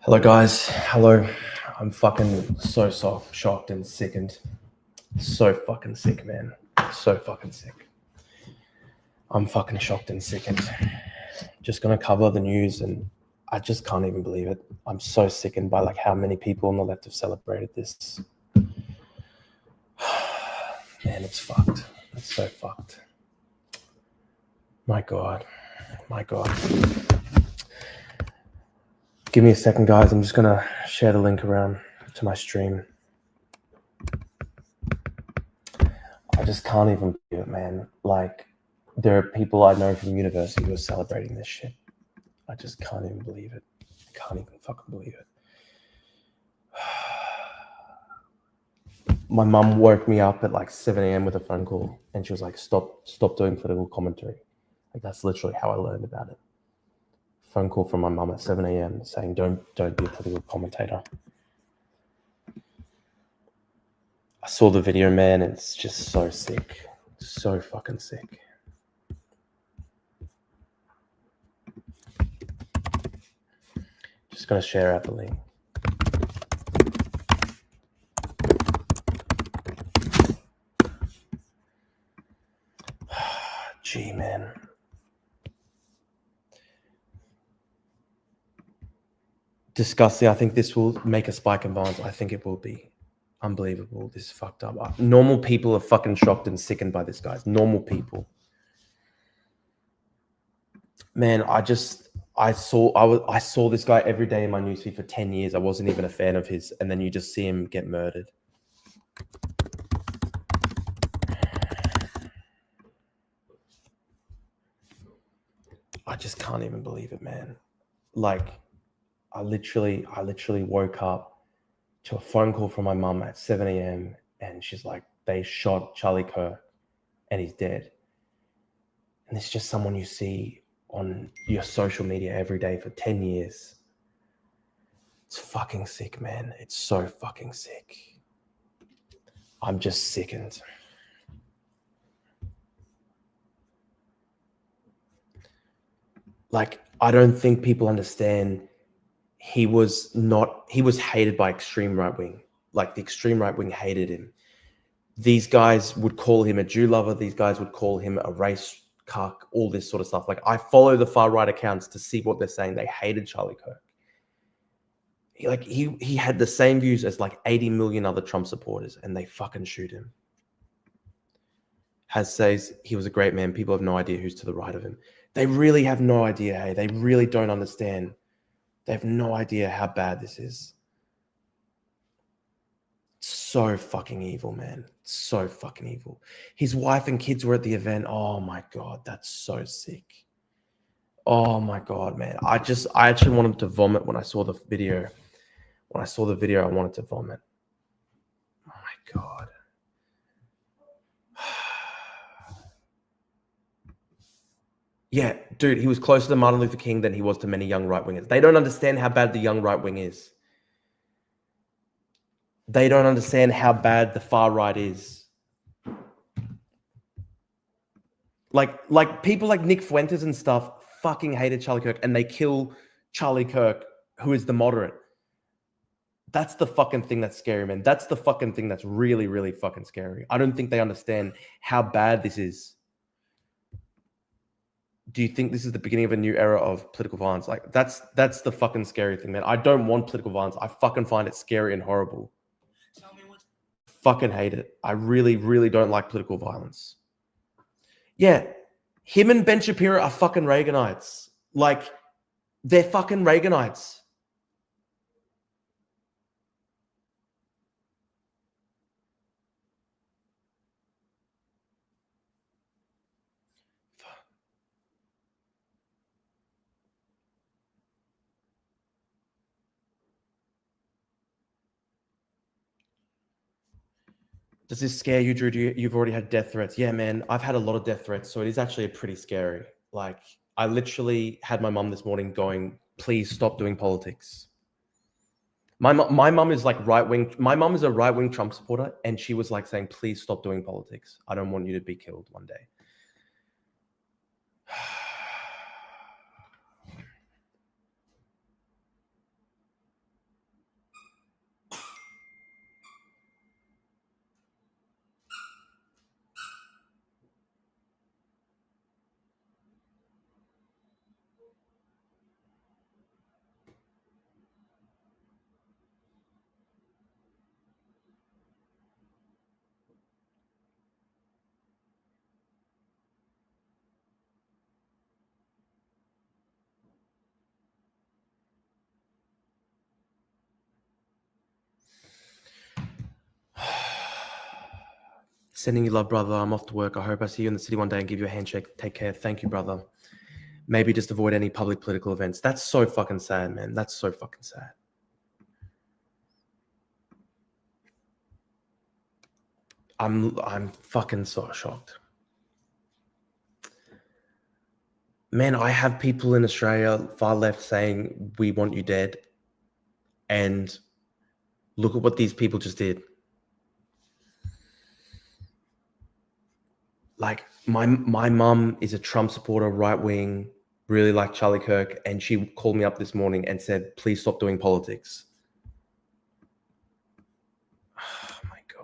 Hello, guys. Hello. I'm fucking so shocked and sickened. So fucking sick, man. So fucking sick. I'm fucking shocked and sickened. Just gonna cover the news, and I just can't even believe it. I'm so sickened by like how many people on the left have celebrated this. Man, it's fucked. It's so fucked. My God. My God. Give me a second, guys. I'm just gonna share the link around to my stream. I just can't even believe it, man. Like, there are people I know from university who are celebrating this shit. I just can't even believe it. I can't even fucking believe it. My mum woke me up at like 7 a.m. with a phone call, and she was like, stop doing political commentary. Like, that's literally how I learned about it. Phone call from my mum at 7 a.m. saying, don't be a political commentator. I saw the video, man, and it's just so sick. So fucking sick. Just gonna share out the link. Gee, man. Disgusting. I think this will make a spike in violence. I think it will be. Unbelievable. This is fucked up. Normal people are fucking shocked and sickened by this, guys. Normal people. Man, I saw this guy every day in my newsfeed for 10 years. I wasn't even a fan of his, and then you just see him get murdered. I just can't even believe it, man. Like, I literally woke up to a phone call from my mum at 7 a.m. and she's like, they shot Charlie Kirk and he's dead. And it's just someone you see on your social media every day for 10 years. It's fucking sick, man. It's so fucking sick. I'm just sickened. Like, I don't think people understand he was hated by extreme right wing. Like, the extreme right wing hated him. These guys would call him a Jew lover. These guys would call him a race cuck, all this sort of stuff. Like, I follow the far right accounts to see what they're saying. They hated Charlie Kirk. He had the same views as like 80 million other Trump supporters, and they fucking shoot him. Has says he was a great man. People have no idea who's to the right of him. They really have no idea, hey? They really don't understand. They have no idea how bad this is. It's so fucking evil, man. It's so fucking evil. His wife and kids were at the event. Oh my God, that's so sick. Oh my God, man. I actually wanted to vomit when I saw the video. When I saw the video, I wanted to vomit. Oh my God. Yeah, dude, he was closer to Martin Luther King than he was to many young right-wingers. They don't understand how bad the young right wing is. They don't understand how bad the far right is. Like people like Nick Fuentes and stuff fucking hated Charlie Kirk, and they kill Charlie Kirk, who is the moderate. That's the fucking thing that's scary, man. That's the fucking thing that's really, really fucking scary. I don't think they understand how bad this is. Do you think this is the beginning of a new era of political violence? Like, that's the fucking scary thing, man. I don't want political violence. I fucking find it scary and horrible. Fucking hate it. I really, really don't like political violence. Yeah, him and Ben Shapiro are fucking Reaganites. Like, they're fucking Reaganites. Does this scare you, Drew? You've already had death threats? Yeah, man, I've had a lot of death threats, so it is actually pretty scary. Like, I literally had my mum this morning going, please stop doing politics. My mum is like right-wing. My mum is a right-wing Trump supporter, and she was like saying, please stop doing politics. I don't want you to be killed one day. Sending you love, brother. I'm off to work. I hope I see you in the city one day and give you a handshake. Take care. Thank you, brother. Maybe just avoid any public political events. That's so fucking sad, man. That's so fucking sad. I'm fucking so shocked. Man, I have people in Australia, far left, saying we want you dead. And look at what these people just did. Like my mum is a Trump supporter, right wing, really like Charlie Kirk, and she called me up this morning and said, please stop doing politics. Oh my God.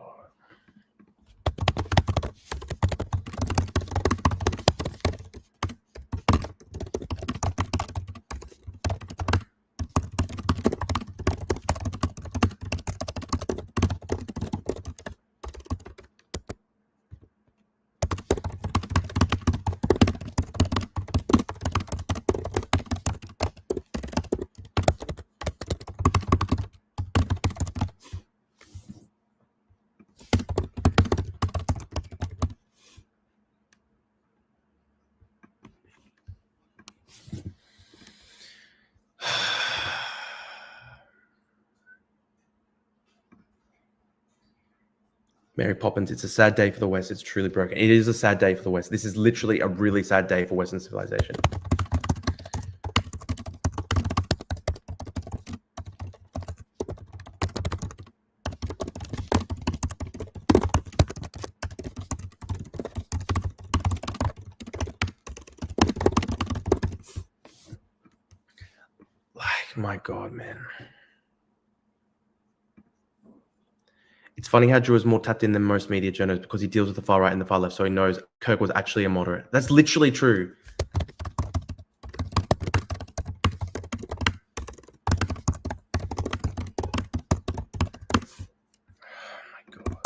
Mary Poppins, it's a sad day for the West. It's truly broken. It is a sad day for the West. This is literally a really sad day for Western civilization. Like, my God, man. It's funny how Drew is more tapped in than most media journalists because he deals with the far right and the far left, so he knows Kirk was actually a moderate. That's literally true. Oh my God.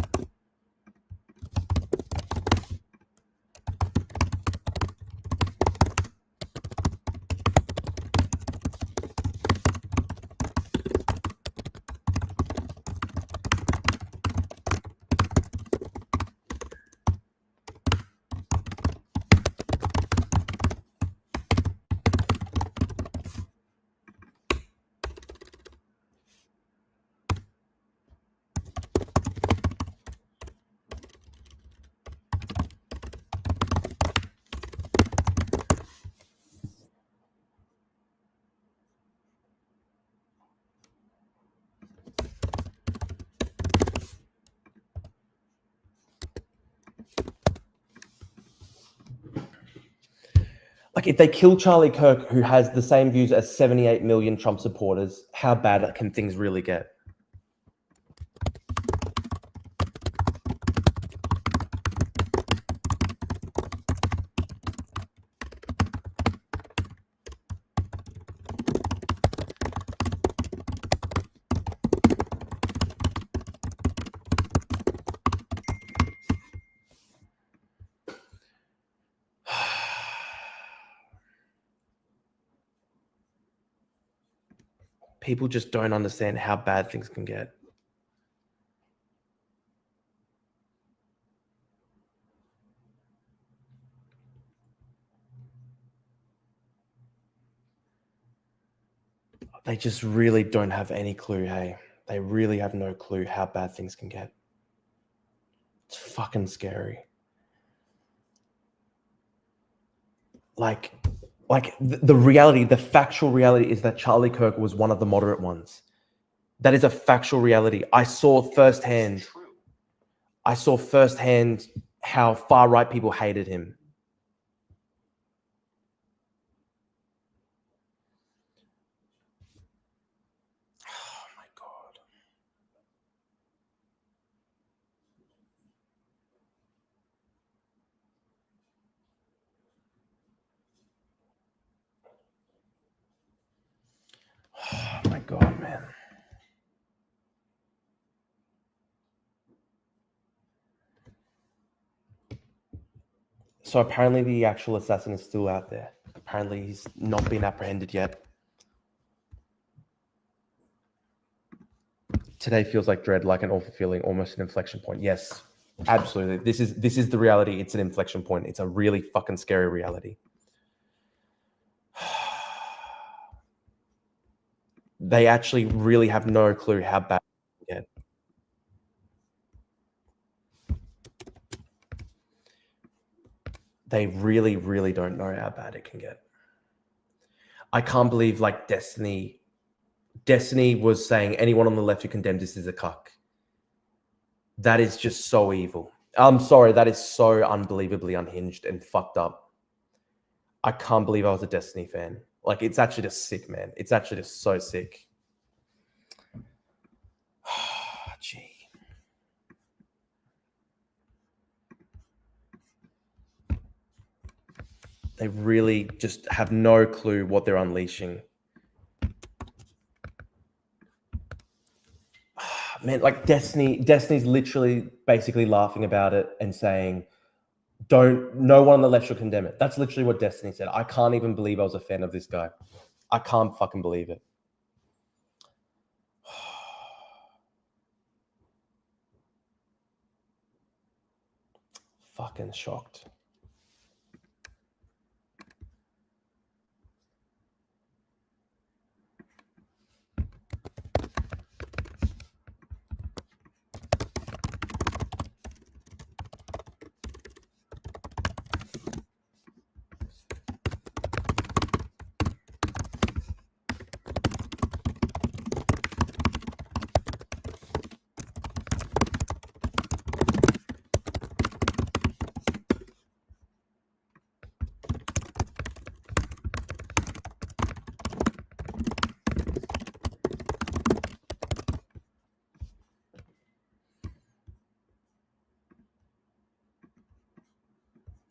Like, if they kill Charlie Kirk, who has the same views as 78 million Trump supporters, how bad can things really get? People just don't understand how bad things can get. They just really don't have any clue, hey? They really have no clue how bad things can get. It's fucking scary. Like the reality, the factual reality is that Charlie Kirk was one of the moderate ones. That is a factual reality. I saw firsthand how far right people hated him. Oh my God. Oh my God, man. So apparently the actual assassin is still out there. Apparently he's not been apprehended yet. Today feels like dread, like an awful feeling, almost an inflection point. Yes, Absolutely. This is the reality. It's an inflection point. It's a really fucking scary reality. They actually really have no clue how bad it can get. They really, really don't know how bad it can get. I can't believe like Destiny was saying anyone on the left who condemns this is a cuck. That is just so evil. I'm sorry, that is so unbelievably unhinged and fucked up. I can't believe I was a Destiny fan. Like, it's actually just sick, man. It's actually just so sick. Gee. They really just have no clue what they're unleashing. Man, like Destiny's literally basically laughing about it and saying, no one on the left should condemn it. That's literally what Destiny said. I can't even believe I was a fan of this guy. I can't fucking believe it. Fucking shocked.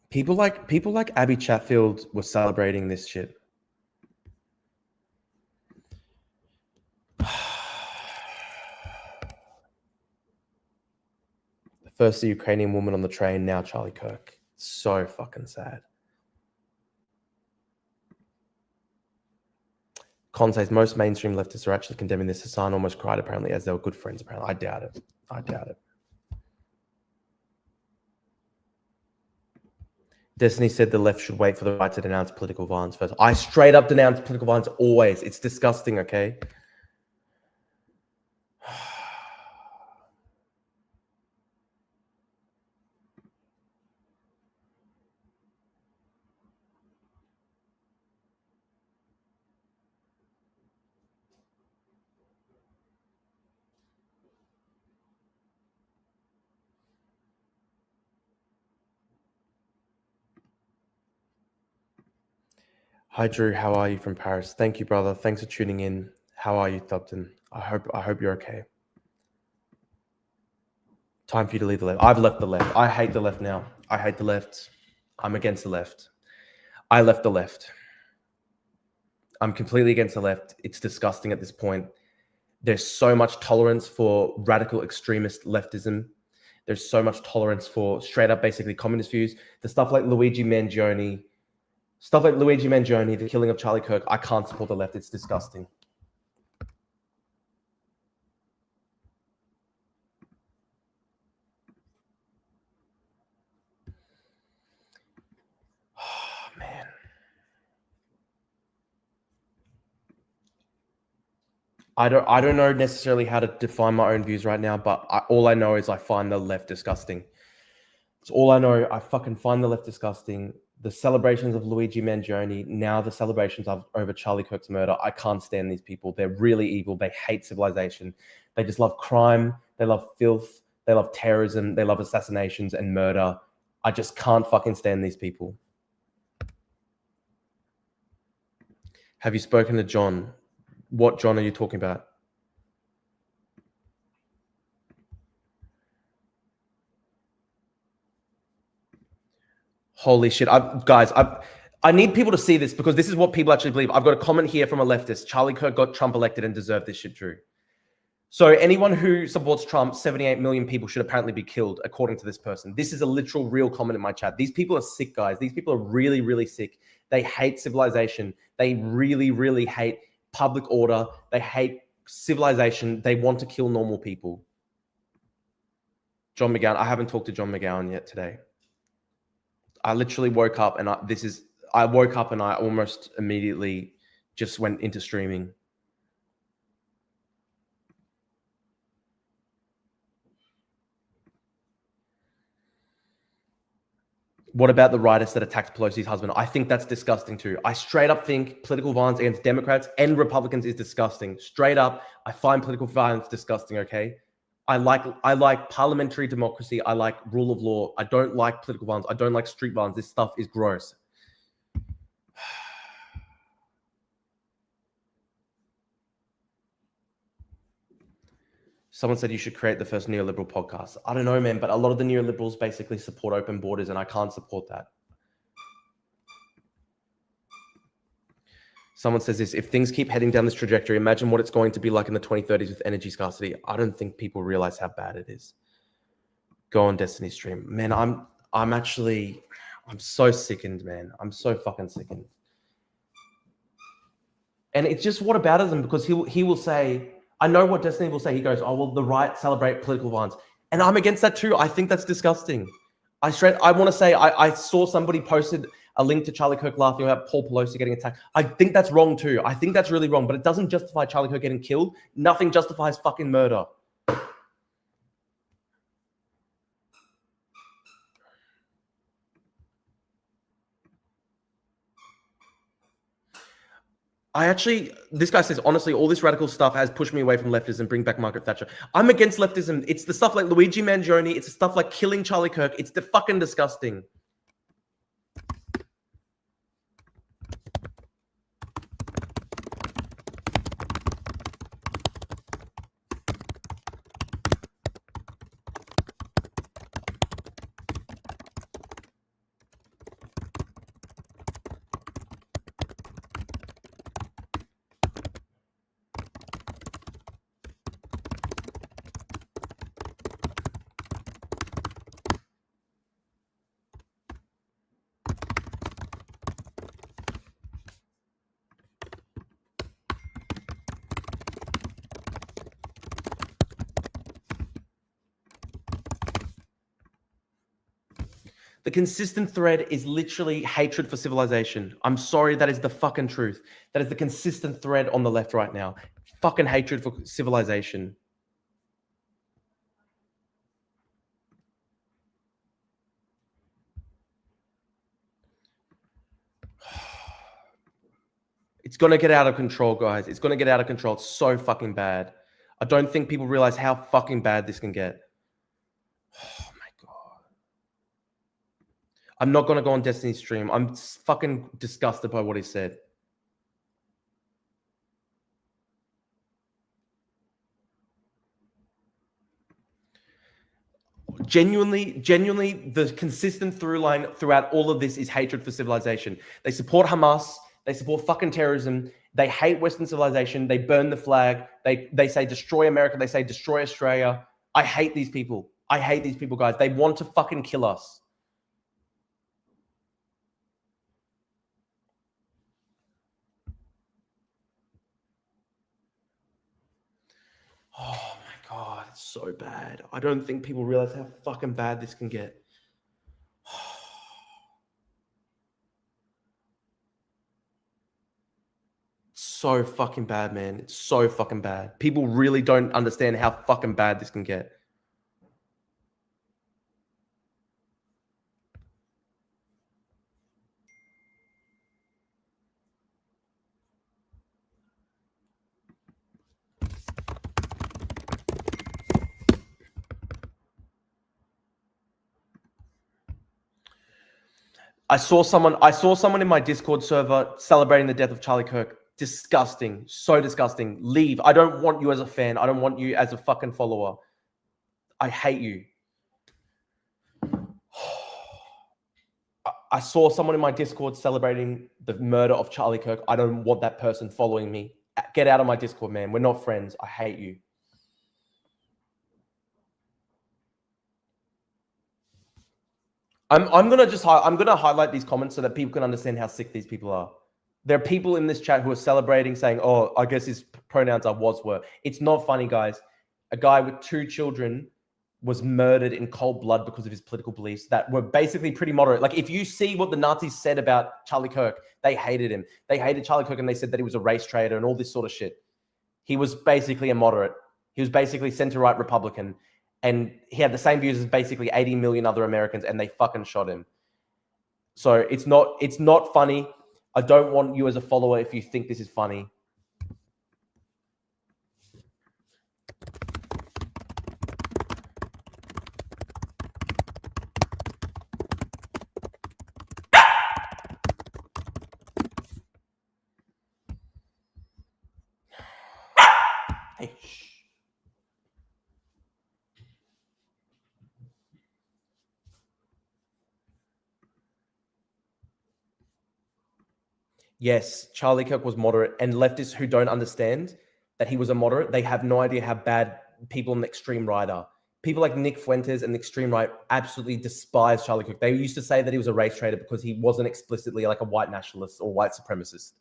People like Abby Chatfield were celebrating this shit. First the Ukrainian woman on the train, now Charlie Kirk. So fucking sad. Con says most mainstream leftists are actually condemning this. Hassan almost cried apparently, as they were good friends apparently. I doubt it. Destiny said the left should wait for the right to denounce political violence first. I straight up denounce political violence always. It's disgusting, okay? Hi Drew, how are you from Paris? Thank you, brother. Thanks for tuning in. How are you, Thubton? I hope you're okay. Time for you to leave the left. I've left the left. I hate the left now. I hate the left. I'm against the left. I left the left. I'm completely against the left. It's disgusting at this point. There's so much tolerance for radical extremist leftism. There's so much tolerance for straight up basically communist views. The stuff like Luigi Mangione, the killing of Charlie Kirk, I can't support the left. It's disgusting. Oh, man. I don't know necessarily how to define my own views right now, but all I know is I find the left disgusting. It's all I know. I fucking find the left disgusting. The celebrations of Luigi Mangione, now the celebrations of over Charlie Kirk's murder. I can't stand these people. They're really evil. They hate civilization. They just love crime. They love filth. They love terrorism. They love assassinations and murder. I just can't fucking stand these people. Have you spoken to John? What John are you talking about? Holy shit. I need people to see this because this is what people actually believe. I've got a comment here from a leftist. Charlie Kirk got Trump elected and deserved this shit, Drew. So anyone who supports Trump, 78 million people should apparently be killed, according to this person. This is a literal, real comment in my chat. These people are sick, guys. These people are really, really sick. They hate civilization. They really, really hate public order. They hate civilization. They want to kill normal people. John McGowan. I haven't talked to John McGowan yet today. I literally woke up and I woke up and I almost immediately just went into streaming. What about the rioters that attacked Pelosi's husband? I think that's disgusting too. I straight up think political violence against Democrats and Republicans is disgusting. Straight up, I find political violence disgusting, okay? I like parliamentary democracy. I like rule of law. I don't like political violence. I don't like street violence. This stuff is gross. Someone said you should create the first neoliberal podcast. I don't know, man, but a lot of the neoliberals basically support open borders, and I can't support that. Someone says this, if things keep heading down this trajectory, imagine what it's going to be like in the 2030s with energy scarcity. I don't think people realize how bad it is. Go on Destiny stream. Man, I'm so sickened, man. I'm so fucking sickened. And it's just whataboutism, because he will say, I know what Destiny will say. He goes, oh, well, the right celebrate political violence. And I'm against that too. I think that's disgusting. I want to say, I saw somebody posted a link to Charlie Kirk laughing about Paul Pelosi getting attacked. I think that's wrong too. I think that's really wrong, but it doesn't justify Charlie Kirk getting killed. Nothing justifies fucking murder. This guy says, honestly, all this radical stuff has pushed me away from leftism, bring back Margaret Thatcher. I'm against leftism. It's the stuff like Luigi Mangione. It's the stuff like killing Charlie Kirk. It's the fucking disgusting. The consistent thread is literally hatred for civilization. I'm sorry, that is the fucking truth. That is the consistent thread on the left right now. Fucking hatred for civilization. It's going to get out of control, guys. It's going to get out of control. It's so fucking bad. I don't think people realize how fucking bad this can get. Oh my God. I'm not going to go on Destiny's stream. I'm fucking disgusted by what he said. Genuinely, the consistent through line throughout all of this is hatred for civilization. They support Hamas. They support fucking terrorism. They hate Western civilization. They burn the flag. They say destroy America. They say destroy Australia. I hate these people. I hate these people, guys. They want to fucking kill us. Oh my God, it's so bad. I don't think people realize how fucking bad this can get. So fucking bad, man. It's so fucking bad. People really don't understand how fucking bad this can get. I saw someone in my Discord server celebrating the death of Charlie Kirk. Disgusting. So disgusting. Leave. I don't want you as a fan. I don't want you as a fucking follower. I hate you. I saw someone in my Discord celebrating the murder of Charlie Kirk. I don't want that person following me. Get out of my Discord, man. We're not friends. I hate you. I'm gonna highlight these comments so that people can understand how sick these people are. There are people in this chat who are celebrating, saying, "Oh, I guess his pronouns are was were." It's not funny, guys. A guy with 2 children was murdered in cold blood because of his political beliefs that were basically pretty moderate. Like, if you see what the Nazis said about Charlie Kirk, they hated him. They hated Charlie Kirk and they said that he was a race traitor and all this sort of shit. He was basically a moderate. He was basically center-right Republican. And he had the same views as basically 80 million other Americans, and they fucking shot him. So it's not funny. I don't want you as a follower if you think this is funny. Hey, shh. Yes, Charlie Kirk was moderate, and leftists who don't understand that he was a moderate, they have no idea how bad people on the extreme right are. People like Nick Fuentes and the extreme right absolutely despise Charlie Kirk. They used to say that he was a race traitor because he wasn't explicitly like a white nationalist or white supremacist.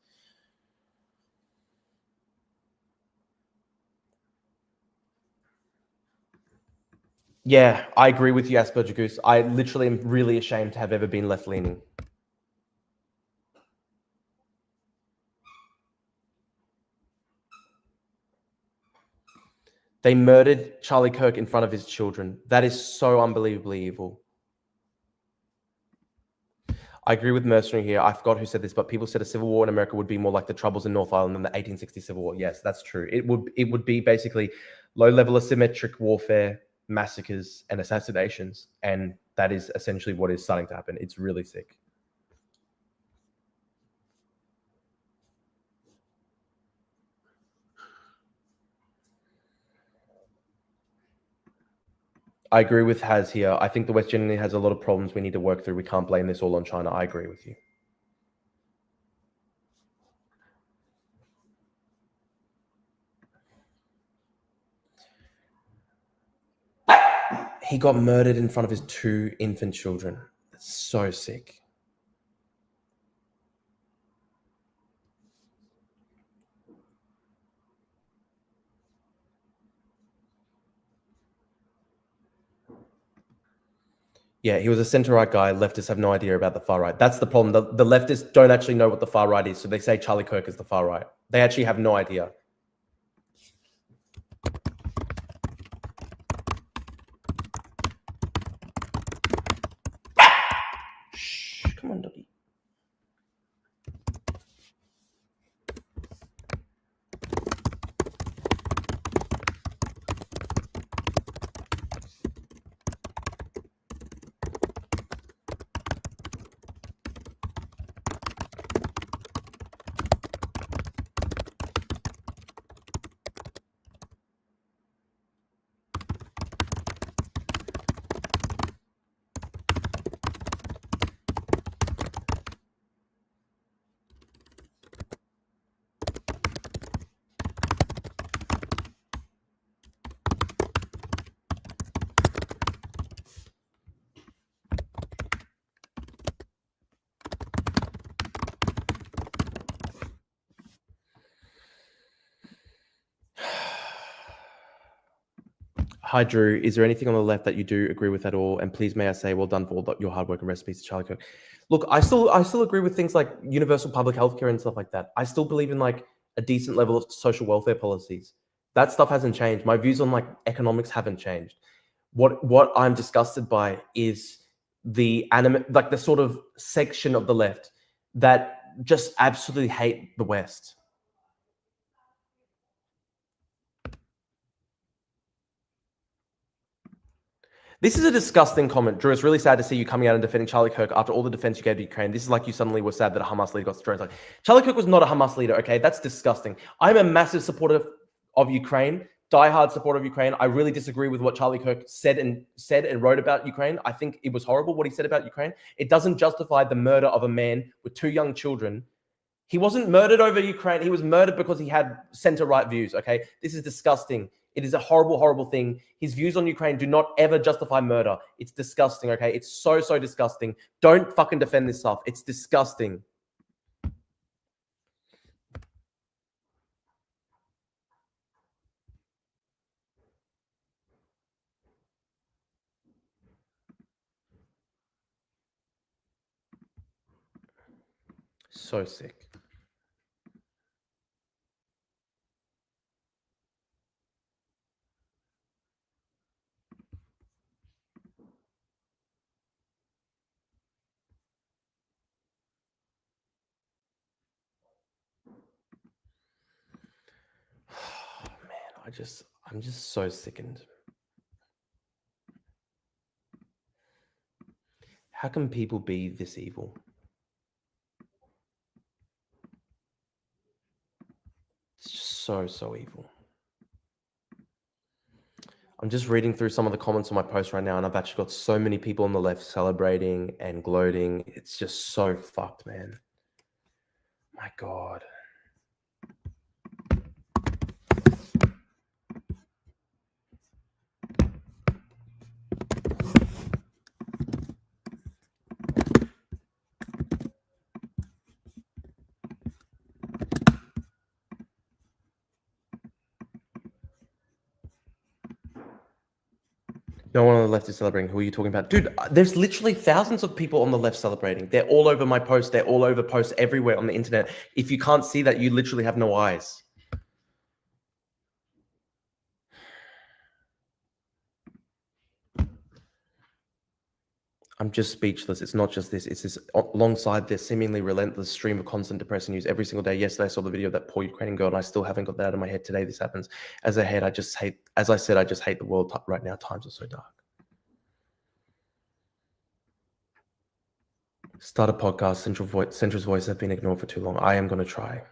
Yeah, I agree with you, Asperger Goose. I literally am really ashamed to have ever been left-leaning. They murdered Charlie Kirk in front of his children. That is so unbelievably evil. I agree with Mercenary here. I forgot who said this, but people said a civil war in America would be more like the Troubles in North Ireland than the 1860 Civil War. Yes, that's true. It would be basically low-level asymmetric warfare, massacres, and assassinations, and that is essentially what is starting to happen. It's really sick. I agree with Haz here. I think the West generally has a lot of problems we need to work through. We can't blame this all on China. I agree with you. He got murdered in front of his 2 infant children. That's so sick. Yeah, he was a center-right guy. Leftists have no idea about the far right. That's the problem. The leftists don't actually know what the far right is, so they say Charlie Kirk is the far right. They actually have no idea. Shh, come on, doggy. Hi, Drew. Is there anything on the left that you do agree with at all? And please, may I say, well done for all your hard work and recipes to Charlie Kirk. Look, I still agree with things like universal public healthcare and stuff like that. I still believe in like a decent level of social welfare policies. That stuff hasn't changed. My views on like economics haven't changed. What I'm disgusted by is the like the sort of section of the left that just absolutely hate the West. This is a disgusting comment, Drew. It's really sad to see you coming out and defending Charlie Kirk after all the defense you gave to Ukraine. This is like you suddenly were sad that a Hamas leader got destroyed. Like, Charlie Kirk was not a Hamas leader, okay? That's disgusting. I'm a massive supporter of Ukraine, diehard supporter of Ukraine. I really disagree with what Charlie Kirk said and wrote about Ukraine. I think it was horrible what he said about Ukraine. It doesn't justify the murder of a man with 2 young children. He wasn't murdered over Ukraine. He was murdered because he had center-right views, okay? This is disgusting. It is a horrible, horrible thing. His views on Ukraine do not ever justify murder. It's disgusting, okay? It's so, so disgusting. Don't fucking defend this stuff. It's disgusting. So sick. Man, I'm just so sickened. How can people be this evil? It's just so evil. I'm just reading through some of the comments on my post right now, and I've actually got so many people on the left celebrating and gloating. It's just so fucked, man. My God. No one on the left is celebrating. Who are you talking about? Dude, there's literally thousands of people on the left celebrating. They're all over my post. They're all over posts everywhere on the internet. If you can't see that, you literally have no eyes. I'm just speechless. It's not just this. It's this alongside this seemingly relentless stream of constant depressing news every single day. Yesterday, I saw the video of that poor Ukrainian girl, and I still haven't got that out of my head. Today, this happens. As I just hate, as I said, I just hate the world right now. Times are so dark. Start a podcast. Central's voice have been ignored for too long. I am going to try.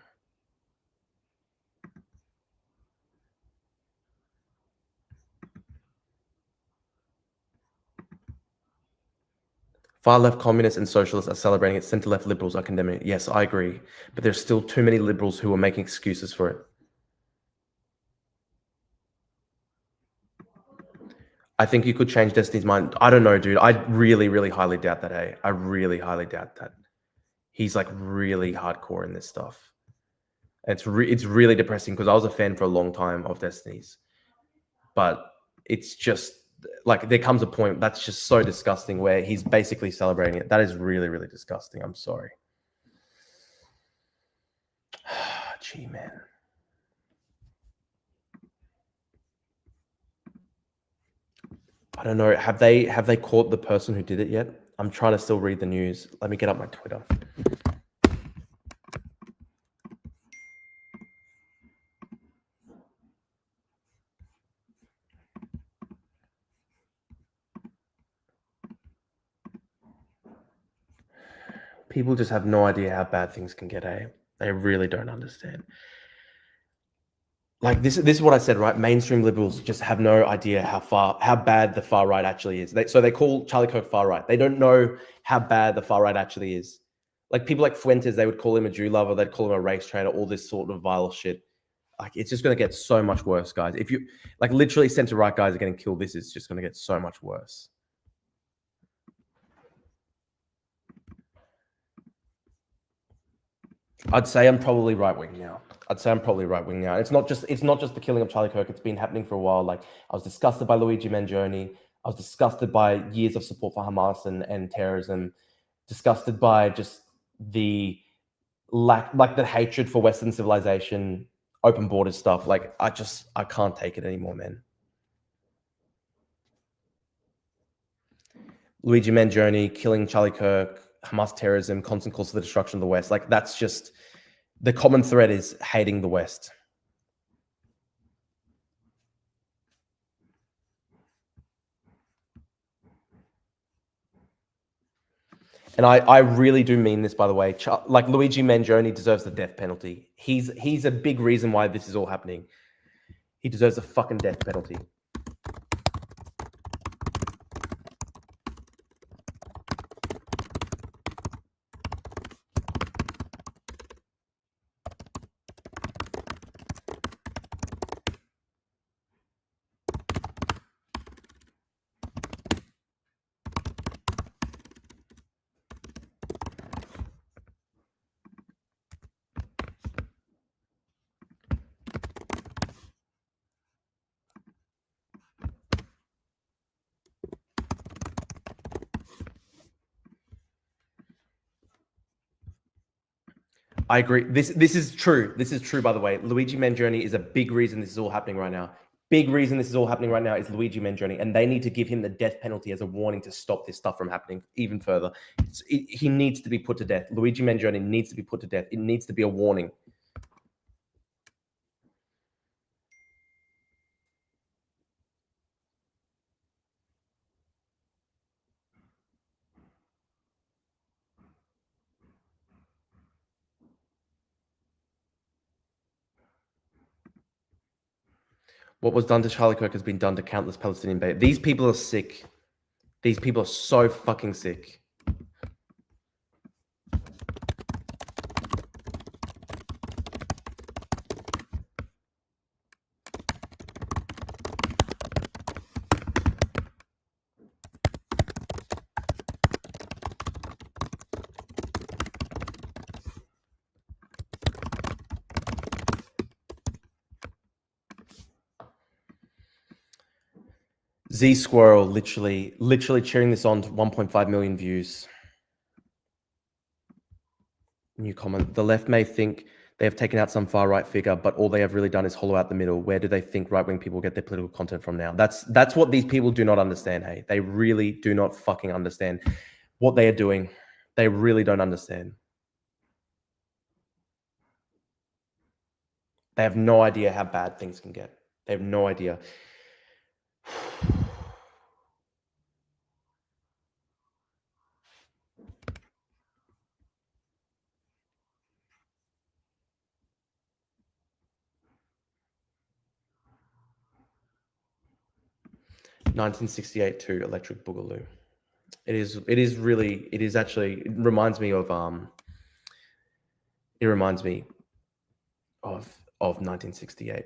Far-left communists and socialists are celebrating it. Center-left liberals are condemning it. Yes, I agree. But there's still too many liberals who are making excuses for it. I think you could change Destiny's mind. I don't know, dude. I really highly doubt that, hey? I really highly doubt that. He's like really hardcore in this stuff. It's really depressing because I was a fan for a long time of Destiny's. But it's just like there comes a point that's just so disgusting where he's basically celebrating it. That is really disgusting. I'm sorry. Gee, man. I don't know. Have they caught the person who did it yet? I'm trying to still read the news. Let me get up my Twitter. People just have no idea how bad things can get, eh? They really don't understand. Like this is what I said, right? Mainstream liberals just have no idea how bad the far right actually is. So they call Charlie Kirk far right. They don't know how bad the far right actually is. Like people like Fuentes, they would call him a Jew lover, they'd call him a race traitor, all this sort of vile shit. Like it's just going to get so much worse, guys. If you like literally center right guys are getting killed, this is just going to get so much worse. I'd say I'm probably right wing now. It's not just the killing of Charlie Kirk. It's been happening for a while. Like I was disgusted by Luigi Mangione. I was disgusted by years of support for Hamas and terrorism. Disgusted by just the like the hatred for Western civilization, open border stuff. Like I can't take it anymore, man. Luigi Mangione killing Charlie Kirk, Hamas terrorism, constant calls for the destruction of the West. Like that's just the common thread is hating the West. And I really do mean this, by the way. Like Luigi Mangione deserves the death penalty. He's a big reason why this is all happening. He deserves a fucking death penalty. I agree. This is true. This is true, by the way. Luigi Mangione is a big reason this is all happening right now. Big reason this is all happening right now is Luigi Mangione, and they need to give him the death penalty as a warning to stop this stuff from happening even further. He needs to be put to death. Luigi Mangione needs to be put to death. It needs to be a warning. What was done to Charlie Kirk has been done to countless Palestinian babies. These people are sick. These people are so fucking sick. Z Squirrel literally cheering this on to 1.5 million views. New comment. The left may think they have taken out some far-right figure, but all they have really done is hollow out the middle. Where do they think right-wing people get their political content from now? That's what these people do not understand, hey. They really do not fucking understand what they are doing. They really don't understand. They have no idea how bad things can get. They have no idea. 1968 to Electric Boogaloo. It is actually, it reminds me of 1968.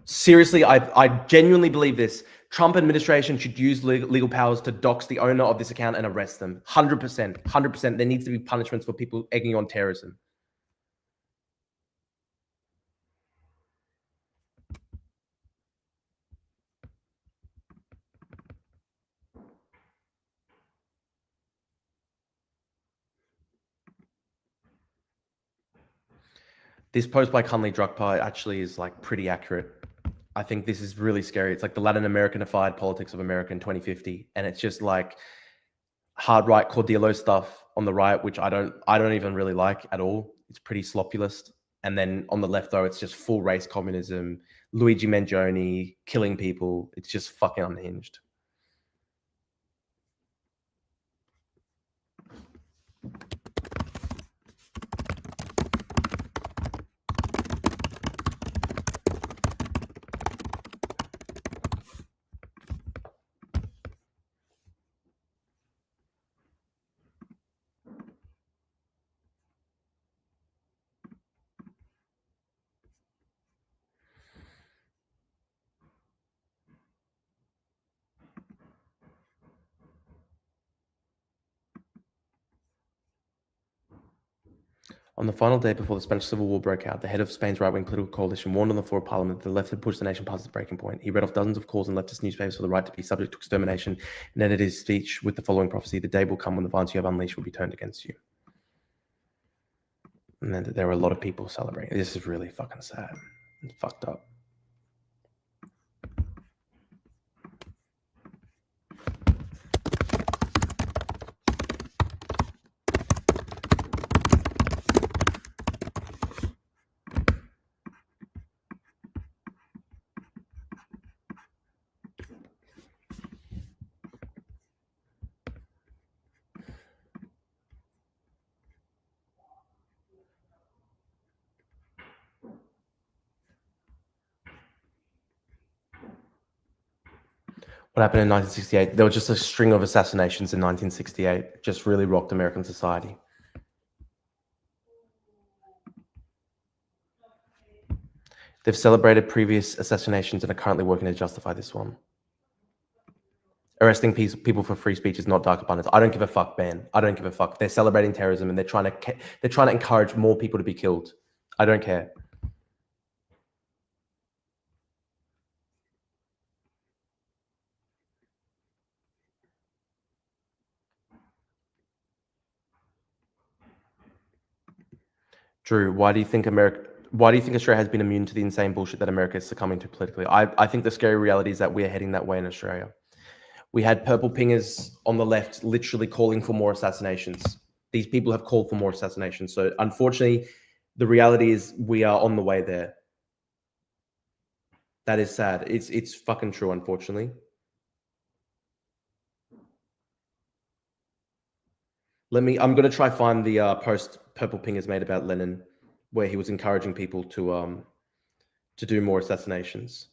Seriously, I genuinely believe this. Trump administration should use legal powers to dox the owner of this account and arrest them. 100%. 100%. There needs to be punishments for people egging on terrorism. This post by Kunli Drukpa actually is like pretty accurate. I think this is really scary. It's like the Latin Americanified politics of America in 2050. And it's just like hard right Cordillo stuff on the right, which I don't even really like at all. It's pretty sloppulist. And then on the left, though, it's just full race communism, Luigi Mangione killing people. It's just fucking unhinged. On the final day before the Spanish Civil War broke out, the head of Spain's right-wing political coalition warned on the floor of Parliament that the left had pushed the nation past its breaking point. He read off dozens of calls in leftist newspapers for the right to be subject to extermination and ended his speech with the following prophecy: "The day will come when the violence you have unleashed will be turned against you." And then there were a lot of people celebrating. This is really fucking sad. It's fucked up. What happened in 1968? There was just a string of assassinations in 1968. Just really rocked American society. They've celebrated previous assassinations and are currently working to justify this one. Arresting people for free speech is not dark abundance. I don't give a fuck, man. I don't give a fuck. They're celebrating terrorism and they're trying to encourage more people to be killed. I don't care. Drew, why do you think Australia has been immune to the insane bullshit that America is succumbing to politically? I think the scary reality is that we're heading that way in Australia. We had purple pingers on the left literally calling for more assassinations. These people have called for more assassinations. So unfortunately, the reality is we are on the way there. That is sad. It's fucking true, unfortunately. I'm gonna try find the post Purple Pingers made about Lenin, where he was encouraging people to do more assassinations.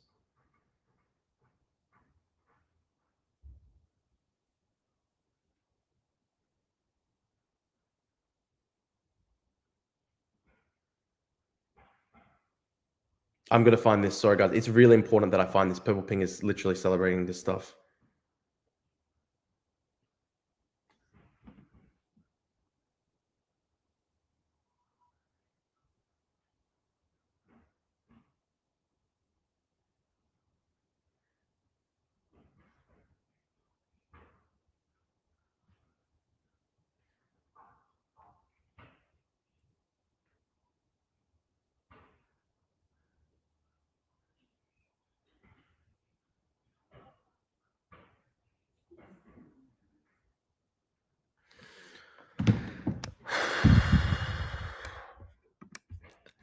I'm gonna find this. Sorry, guys. It's really important that I find this. Purple Ping is literally celebrating this stuff.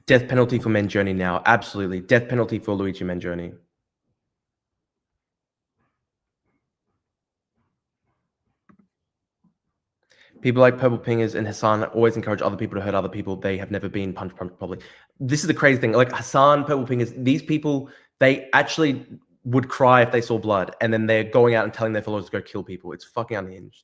Death penalty for Mangione now. Absolutely. Death penalty for Luigi Mangione. People like Purple Pingers and Hassan always encourage other people to hurt other people. They have never been punched publicly. This is the crazy thing. Like Hassan, Purple Pingers, these people, they actually would cry if they saw blood. And then they're going out and telling their followers to go kill people. It's fucking unhinged.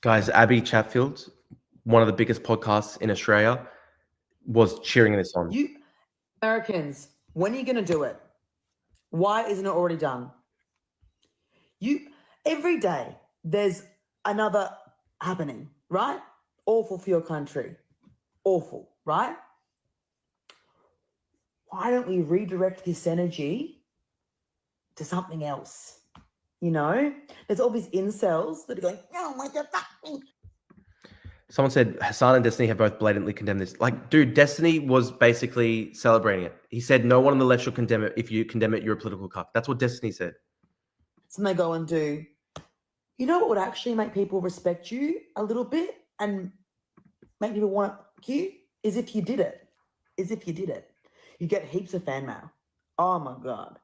Guys, Abby Chatfield, one of the biggest podcasts in Australia, was cheering this on. You Americans, when are you going to do it? Why isn't it already done? Every day there's another happening, right? Awful for your country. Awful, right? Why don't we redirect this energy to something else? You know, there's all these incels that are going, oh my God, fuck me. Someone said Hassan and Destiny have both blatantly condemned this. Like, dude, Destiny was basically celebrating it. He said, no one on the left should condemn it. If you condemn it, you're a political cuck. That's what Destiny said. So they go and do, you know what would actually make people respect you a little bit and make people want you? Is if you did it. You get heaps of fan mail. Oh my God.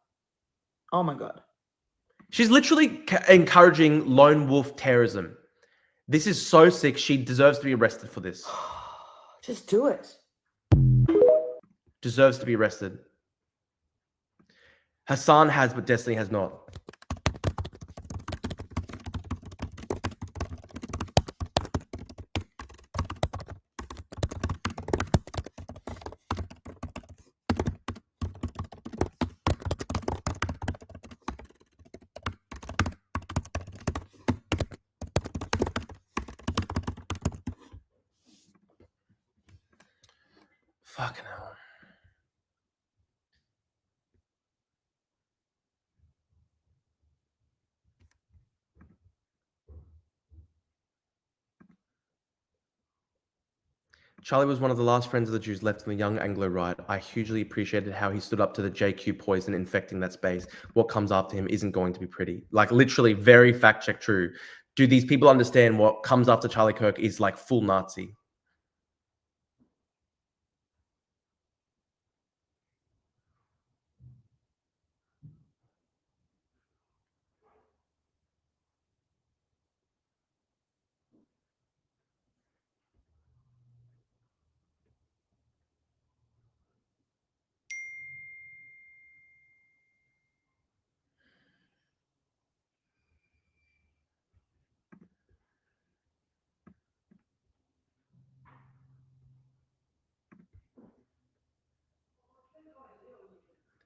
She's literally encouraging lone wolf terrorism. This is so sick. She deserves to be arrested for this. Just do it. Deserves to be arrested. Hassan has, but Destiny has not. Fucking hell. Charlie was one of the last friends of the Jews left in the young Anglo right. I hugely appreciated how he stood up to the JQ poison infecting that space. What comes after him isn't going to be pretty. Like, literally, very fact check true. Do these people understand what comes after Charlie Kirk is like full Nazi?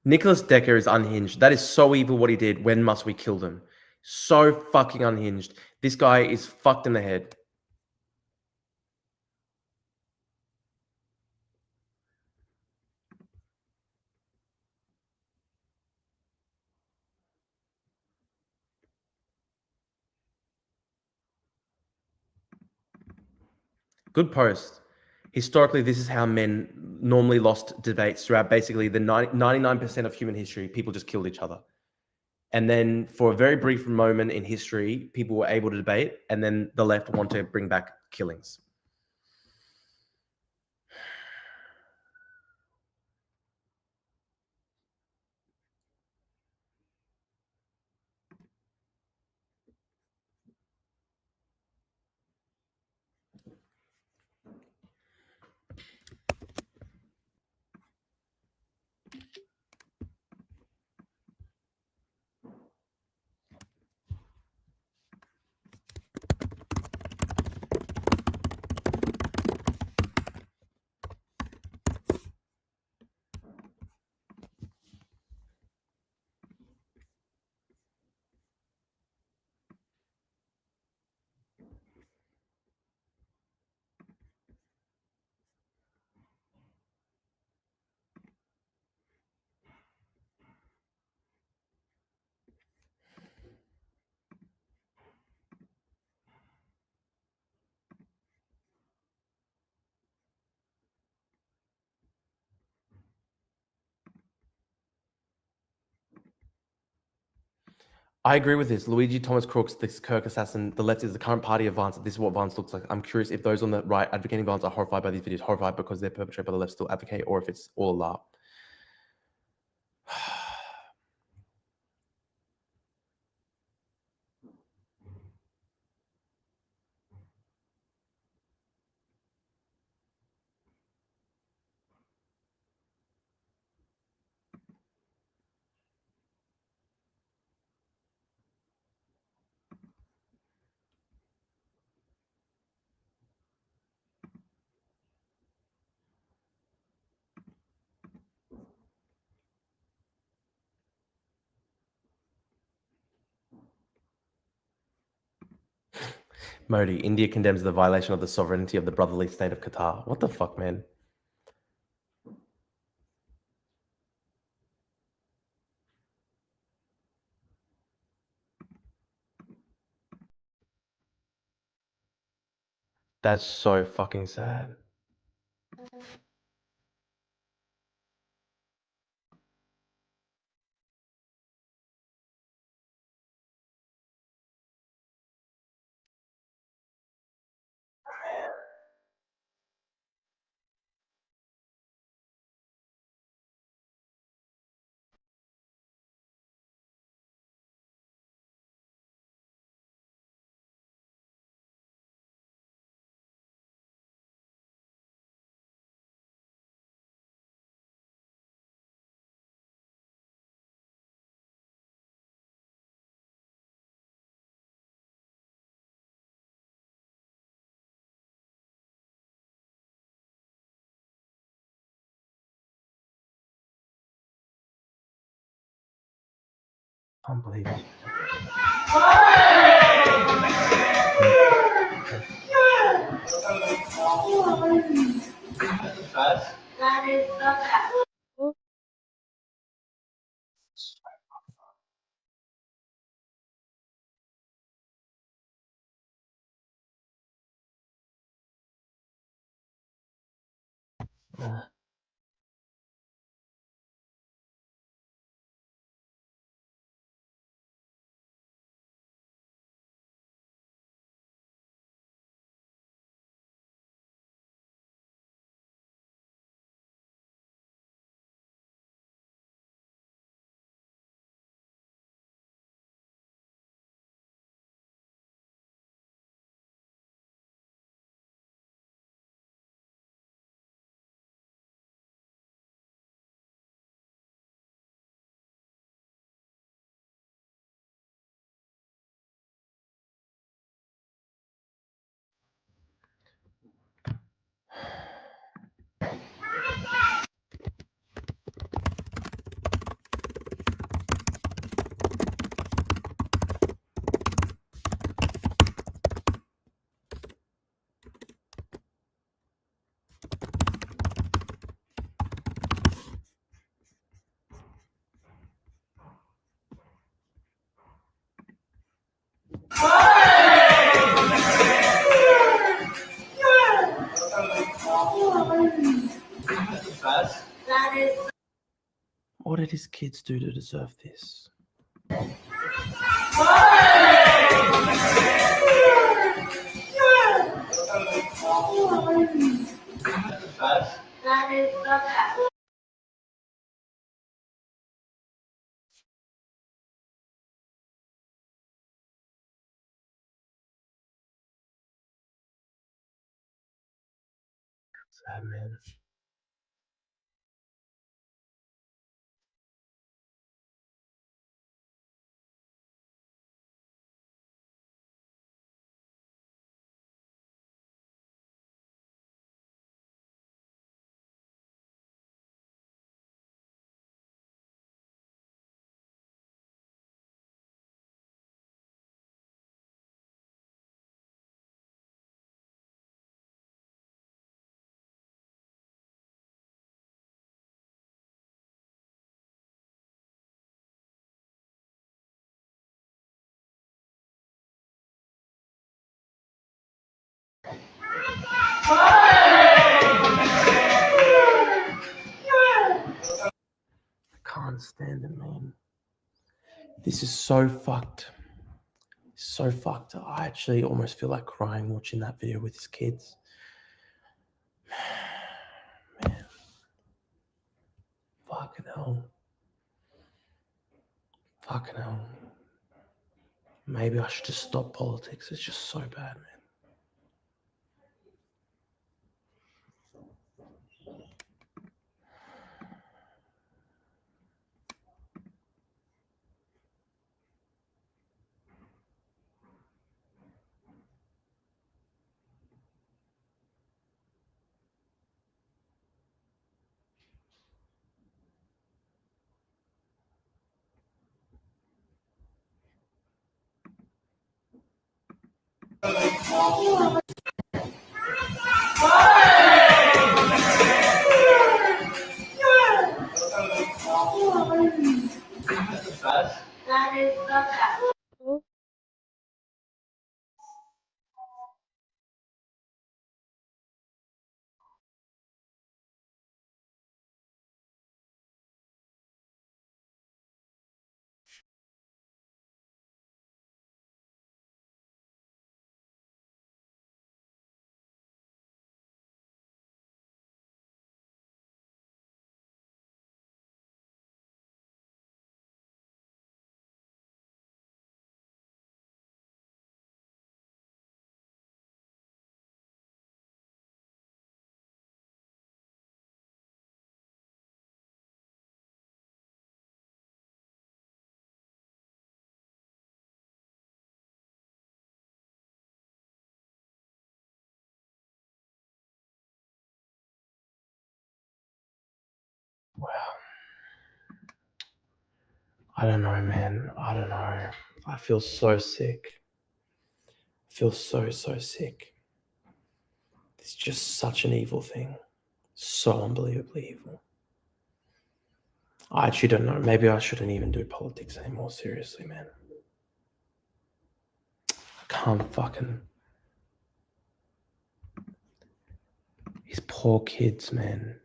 Nicholas Decker is unhinged. That is so evil what he did. When must we kill them? So fucking unhinged. This guy is fucked in the head. Good post. Historically, this is how men normally lost debates throughout basically the 99% of human history. People just killed each other. And then for a very brief moment in history, people were able to debate, and then the left want to bring back killings. I agree with this. Luigi Thomas Crooks, this Kirk assassin, the left is the current party of violence. This is what violence looks like. I'm curious if those on the right advocating violence are horrified by these videos, horrified because they're perpetrated by the left still advocate, or if it's all a laugh. Modi, India condemns the violation of the sovereignty of the brotherly state of Qatar. What the fuck, man? That's so fucking sad. Can't believe it. What did his kids do to deserve this? Sad, man. Can't stand it, man. This is so fucked. So fucked. I actually almost feel like crying watching that video with his kids. Man. Fucking hell. Fucking hell. Maybe I should just stop politics. It's just so bad, man. Wow. I don't know, man. I don't know. I feel so sick. I feel so sick. It's just such an evil thing. So unbelievably evil. I actually don't know. Maybe I shouldn't even do politics anymore. Seriously, man. I can't fucking... These poor kids, man.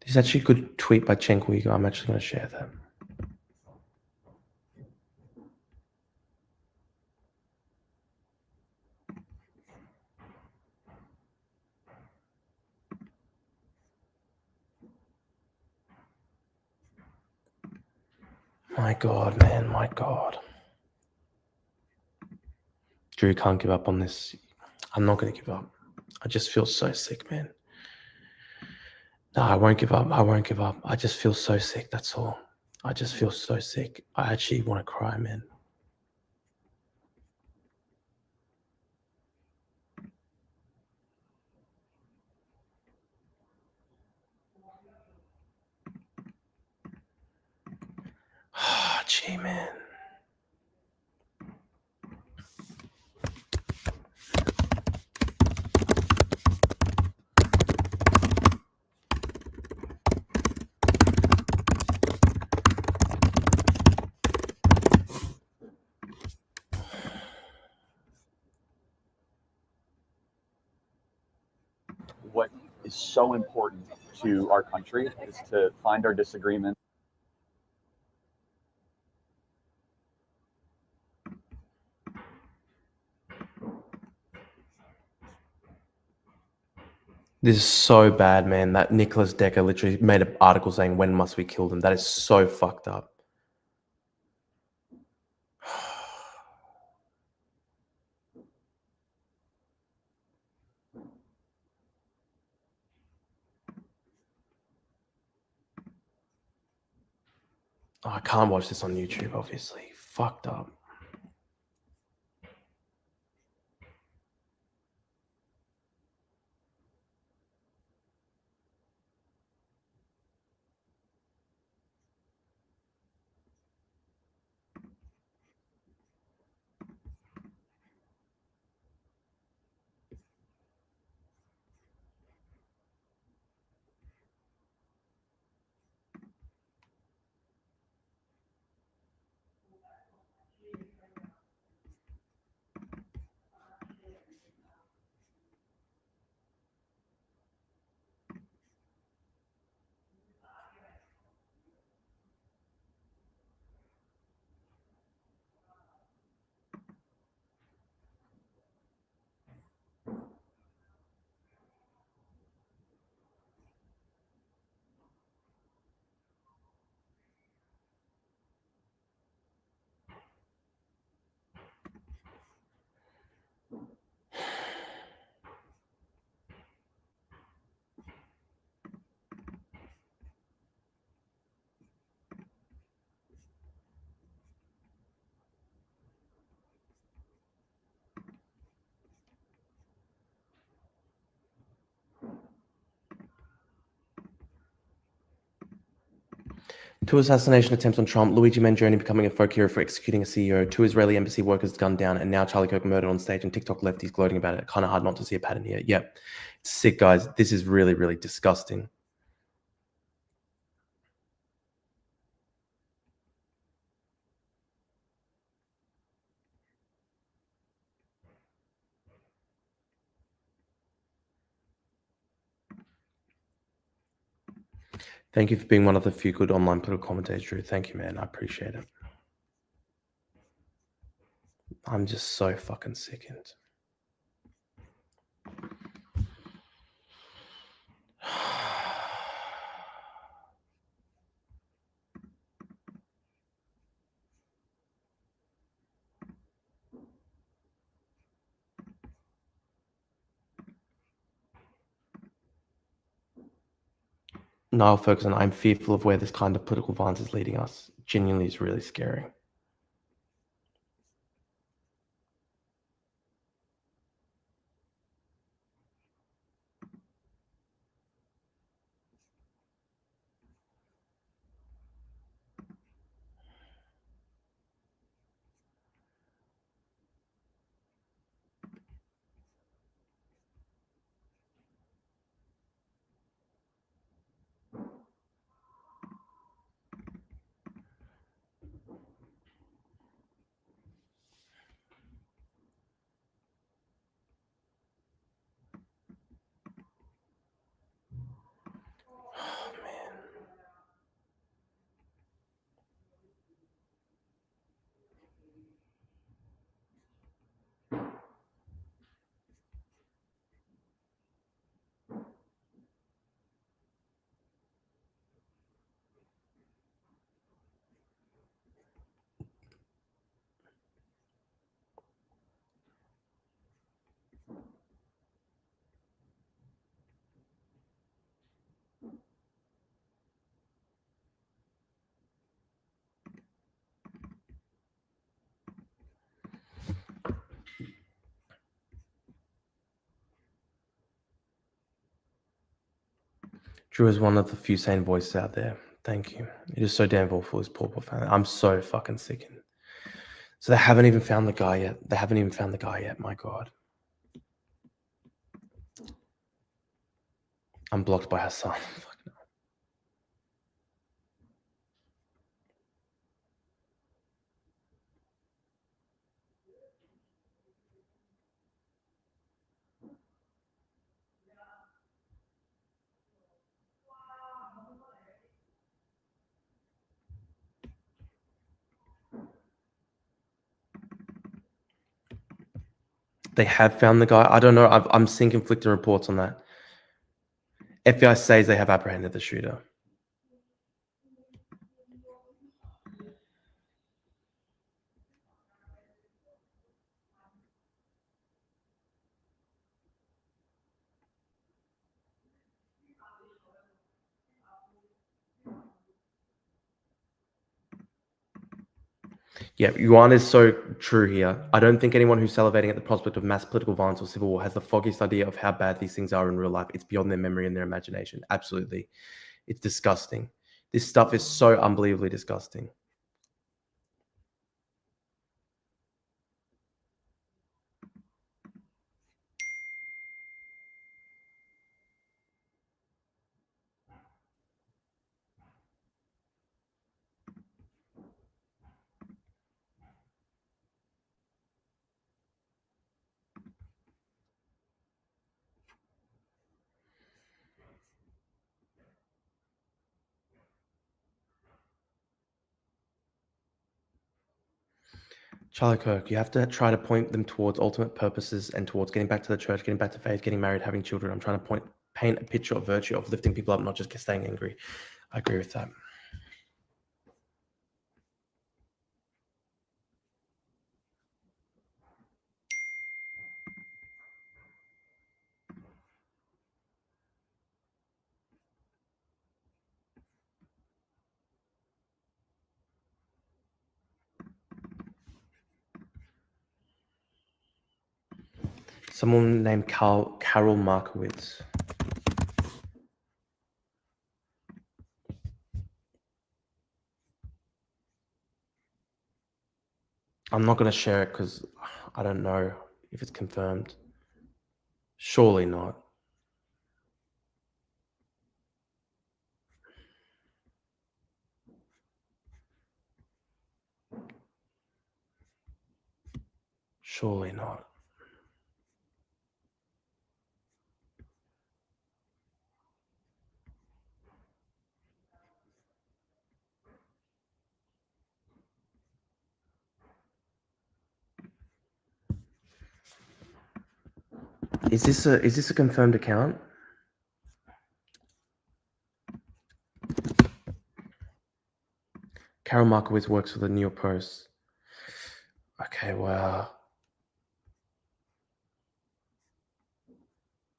There's actually a good tweet by Chen Kuigo. I'm actually going to share that. My God, man. My God. Drew can't give up on this. I'm not going to give up. I just feel so sick, man. No, I won't give up. I won't give up. I just feel so sick. That's all. I just feel so sick. I actually want to cry, man. Oh, gee, man. is so important to our country, is to find our disagreement. This is so bad, man. That Nicholas Decker literally made an article saying, when must we kill them? That is so fucked up. Oh, I can't watch this on YouTube, obviously. Fucked up. Two assassination attempts on Trump, Luigi Mangione becoming a folk hero for executing a CEO, two Israeli embassy workers gunned down, and now Charlie Kirk murdered on stage, and TikTok lefties gloating about it. Kind of hard not to see a pattern here. Yep. It's sick, guys. This is really, really disgusting. Thank you for being one of the few good online political commentators, Drew. Thank you, man. I appreciate it. I'm just so fucking sickened. Niall Ferguson, I'm fearful of where this kind of political violence is leading us. Genuinely is really scary. Oh, man. Drew is one of the few sane voices out there. Thank you. It is so damn awful for his poor family. I'm so fucking sickened. So they haven't even found the guy yet. My God. I'm blocked by Hassan. Fuck no. They have found the guy. I don't know. I'm seeing conflicting reports on that. FBI says they have apprehended the shooter. Yeah, Yuan is so true here. I don't think anyone who's salivating at the prospect of mass political violence or civil war has the foggiest idea of how bad these things are in real life. It's beyond their memory and their imagination. Absolutely. It's disgusting. This stuff is so unbelievably disgusting. Charlie Kirk, you have to try to point them towards ultimate purposes and towards getting back to the church, getting back to faith, getting married, having children. I'm trying to paint a picture of virtue, of lifting people up, not just staying angry. I agree with that. Someone named Carol Markowitz. I'm not going to share it because I don't know if it's confirmed. Surely not. Surely not. Is this a confirmed account? Carol Markowitz works for the New York Post. Okay, wow.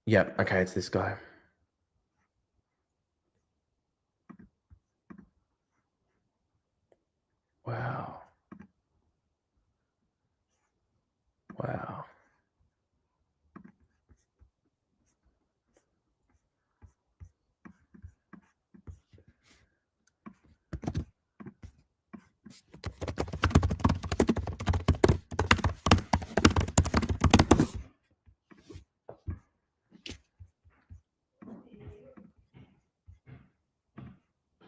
Yep, okay, it's this guy. Wow. Wow.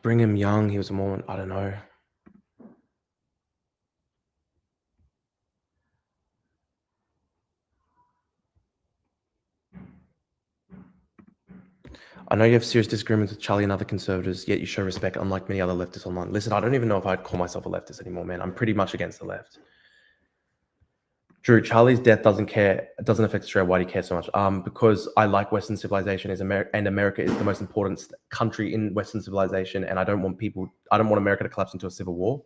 Brigham Young, he was a Mormon. I don't know. I know you have serious disagreements with Charlie and other conservatives, yet you show respect, unlike many other leftists online. Listen, I don't even know if I'd call myself a leftist anymore, man. I'm pretty much against the left. Drew, Charlie's death doesn't affect Australia. Why do you care so much? Because I like Western civilization, and America is the most important country in Western civilization, and I don't want America to collapse into a civil war.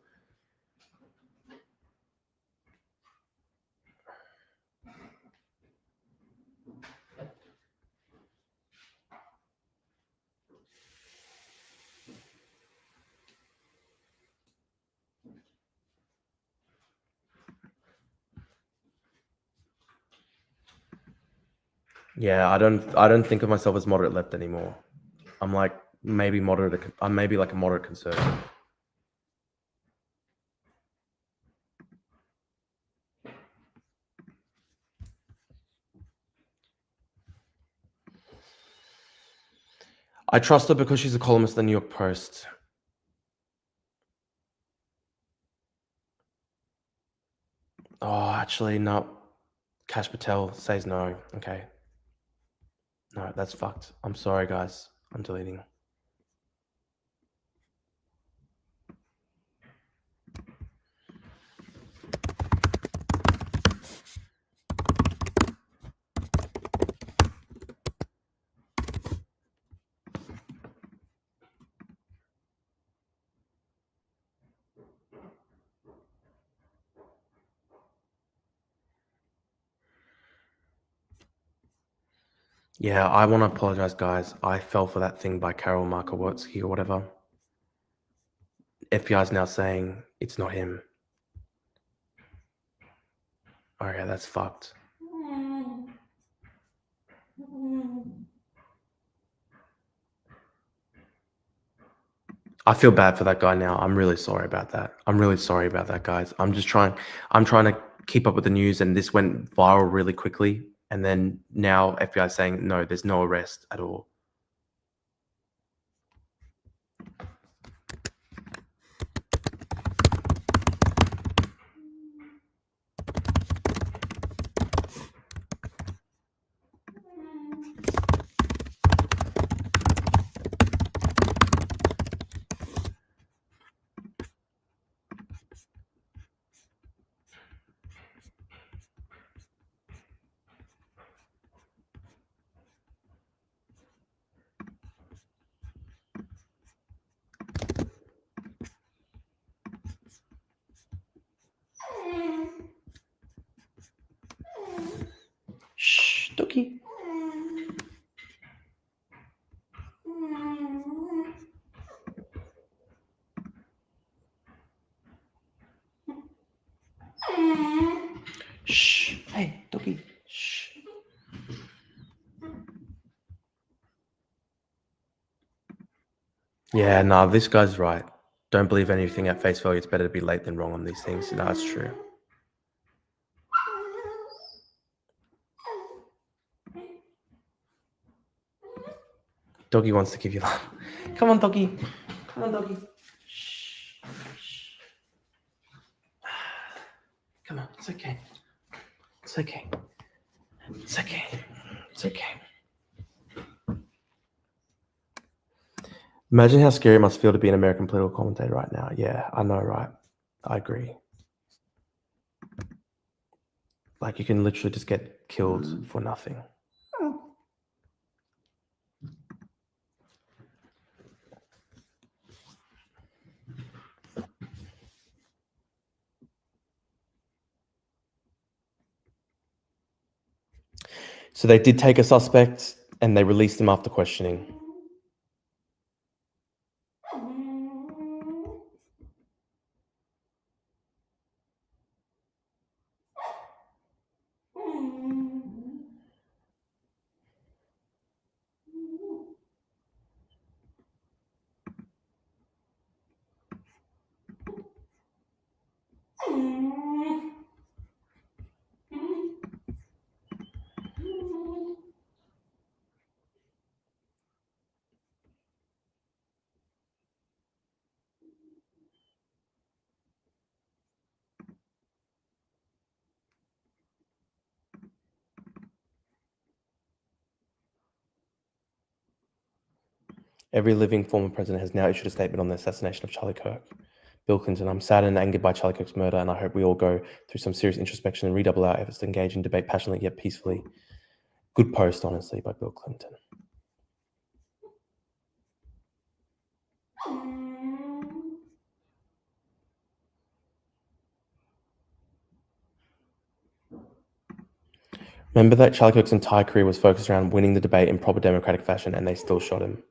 Yeah, I don't think of myself as moderate left anymore. I'm like maybe moderate. I'm maybe like a moderate conservative. I trust her because she's a columnist at the New York Post. Oh, actually, no. Kash Patel says no. Okay. No, that's fucked. I'm sorry, guys. I'm deleting. Yeah, I want to apologize, guys. I fell for that thing by Karol Markowski or whatever. FBI's now saying it's not him. Okay, that's fucked. I feel bad for that guy now. I'm really sorry about that. I'm really sorry about that, guys. I'm trying to keep up with the news, and this went viral really quickly. And then now FBI is saying, no, there's no arrest at all. Shh, Dookie. Shh. Hey, Dookie. Shh. Yeah, nah, this guy's right. Don't believe anything at face value. It's better to be late than wrong on these things. No, that's true. Doggy wants to give you love. Come on, Doggy. Come on, Doggy. Shh. Shh. Come on, it's okay. It's okay. It's okay. It's okay. Imagine how scary it must feel to be an American political commentator right now. Yeah, I know, right? I agree. Like, you can literally just get killed for nothing. So they did take a suspect and they released him after questioning. Every living former president has now issued a statement on the assassination of Charlie Kirk. Bill Clinton, I'm saddened and angered by Charlie Kirk's murder, and I hope we all go through some serious introspection and redouble our efforts to engage in debate passionately yet peacefully. Good post, honestly, by Bill Clinton. Remember that Charlie Kirk's entire career was focused around winning the debate in proper democratic fashion, and they still shot him.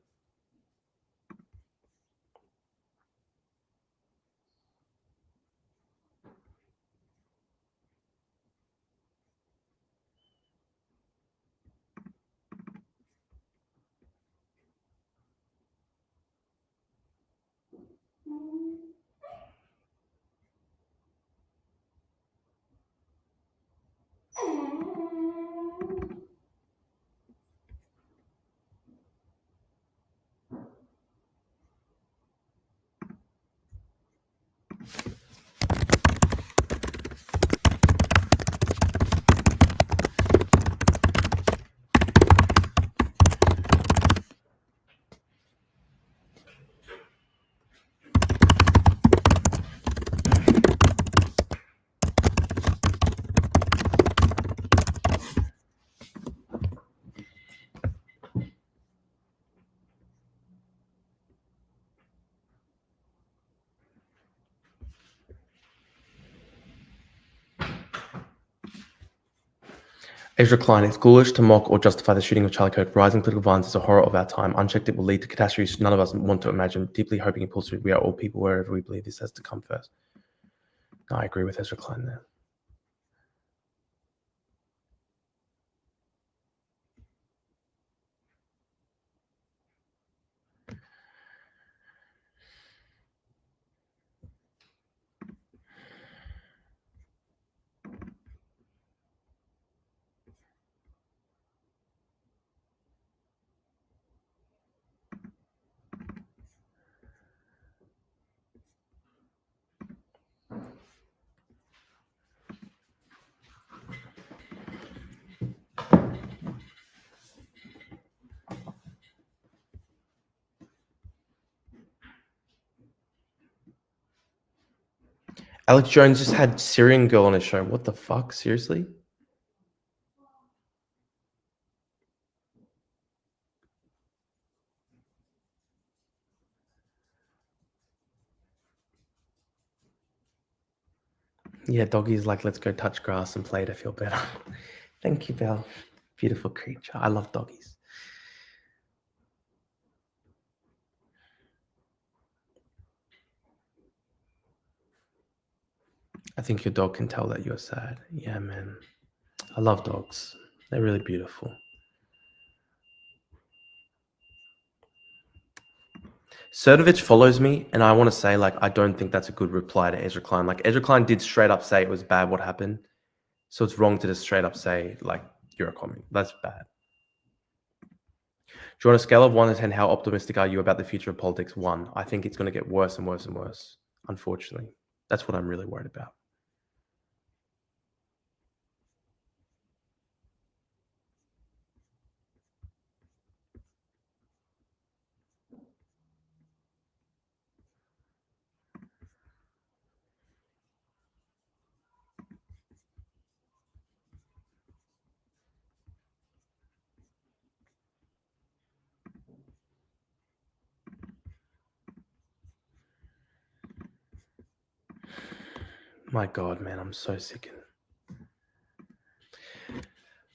Ezra Klein, it's ghoulish to mock or justify the shooting of Charlie Kirk. Rising political violence is a horror of our time. Unchecked, it will lead to catastrophes none of us want to imagine. Deeply hoping it pulls through. We are all people wherever we believe this has to come first. No, I agree with Ezra Klein there. Alex Jones just had Syrian Girl on his show. What the fuck? Seriously? Yeah, Doggy's like, let's go touch grass and play to feel better. Thank you, Belle. Beautiful creature. I love doggies. I think your dog can tell that you're sad. Yeah, man. I love dogs. They're really beautiful. Cernovich follows me, and I want to say, like, I don't think that's a good reply to Ezra Klein. Like, Ezra Klein did straight up say it was bad what happened. So it's wrong to just straight up say, like, you're a commie. That's bad. Do you want a scale of 1 to 10, how optimistic are you about the future of politics? 1. I think it's going to get worse and worse and worse, unfortunately. That's what I'm really worried about. My God, man, I'm so sickened.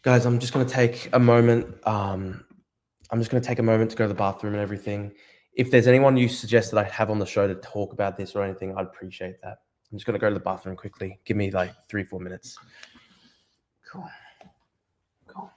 Guys, I'm just going to take a moment. I'm just going to take a moment to go to the bathroom and everything. If there's anyone you suggest that I have on the show to talk about this or anything, I'd appreciate that. I'm just going to go to the bathroom quickly. Give me like 3-4 minutes. Cool. Cool.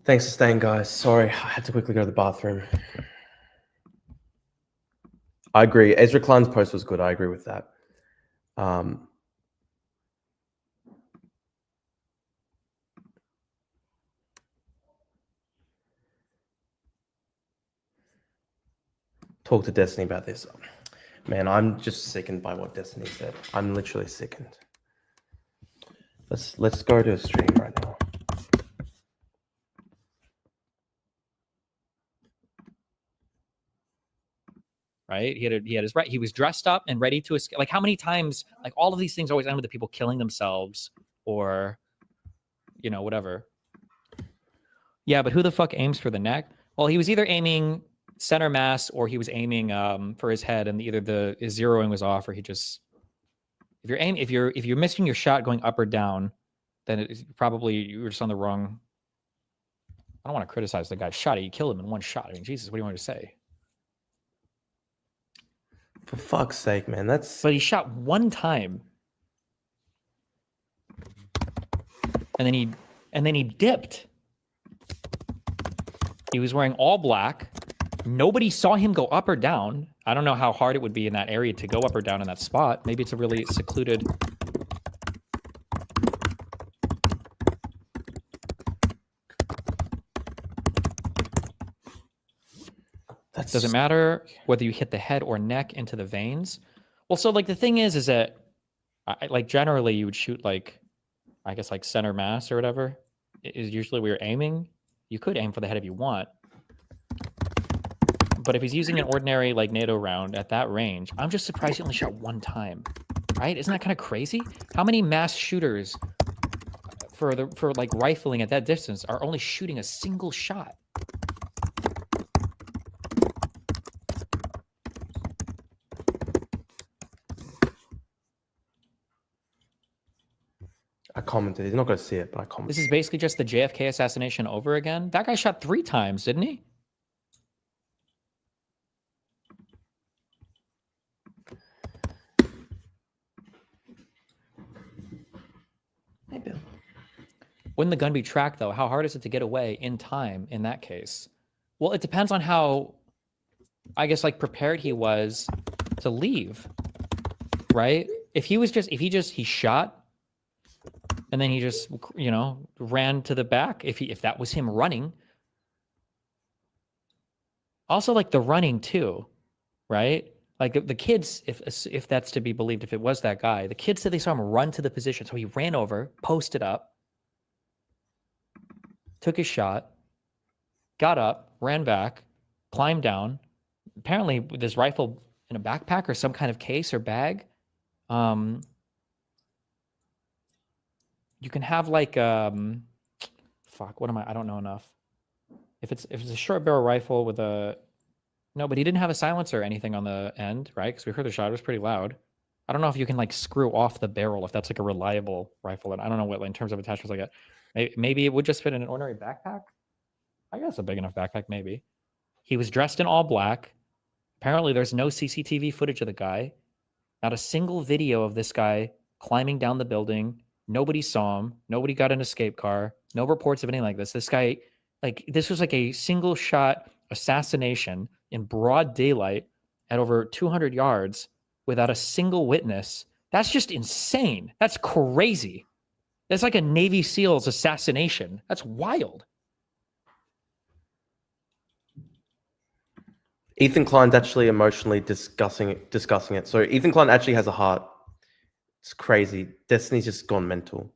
Thanks for staying, guys. Sorry, I had to quickly go to the bathroom. I agree. Ezra Klein's post was good. I agree with that. Talk to Destiny about this. Man, I'm just sickened by what Destiny said. I'm literally sickened. Let's go to a stream right now. Right? He had his right. He was dressed up and ready to escape. Like, how many times? Like, all of these things always end with the people killing themselves, or, you know, whatever. Yeah, but who the fuck aims for the neck? Well, he was either aiming center mass or he was aiming for his head, and either his zeroing was off, or he just. If you're missing your shot going up or down, then it's probably you were just on the wrong. I don't want to criticize the guy's shot. He killed him in one shot. I mean, Jesus, what do you want to say? For fuck's sake, man. But he shot one time. And then he dipped. He was wearing all black. Nobody saw him go up or down. I don't know how hard it would be in that area to go up or down in that spot. Maybe it's a really secluded. That doesn't matter whether you hit the head or neck into the veins. Well, so like the thing is that like generally you would shoot like, I guess like center mass or whatever is usually where you're aiming. You could aim for the head if you want. But if he's using an ordinary like NATO round at that range, I'm just surprised he only shot one time. Right? Isn't that kind of crazy? How many mass shooters for like rifling at that distance are only shooting a single shot? I commented. He's not going to see it, but I commented. This is basically just the JFK assassination over again. That guy shot 3 times, didn't he? Hey, Bill. Wouldn't the gun be tracked, though? How hard is it to get away in time in that case? Well, it depends on how, I guess, like prepared he was to leave, right? If he shot and then he just, you know, ran to the back, if that was him running. Also, like the running too, right? Like the kids, if that's to be believed, if it was that guy, the kids said they saw him run to the position. So he ran over, posted up, took his shot, got up, ran back, climbed down, apparently with his rifle in a backpack or some kind of case or bag. You can have like fuck, what am I don't know enough. If it's a short barrel rifle with a no, but he didn't have a silencer or anything on the end, right? Because we heard the shot, it was pretty loud. I don't know if you can like screw off the barrel if that's like a reliable rifle. And I don't know what in terms of attachments like that. Maybe it would just fit in an ordinary backpack. I guess a big enough backpack, maybe. He was dressed in all black. Apparently there's no CCTV footage of the guy. Not a single video of this guy climbing down the building. Nobody saw him. Nobody got an escape car. No reports of anything like this. This guy, like, this was like a single shot assassination in broad daylight at over 200 yards without a single witness. That's just insane. That's crazy. That's like a Navy SEAL's assassination. That's wild. Ethan Klein's actually emotionally discussing it. So Ethan Klein actually has a heart. It's crazy. Destiny's just gone mental.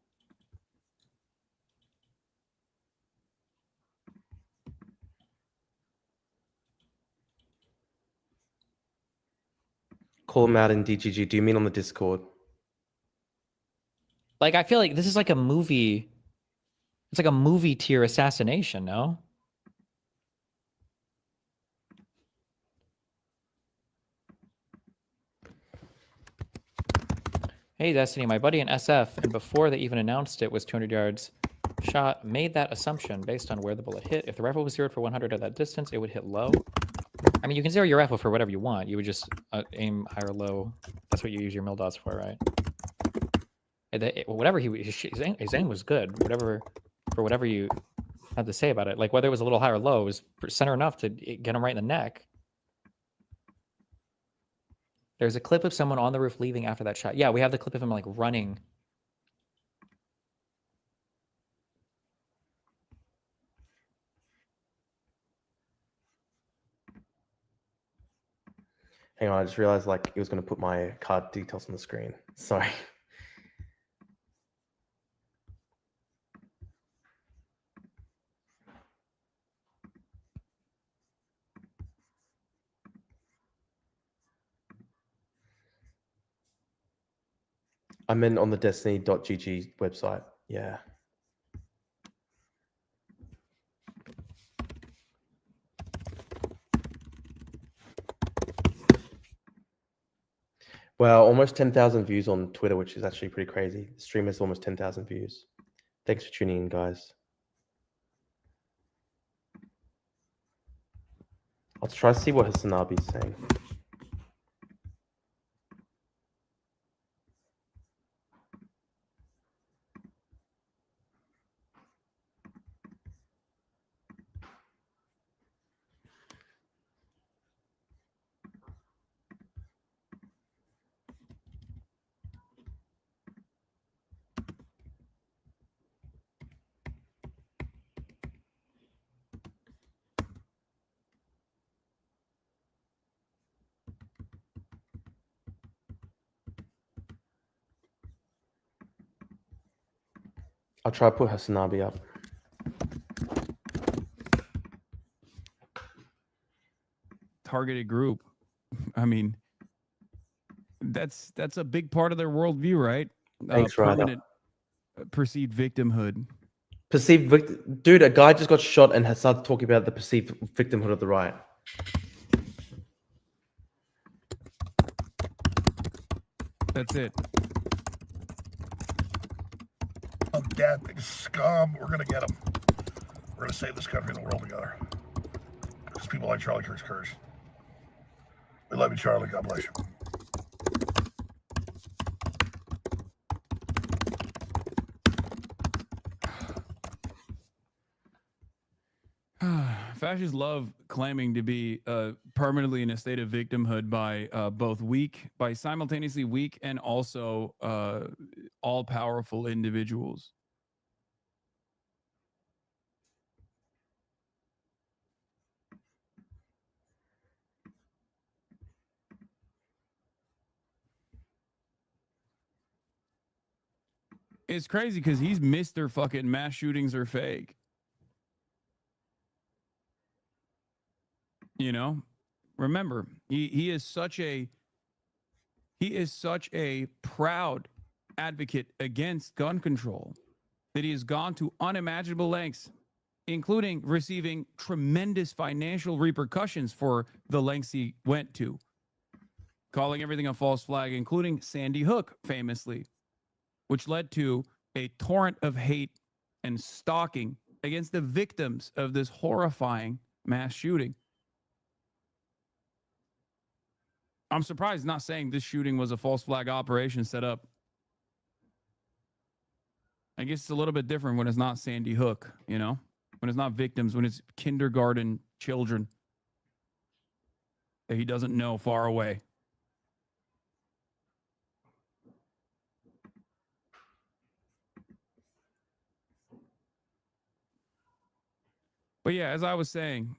Call him out in DGG. Do you mean on the Discord? Like, I feel like this is like a movie. It's like a movie tier assassination, no? Hey, Destiny, my buddy in SF, and before they even announced it was 200 yards shot, made that assumption based on where the bullet hit. If the rifle was zeroed for 100 at that distance, it would hit low. I mean, you can zero your rifle for whatever you want. You would just aim high or low. That's what you use your mil dots for, right? Whatever his aim was good. Whatever you had to say about it, like whether it was a little high or low, it was center enough to get him right in the neck. There's a clip of someone on the roof leaving after that shot. Yeah, we have the clip of him like running. Hang on, I just realized like he was going to put my card details on the screen. Sorry. I'm in on the destiny.gg website. Yeah. Well, almost 10,000 views on Twitter, which is actually pretty crazy. The stream has almost 10,000 views. Thanks for tuning in, guys. I'll try to see what Hasanabi is saying. I'll try to put Hasanabi up. Targeted group. I mean, that's a big part of their worldview, right? Thanks, Ryder. Permanent perceived victimhood. Perceived victim. Dude, a guy just got shot and has started talking about the perceived victimhood of the riot. That's it. Oh, Dad, big scum. We're going to get him. We're going to save this country and the world together. Because people like Charlie Kirk's courage. We love you, Charlie. God bless you. Fascists love claiming to be permanently in a state of victimhood by simultaneously weak and also all-powerful individuals. It's crazy because he's Mr. fucking mass shootings are fake. You know, remember, he is such a proud advocate against gun control that he has gone to unimaginable lengths, including receiving tremendous financial repercussions for the lengths he went to, calling everything a false flag, including Sandy Hook, famously, which led to a torrent of hate and stalking against the victims of this horrifying mass shooting. I'm surprised not saying this shooting was a false flag operation set up. I guess it's a little bit different when it's not Sandy Hook, you know, when it's not victims, when it's kindergarten children that he doesn't know far away. But yeah, as I was saying,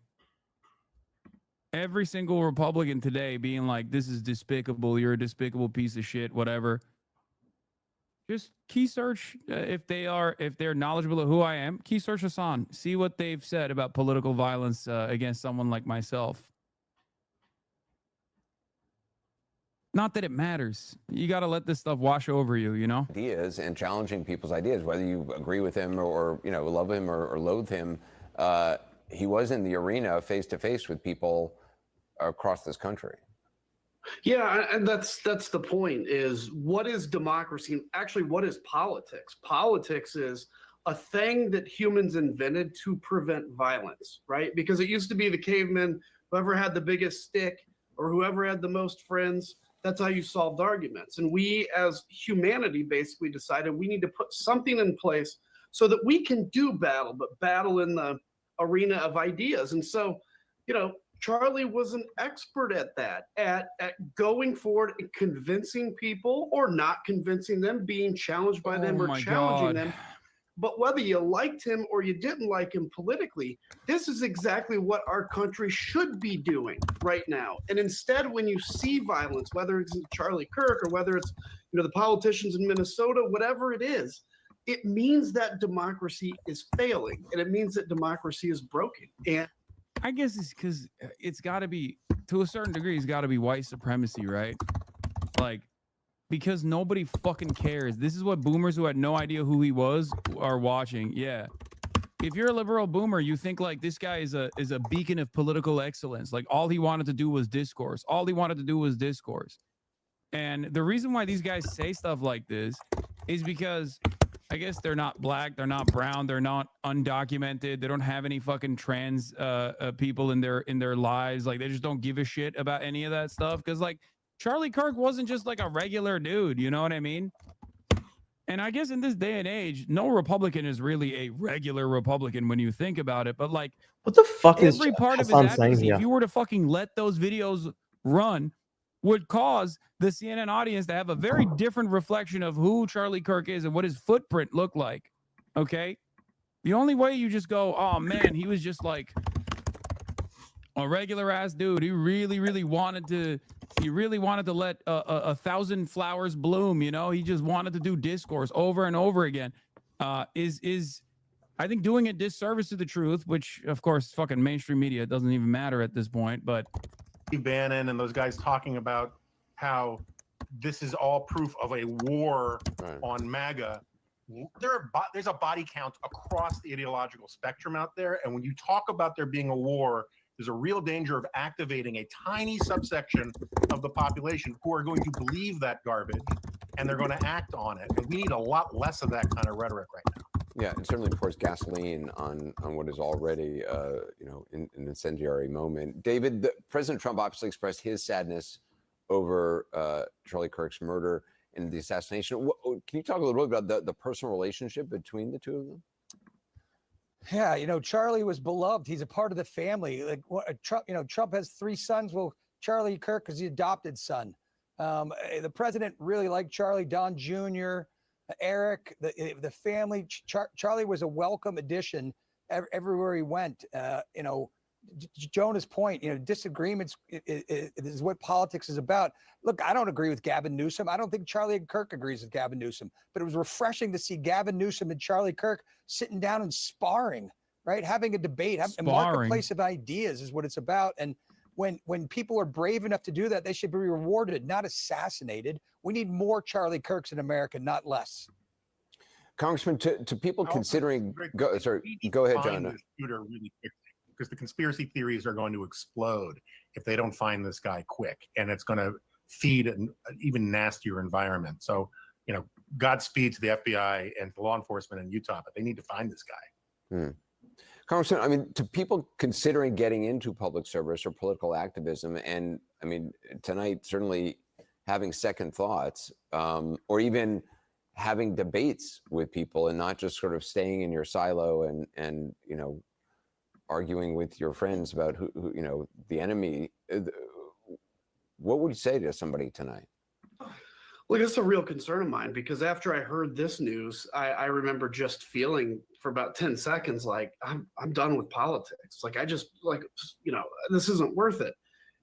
every single Republican today being like, this is despicable, you're a despicable piece of shit, whatever. Just key search if they're knowledgeable of who I am, key search Hassan. See what they've said about political violence against someone like myself. Not that it matters. You got to let this stuff wash over you, you know? Ideas and challenging people's ideas, whether you agree with him or you know, love him or loathe him. He was in the arena face to face with people across this country. Yeah, and that's the point, is what is democracy? Actually, what is politics? Politics is a thing that humans invented to prevent violence, right? Because it used to be the cavemen whoever had the biggest stick or whoever had the most friends, that's how you solved arguments. And we as humanity basically decided we need to put something in place so that we can do battle, but battle in the arena of ideas. And so, you know, Charlie was an expert at that, at going forward and convincing people or not convincing them, being challenged by them or challenging them. But whether you liked him or you didn't like him politically, this is exactly what our country should be doing right now. And instead, when you see violence, whether it's Charlie Kirk or whether it's, you know, the politicians in Minnesota, whatever it is, it means that democracy is failing, and it means that democracy is broken. And I guess it's because it's got to be, to a certain degree, it's got to be white supremacy, right? Like, because nobody fucking cares. This is what boomers who had no idea who he was are watching. Yeah. If you're a liberal boomer, you think like this guy is a beacon of political excellence. Like all he wanted to do was discourse. All he wanted to do was discourse. And the reason why these guys say stuff like this is because I guess they're not black, they're not brown, they're not undocumented, they don't have any fucking trans people in their lives. Like they just don't give a shit about any of that stuff. Because like Charlie Kirk wasn't just like a regular dude, you know what I mean? And I guess in this day and age, no Republican is really a regular Republican when you think about it. But like, what the fuck is every part of his Hassan saying advocacy, here? if you were to fucking let those videos run, would cause the CNN audience to have a very different reflection of who Charlie Kirk is and what his footprint looked like. Okay? The only way you just go, oh man, he was just like a regular ass dude. He really wanted to let a thousand flowers bloom, you know? He just wanted to do discourse over and over again. Is I think doing a disservice to the truth, which of course fucking mainstream media, it doesn't even matter at this point, but Bannon and those guys talking about how this is all proof of a war on MAGA. There's a body count across the ideological spectrum out there. And when you talk about there being a war, there's a real danger of activating a tiny subsection of the population who are going to believe that garbage and they're going to act on it. And we need a lot less of that kind of rhetoric right now. Yeah, it certainly pours gasoline on what is already, an incendiary moment. David, President Trump obviously expressed his sadness over Charlie Kirk's murder and the assassination. Can you talk a little bit about the personal relationship between the two of them? Yeah, you know, Charlie was beloved. He's a part of the family. Like Trump has 3 sons. Well, Charlie Kirk is the adopted son. The president really liked Charlie, Don Jr., Eric, the family. Charlie was a welcome addition everywhere he went. Jonah's point, disagreements is what politics is about. Look, I don't agree with Gavin Newsom. I don't think Charlie Kirk agrees with Gavin Newsom, but it was refreshing to see Gavin Newsom and Charlie Kirk sitting down and sparring, right? Having a debate, a marketplace of ideas is what it's about. And when people are brave enough to do that, they should be rewarded, not assassinated. We need more Charlie Kirks in America, not less. Congressman, to people considering, go ahead, John. Shooter really quickly, because the conspiracy theories are going to explode if they don't find this guy quick, and it's going to feed an even nastier environment. So, Godspeed to the FBI and to law enforcement in Utah, but they need to find this guy. Congressman, I mean, to people considering getting into public service or political activism, and I mean, tonight certainly having second thoughts, or even having debates with people and not just sort of staying in your silo and arguing with your friends about who the enemy. What would you say to somebody tonight? Look, it's a real concern of mine, because after I heard this news, I remember just feeling for about 10 seconds like I'm done with politics. Like this isn't worth it.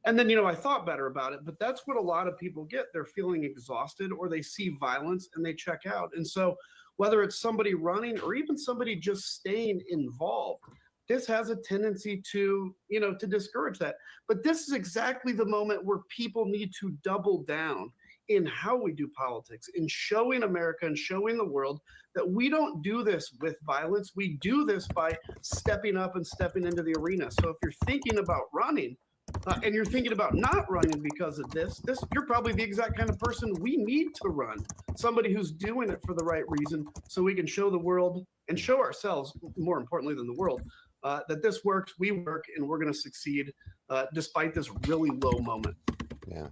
And then, I thought better about it, but that's what a lot of people get. They're feeling exhausted, or they see violence and they check out. And so whether it's somebody running or even somebody just staying involved, this has a tendency to discourage that. But this is exactly the moment where people need to double down in how we do politics, in showing America and showing the world that we don't do this with violence. We do this by stepping up and stepping into the arena. So if you're thinking about running and you're thinking about not running because of this, you're probably the exact kind of person we need to run. Somebody who's doing it for the right reason, so we can show the world and show ourselves, more importantly than the world, that this works, we work, and we're going to succeed despite this really low moment. Yeah.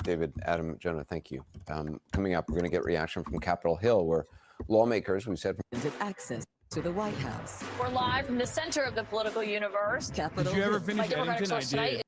David, Adam, Jonah, thank you. Coming up, we're going to get reaction from Capitol Hill, where lawmakers, we said, access to the White House. We're live from the center of the political universe. Did you ever finish Eddington? I did.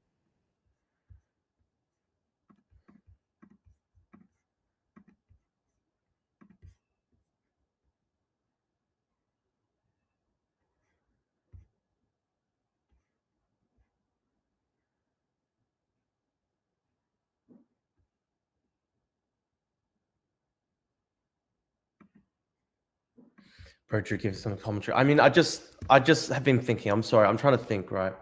Bro, Drew, give some commentary. I mean, I just have been thinking. I'm sorry. I'm trying to think, right?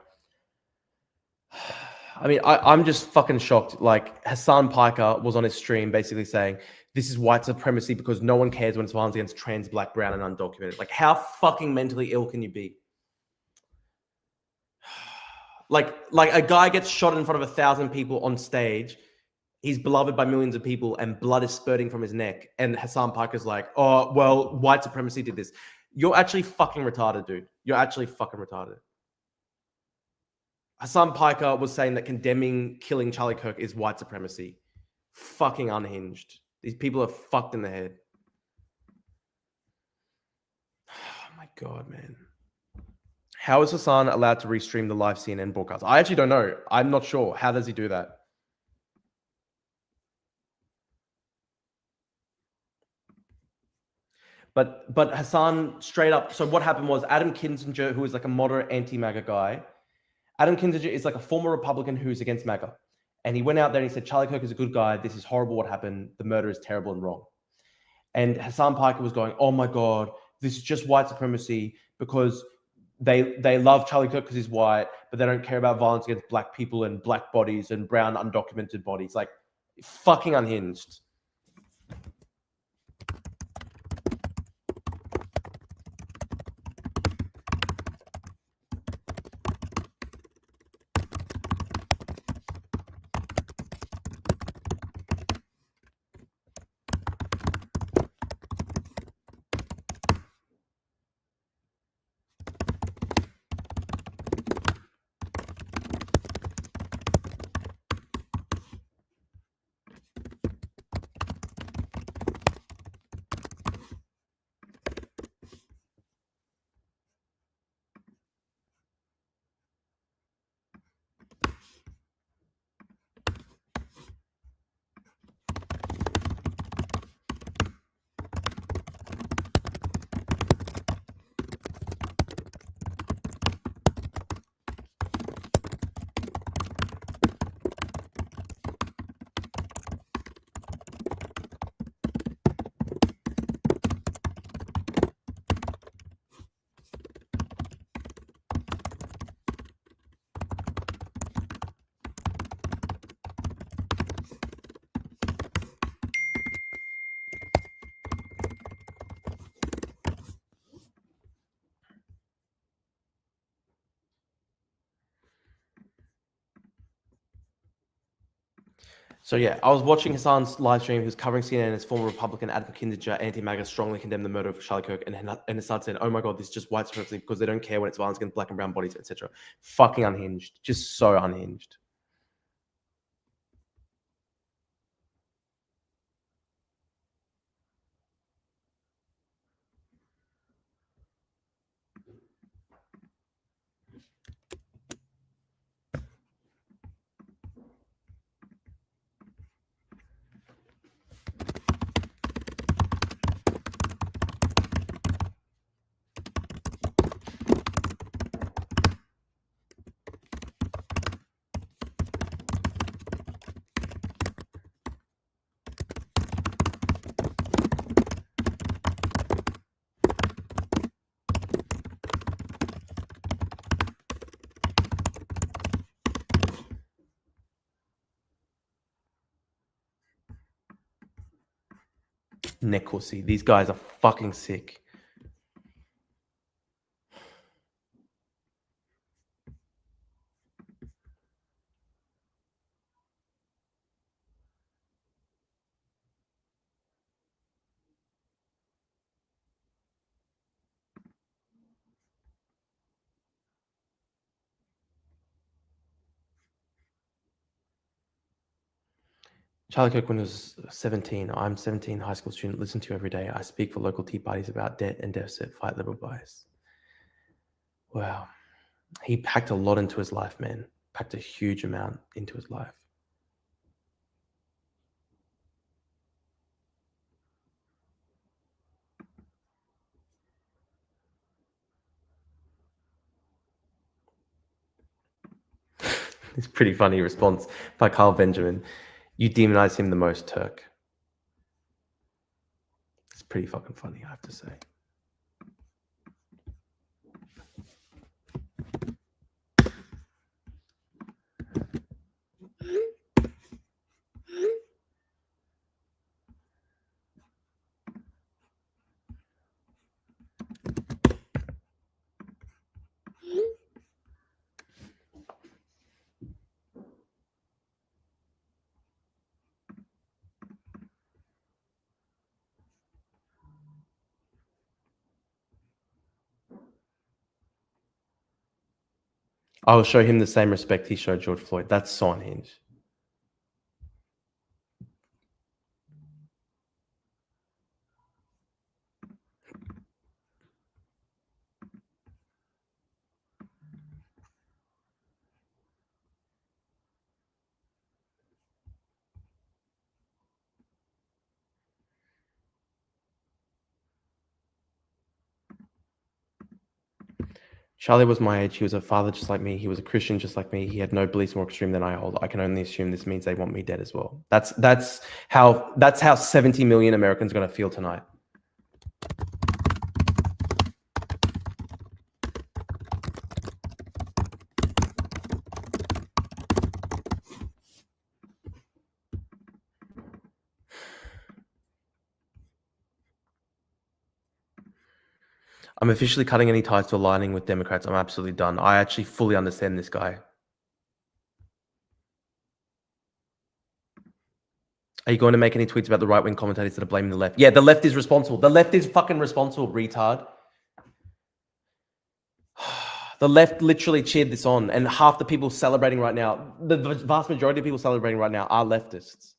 I mean, I'm just fucking shocked. Like, Hassan Piker was on his stream basically saying, this is white supremacy because no one cares when it's violence against trans, black, brown, and undocumented. Like, how fucking mentally ill can you be? Like a guy gets shot in front of 1,000 people on stage. He's beloved by millions of people and blood is spurting from his neck. And Hassan Piker's like, oh, well, white supremacy did this. You're actually fucking retarded, dude. You're actually fucking retarded. Hassan Piker was saying that condemning killing Charlie Kirk is white supremacy. Fucking unhinged. These people are fucked in the head. Oh my God, man. How is Hassan allowed to restream the live CNN broadcast? I actually don't know. I'm not sure. How does he do that? But Hassan straight up. So what happened was Adam Kinzinger, who is like a moderate anti-MAGA guy. Adam Kinzinger is like a former Republican who's against MAGA. And he went out there and he said, Charlie Kirk is a good guy. This is horrible what happened. The murder is terrible and wrong. And Hassan Piker was going, oh my God, this is just white supremacy because they love Charlie Kirk because he's white, but they don't care about violence against black people and black bodies and brown undocumented bodies. Like, fucking unhinged. So yeah, I was watching Hassan's live stream. He was covering CNN as former Republican Adam Kinzinger, anti-MAGA, strongly condemned the murder of Charlie Kirk, and Hassan said, "Oh my God, this is just white supremacy because they don't care when it's violence against black and brown bodies, etc." Fucking unhinged, just so unhinged. Nekosi. These guys are fucking sick. Charlie Kirk, when he was 17, I'm 17, high school student, listen to you every day. I speak for local tea parties about debt and deficit, fight liberal bias. Wow. He packed a lot into his life, man. Packed a huge amount into his life. It's a pretty funny response by Carl Benjamin. You demonize him the most, Turk. It's pretty fucking funny, I have to say. I will show him the same respect he showed George Floyd. That's so unhinged. Charlie was my age. He was a father just like me. He was a Christian just like me. He had no beliefs more extreme than I hold. I can only assume this means they want me dead as well. That's how 70 million Americans are going to feel tonight. I'm officially cutting any ties to aligning with Democrats. I'm absolutely done. I actually fully understand this guy. Are you going to make any tweets about the right-wing commentators that are blaming the left? Yeah, the left is responsible. The left is fucking responsible, retard. The left literally cheered this on, and half the people celebrating right now, the vast majority of people celebrating right now are leftists.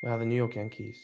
Wow, the New York Yankees.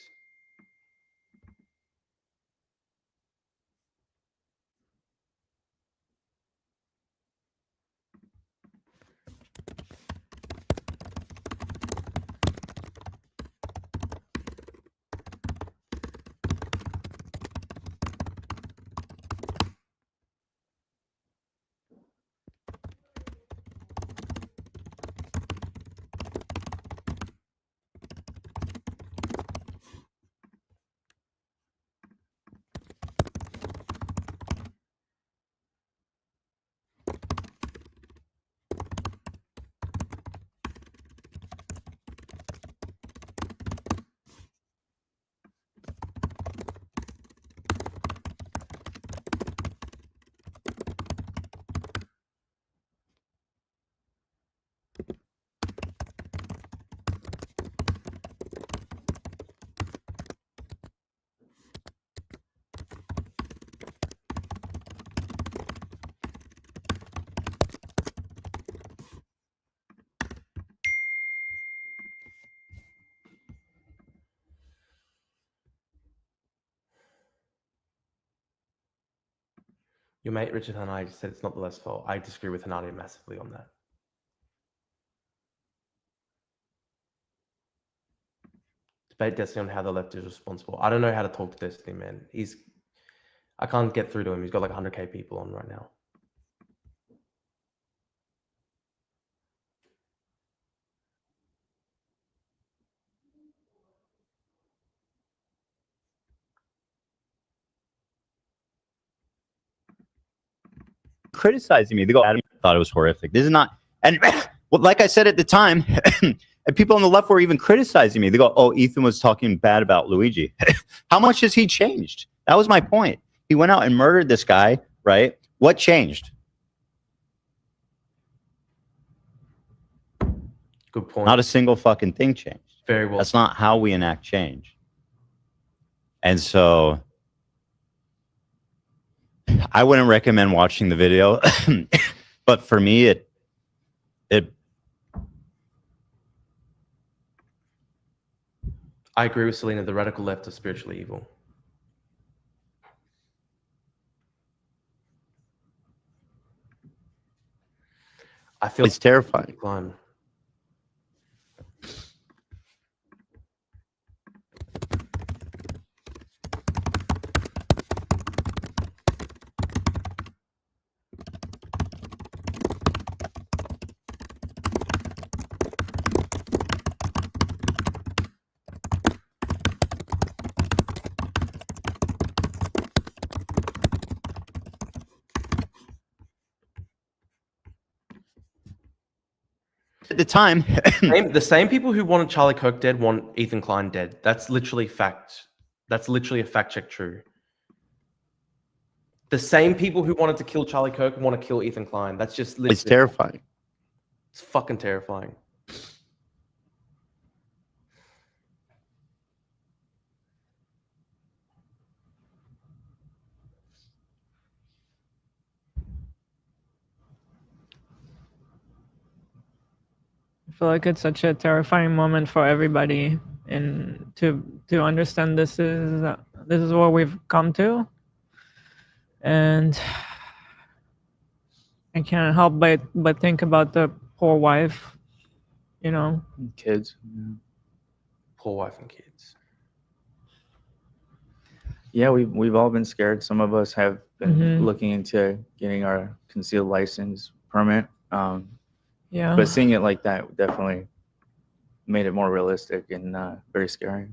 Your mate Richard Hanai said it's not the left's fault. I disagree with Hanani massively on that. Debate Destiny on how the left is responsible. I don't know how to talk to Destiny, man. I can't get through to him. He's got like 100K people on right now. Criticizing me. They go, I thought it was horrific. This is not, and well, like I said at the time, and people on the left were even criticizing me. They go, oh, Ethan was talking bad about Luigi. How much has he changed? That was my point. He went out and murdered this guy, right? What changed? Good point. Not a single fucking thing changed. Very well. That's not how we enact change. And so I wouldn't recommend watching the video, but for me, it I agree with Selena. The radical left are spiritually evil. I feel it's terrifying. decline. At the time, The same people who wanted Charlie Kirk dead want Ethan Klein dead. That's literally fact. That's literally a fact check true. The same people who wanted to kill Charlie Kirk want to kill Ethan Klein. That's just literally it's terrifying. It's fucking terrifying. I feel like it's such a terrifying moment for everybody, and to understand this is what we've come to, and I can't help but think about the poor wife, you know, kids. Poor wife and kids. Yeah, we've all been scared. Some of us have been Mhm. looking into getting our concealed license permit. Yeah. But seeing it like that definitely made it more realistic and very scary.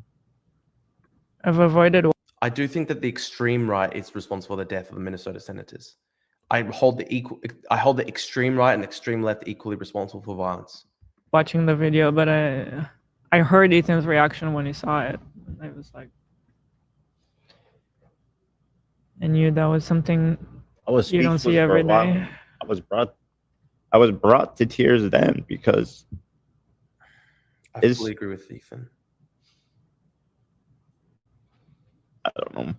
I've avoided. I do think that the extreme right is responsible for the death of the Minnesota senators. I hold the extreme right and extreme left equally responsible for violence. Watching the video, but I heard Ethan's reaction when he saw it. I was like, I knew that was something I was you don't speechless see for a every while. day. I was brought to tears then because I fully agree with Ethan. I don't know.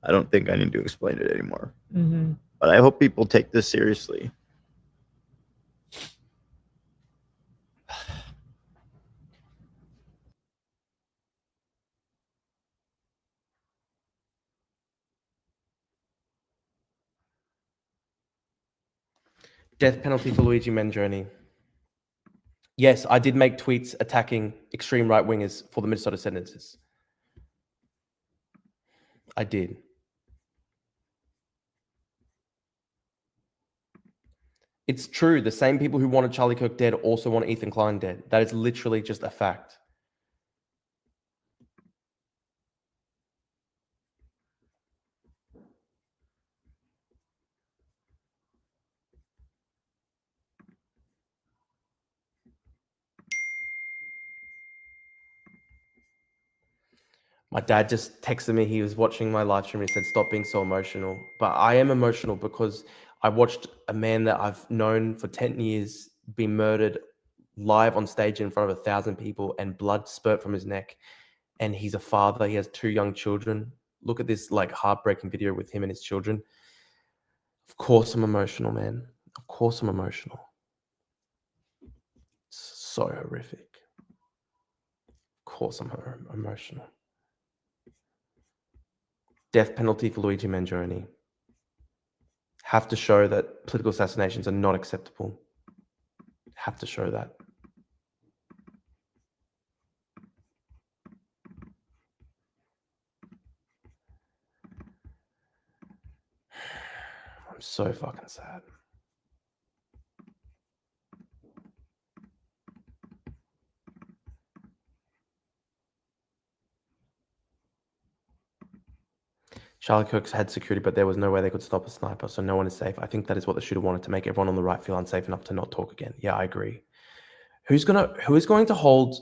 I don't think I need to explain it anymore. Mhm. But I hope people take this seriously. Death penalty for Luigi Mangione. Yes, I did make tweets attacking extreme right wingers for the Minnesota senators. I did. It's true. The same people who wanted Charlie Kirk dead also want Ethan Klein dead. That is literally just a fact. My dad just texted me. He was watching my live stream and he said, "Stop being so emotional." But I am emotional because I watched a man that I've known for 10 years be murdered live on stage in front of 1,000 people and blood spurt from his neck. And he's a father. He has 2 young children. Look at this like heartbreaking video with him and his children. Of course I'm emotional, man. Of course I'm emotional. It's so horrific. Of course I'm emotional. Death penalty for Luigi Mangione. Have to show that political assassinations are not acceptable. Have to show that. I'm so fucking sad. Charlie Kirk's had security, but there was no way they could stop a sniper, so no one is safe. I think that is what the shooter wanted, to make everyone on the right feel unsafe enough to not talk again. Yeah, I agree. Who is going to hold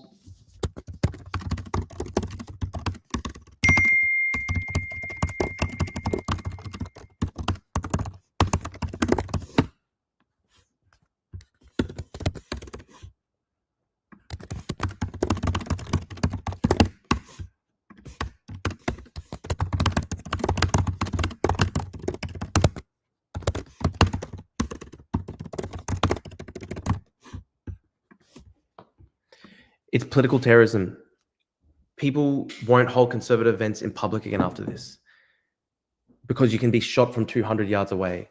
It's political terrorism. People won't hold conservative events in public again after this because you can be shot from 200 yards away.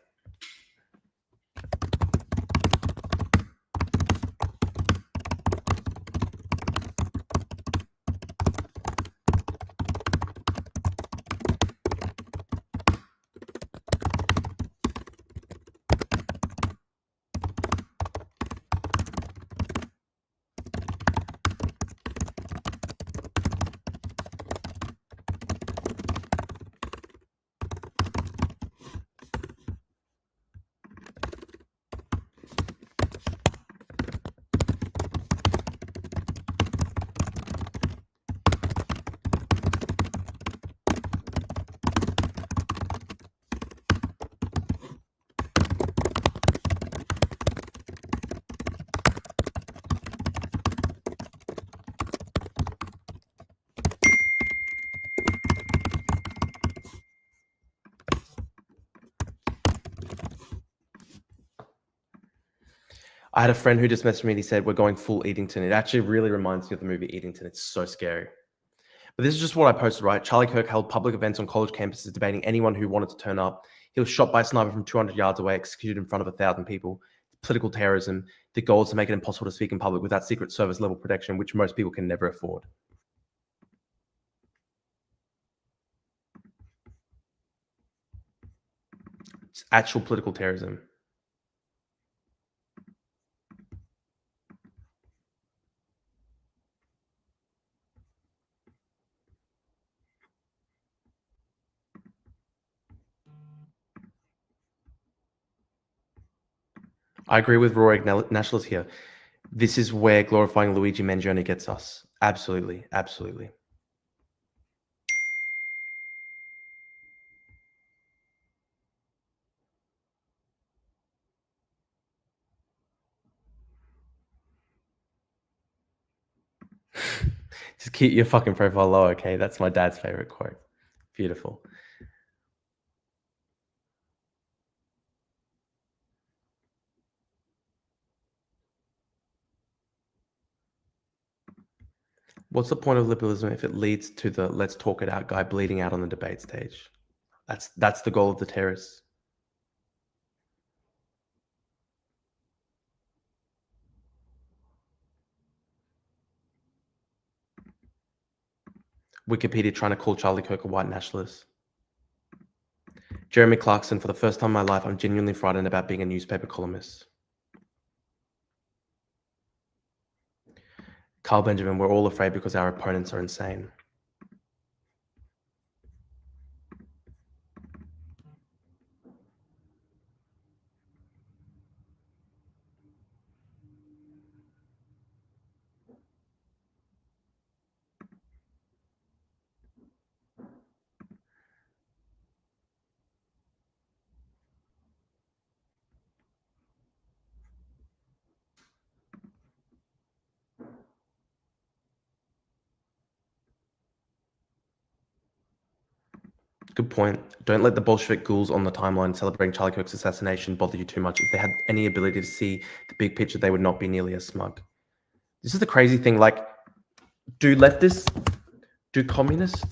I had a friend who just messaged me and he said, we're going full Eatington. It actually really reminds me of the movie Eatington. It's so scary. But this is just what I posted, right? Charlie Kirk held public events on college campuses debating anyone who wanted to turn up. He was shot by a sniper from 200 yards away, executed in front of 1,000 people. Political terrorism. The goal is to make it impossible to speak in public without Secret Service level protection, which most people can never afford. It's actual political terrorism. I agree with Roy Nationalist here. This is where glorifying Luigi Mangione gets us. Absolutely, absolutely. Just keep your fucking profile low, okay? That's my dad's favorite quote. Beautiful. What's the point of liberalism if it leads to the let's talk it out guy bleeding out on the debate stage? That's the goal of the terrorists. Wikipedia trying to call Charlie Kirk a white nationalist. Jeremy Clarkson, for the first time in my life, I'm genuinely frightened about being a newspaper columnist. Carl Benjamin, we're all afraid because our opponents are insane. Good point. Don't let the Bolshevik ghouls on the timeline celebrating Charlie Kirk's assassination bother you too much. If they had any ability to see the big picture, they would not be nearly as smug. This is the crazy thing. Like, do leftists, do communists,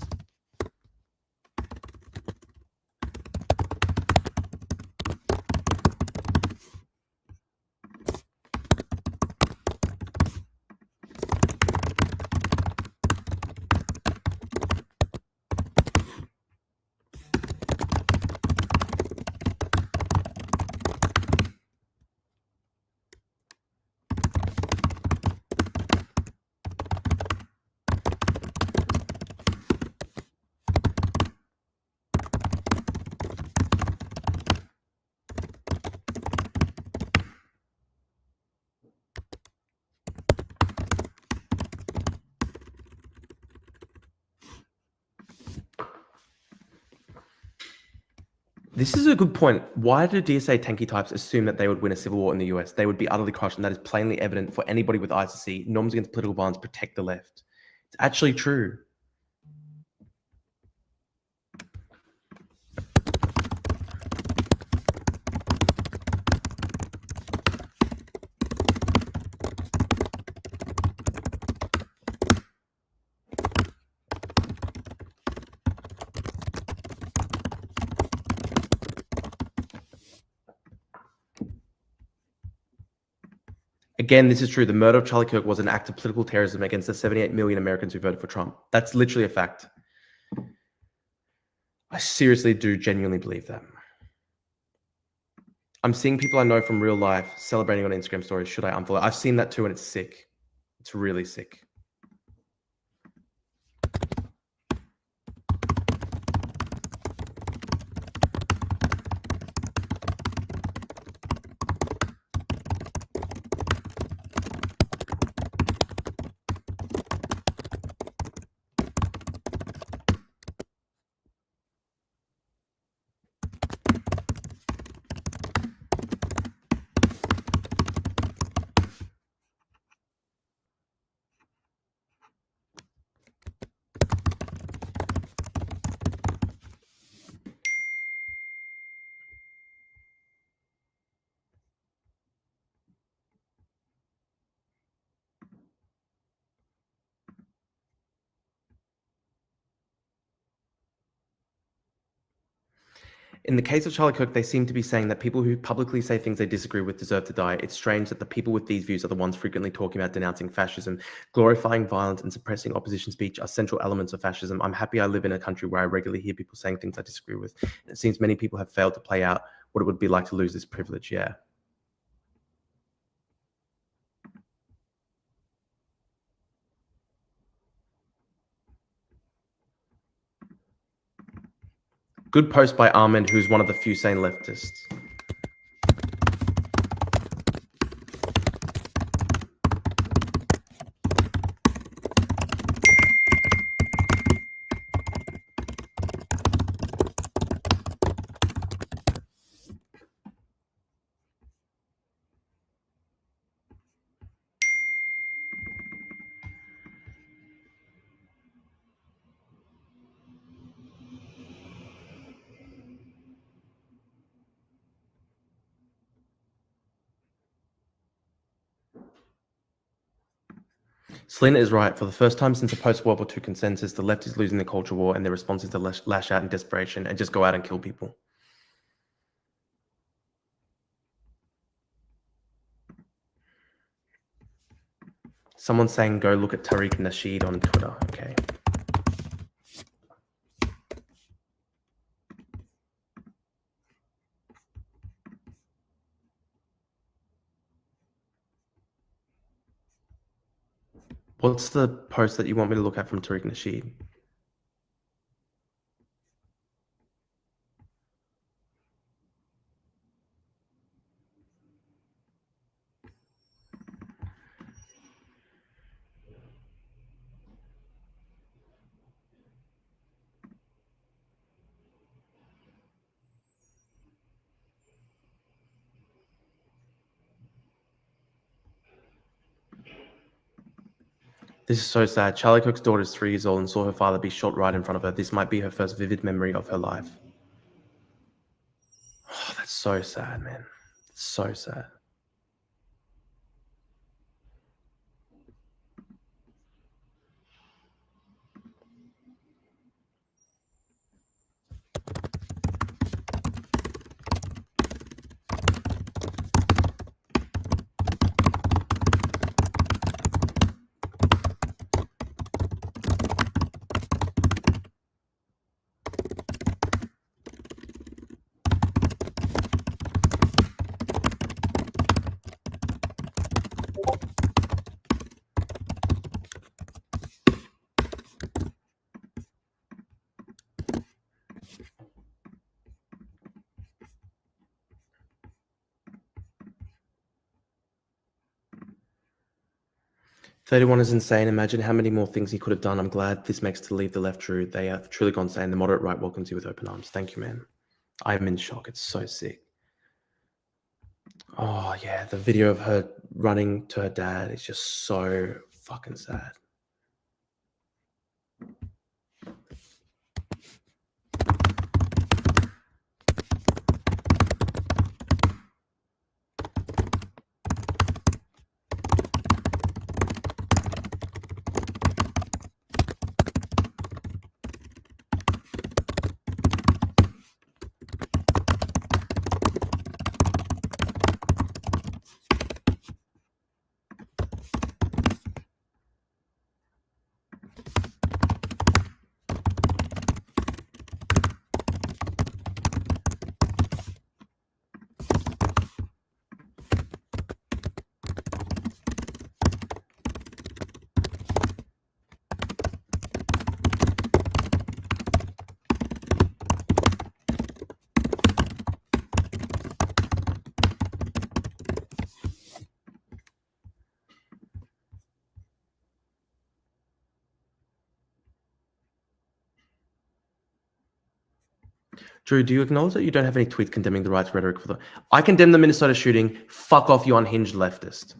this is a good point. Why do DSA tanky types assume that they would win a civil war in the US? They would be utterly crushed, and that is plainly evident for anybody with eyes to see. Norms against political violence protect the left. It's actually true. Again, this is true. The murder of Charlie Kirk was an act of political terrorism against the 78 million Americans who voted for Trump. That's literally a fact. I seriously do genuinely believe that. I'm seeing people I know from real life celebrating on Instagram stories. Should I unfollow? I've seen that too, and it's sick. It's really sick. In the case of Charlie Kirk, they seem to be saying that people who publicly say things they disagree with deserve to die. It's strange that the people with these views are the ones frequently talking about denouncing fascism. Glorifying violence and suppressing opposition speech are central elements of fascism. I'm happy I live in a country where I regularly hear people saying things I disagree with. And it seems many people have failed to play out what it would be like to lose this privilege. Yeah. Good post by Armand, who's one of the few sane leftists. Selena is right. For the first time since the post-World War II consensus, the left is losing the culture war, and their response is to lash out in desperation and just go out and kill people. Someone's saying go look at Tariq Nasheed on Twitter. Okay. What's the post that you want me to look at from Tariq Nasheed? This is so sad. Charlie Kirk's daughter is 3 years old and saw her father be shot right in front of her. This might be her first vivid memory of her life. Oh, that's so sad, man. It's so sad. "31 is insane. Imagine how many more things he could have done. I'm glad this makes to leave the left true. They have truly gone sane. The moderate right welcomes you with open arms." Thank you, man. I'm in shock. It's so sick. Oh, yeah. The video of her running to her dad is just so fucking sad. Drew, do you acknowledge that you don't have any tweets condemning the right's rhetoric for the... I condemn the Minnesota shooting. Fuck off, you unhinged leftist.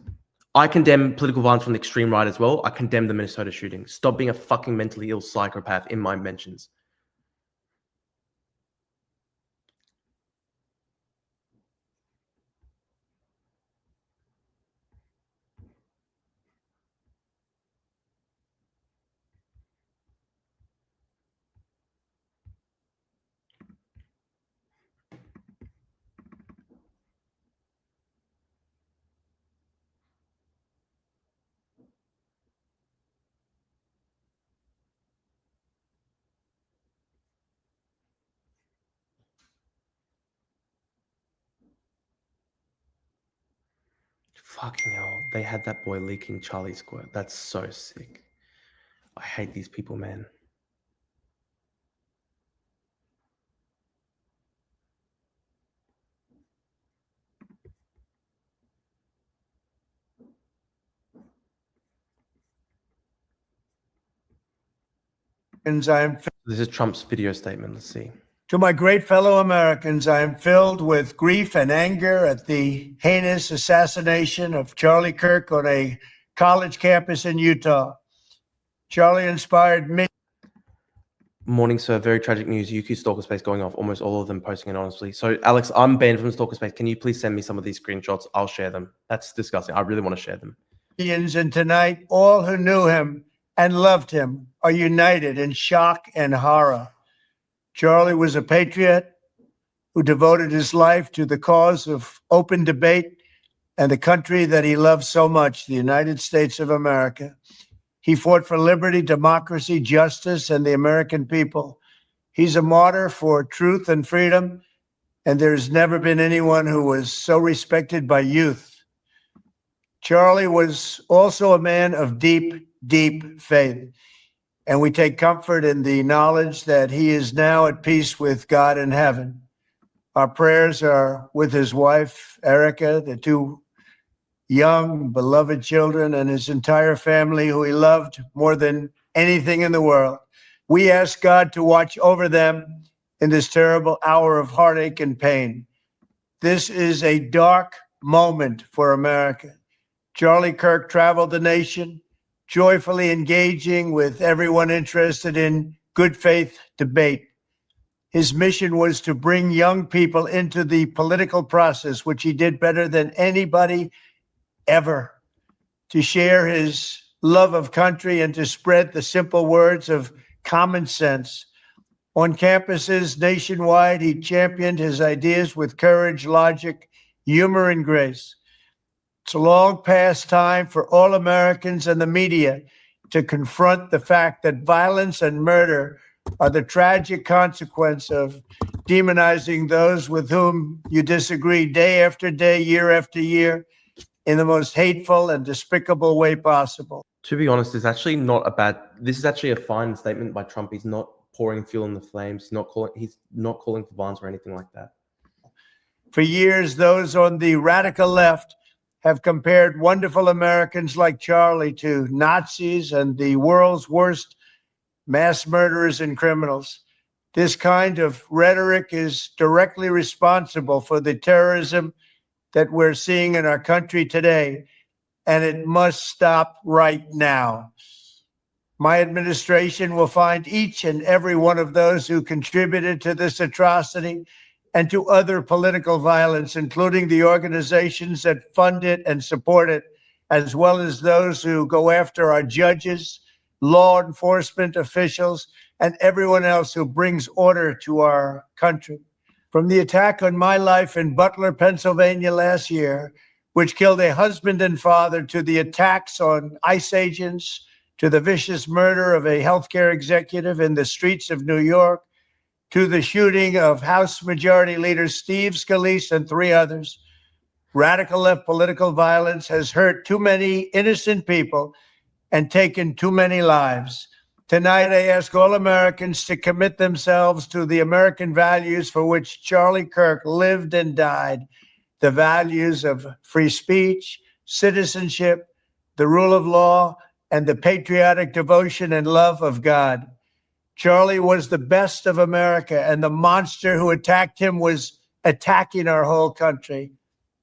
I condemn political violence from the extreme right as well. I condemn the Minnesota shooting. Stop being a fucking mentally ill psychopath in my mentions. Fucking hell. They had that boy leaking Charlie's squirt. That's so sick. I hate these people, man. This is Trump's video statement. Let's see. To my great fellow Americans, I am filled with grief and anger at the heinous assassination of Charlie Kirk on a college campus in Utah. Charlie inspired me. Morning, sir. Very tragic news. UQ Stalker Space going off. Almost all of them posting anonymously. So, Alex, I'm banned from Stalker Space. Can you please send me some of these screenshots? I'll share them. That's disgusting. I really want to share them. And tonight, all who knew him and loved him are united in shock and horror. Charlie was a patriot who devoted his life to the cause of open debate and the country that he loved so much, the United States of America. He fought for liberty, democracy, justice, and the American people. He's a martyr for truth and freedom, and there's never been anyone who was so respected by youth. Charlie was also a man of deep, deep faith, and we take comfort in the knowledge that he is now at peace with God in heaven. Our prayers are with his wife, Erica, the two young, beloved children, and his entire family, who he loved more than anything in the world. We ask God to watch over them in this terrible hour of heartache and pain. This is a dark moment for America. Charlie Kirk traveled the nation, joyfully engaging with everyone interested in good faith debate. His mission was to bring young people into the political process, which he did better than anybody ever, to share his love of country and to spread the simple words of common sense. On campuses nationwide, he championed his ideas with courage, logic, humor, and grace. It's a long past time for all Americans and the media to confront the fact that violence and murder are the tragic consequence of demonizing those with whom you disagree day after day, year after year, in the most hateful and despicable way possible. To be honest, it's actually not a bad... This is actually a fine statement by Trump. He's not pouring fuel in the flames. He's not calling for violence or anything like that. For years, those on the radical left have compared wonderful Americans like Charlie to Nazis and the world's worst mass murderers and criminals. This kind of rhetoric is directly responsible for the terrorism that we're seeing in our country today, and it must stop right now. My administration will find each and every one of those who contributed to this atrocity and to other political violence, including the organizations that fund it and support it, as well as those who go after our judges, law enforcement officials, and everyone else who brings order to our country. From the attack on my life in Butler, Pennsylvania last year, which killed a husband and father, to the attacks on ICE agents, to the vicious murder of a healthcare executive in the streets of New York, to the shooting of House Majority Leader Steve Scalise and 3 others, radical left political violence has hurt too many innocent people and taken too many lives. Tonight, I ask all Americans to commit themselves to the American values for which Charlie Kirk lived and died, the values of free speech, citizenship, the rule of law, and the patriotic devotion and love of God. Charlie was the best of America, and the monster who attacked him was attacking our whole country.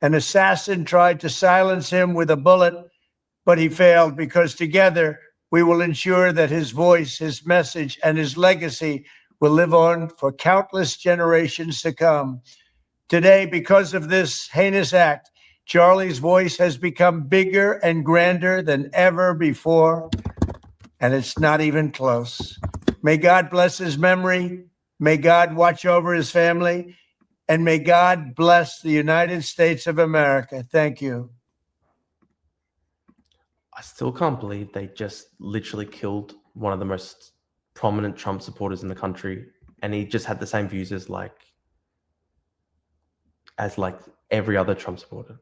An assassin tried to silence him with a bullet, but he failed because together we will ensure that his voice, his message, and his legacy will live on for countless generations to come. Today, because of this heinous act, Charlie's voice has become bigger and grander than ever before, and it's not even close. May God bless his memory. May God watch over his family. And may God bless the United States of America. Thank you. I still can't believe they just literally killed one of the most prominent Trump supporters in the country, and he just had the same views as every other Trump supporter.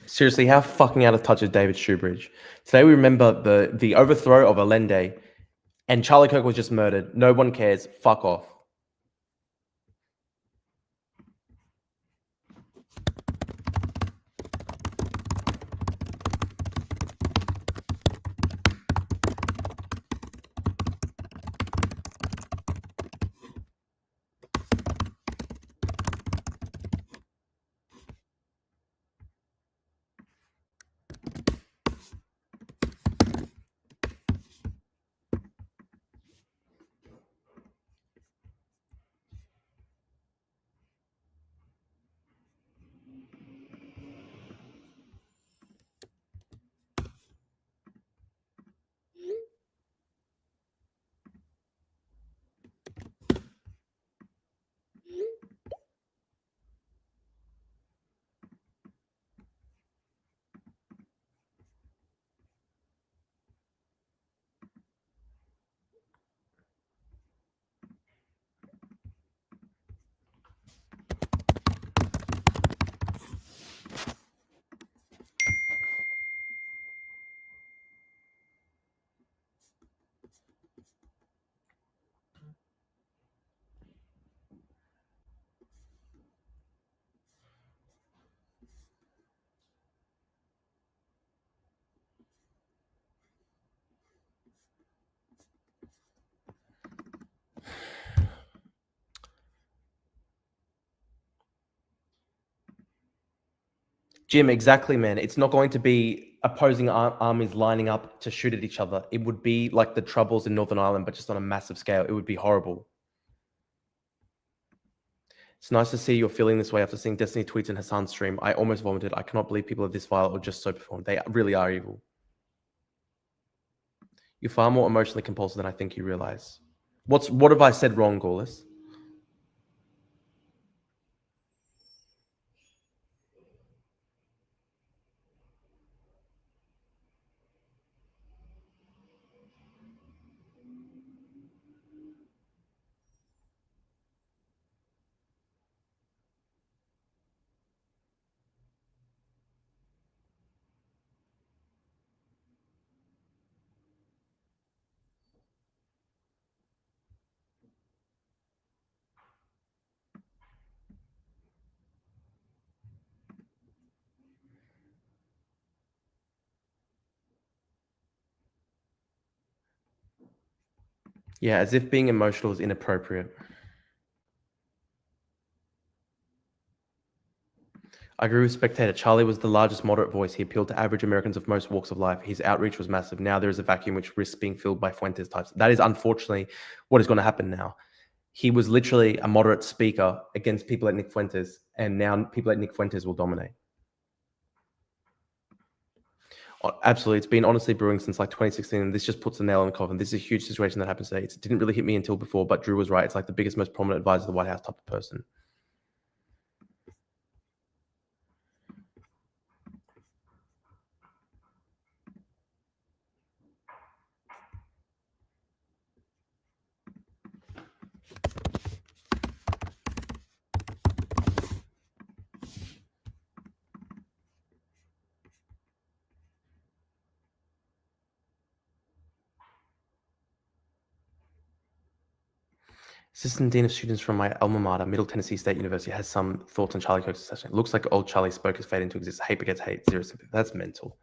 Seriously, how fucking out of touch is David Shoebridge? Today we remember the overthrow of Allende, and Charlie Kirk was just murdered. No one cares. Fuck off. Jim, exactly, man. It's not going to be opposing armies lining up to shoot at each other. It would be like the Troubles in Northern Ireland, but just on a massive scale. It would be horrible. It's nice to see you're feeling this way after seeing Destiny tweets and Hassan's stream. I almost vomited. I cannot believe people are this vile or just so performed. They really are evil. You're far more emotionally compulsive than I think you realize. What have I said wrong, Gaulis? Yeah, as if being emotional is inappropriate. I agree with Spectator. Charlie was the largest moderate voice. He appealed to average Americans of most walks of life. His outreach was massive. Now there is a vacuum which risks being filled by Fuentes types. That is unfortunately what is going to happen now. He was literally a moderate speaker against people like Nick Fuentes, and now people like Nick Fuentes will dominate. Absolutely. It's been honestly brewing since like 2016, and this just puts the nail in the coffin. This is a huge situation that happens today. It didn't really hit me until before, but Drew was right. It's like the biggest, most prominent advisor of the White House type of person. Assistant Dean of Students from my alma mater, Middle Tennessee State University, has some thoughts on Charlie Kirk's assassination. It looks like old Charlie spoke his fate into existence. Hate begets hate, zero sympathy. That's mental.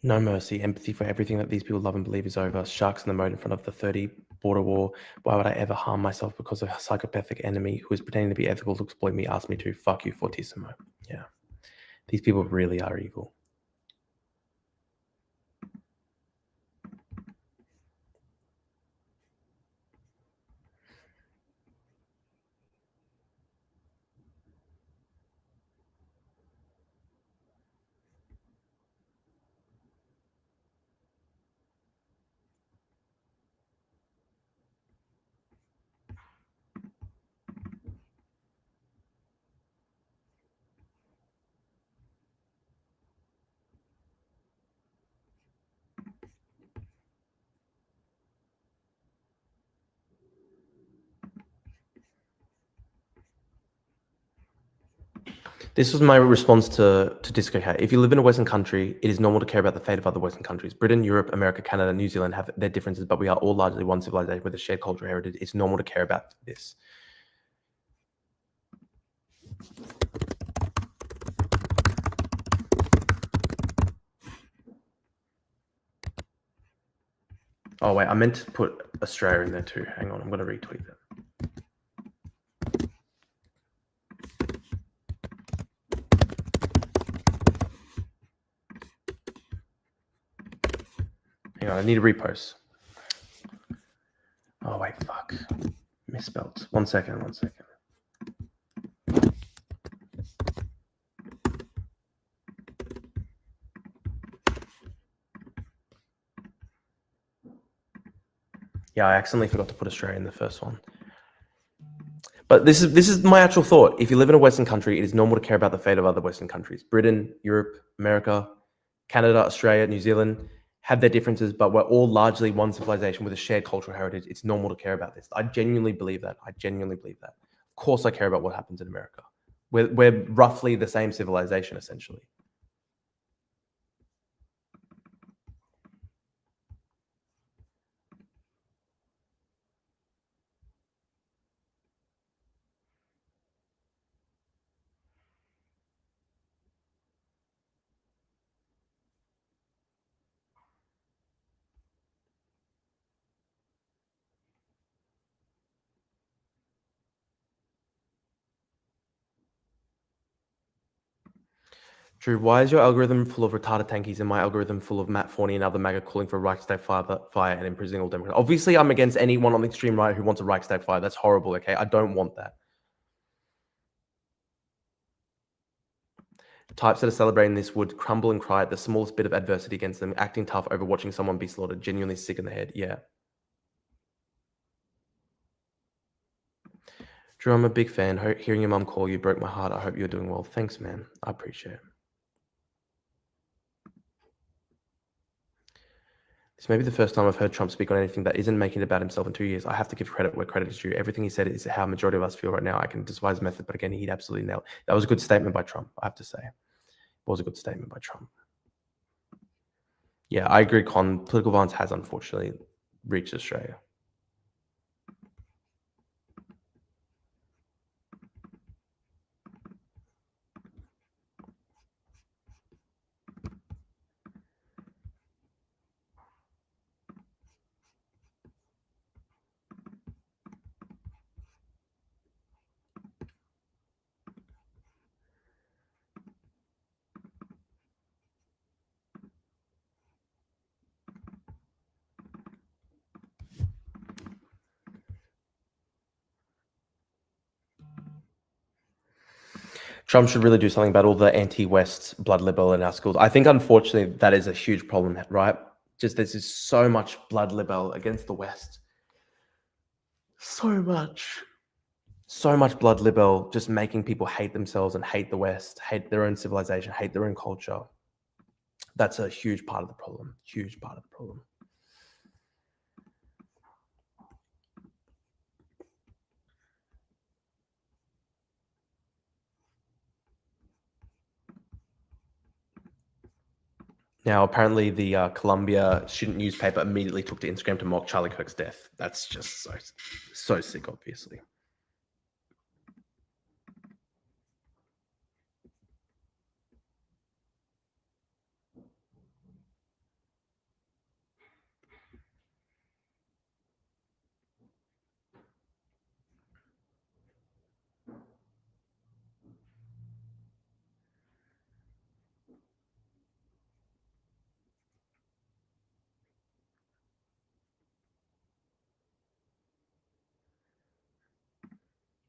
No mercy, empathy for everything that these people love and believe is over. Sharks in the moat in front of the 30 border war. Why would I ever harm myself because a psychopathic enemy who is pretending to be ethical to exploit me asked me to? Fuck you, Fortissimo. Yeah. These people really are evil. This was my response to Disco Cat. If you live in a Western country, it is normal to care about the fate of other Western countries. Britain, Europe, America, Canada, New Zealand have their differences, but we are all largely one civilization with a shared cultural heritage. It's normal to care about this. Oh, wait, I meant to put Australia in there too. Hang on, I'm going to retweet that. Hang on, I need a repost. Oh, wait, fuck. Misspelled. One second. Yeah, I accidentally forgot to put Australia in the first one. But this is my actual thought. If you live in a Western country, it is normal to care about the fate of other Western countries. Britain, Europe, America, Canada, Australia, New Zealand have their differences, but we're all largely one civilization with a shared cultural heritage. It's normal to care about this. I genuinely believe that. Of course I care about what happens in America. We're roughly the same civilization, essentially. Drew, why is your algorithm full of retarded tankies and my algorithm full of Matt Forney and other MAGA calling for Reichstag fire and imprisoning all Democrats? Obviously, I'm against anyone on the extreme right who wants a Reichstag fire. That's horrible, okay? I don't want that. Types that are celebrating this would crumble and cry at the smallest bit of adversity against them, acting tough over watching someone be slaughtered, genuinely sick in the head. Yeah. Drew, I'm a big fan. Hearing your mum call you broke my heart. I hope you're doing well. Thanks, man. I appreciate it. This may be the first time I've heard Trump speak on anything that isn't making it about himself in 2 years. I have to give credit where credit is due. Everything he said is how a majority of us feel right now. I can despise his method, but again, he'd absolutely nailed it. That was a good statement by Trump, I have to say. It was a good statement by Trump. Yeah, I agree, Con. Political violence has unfortunately reached Australia. Trump should really do something about all the anti-West blood libel in our schools. I think, unfortunately, that is a huge problem, right? Just there's just so much blood libel against the West. So much blood libel, just making people hate themselves and hate the West, hate their own civilization, hate their own culture. That's a huge part of the problem. Huge part of the problem. Now, apparently, the Columbia student newspaper immediately took to Instagram to mock Charlie Kirk's death. That's just so sick, obviously.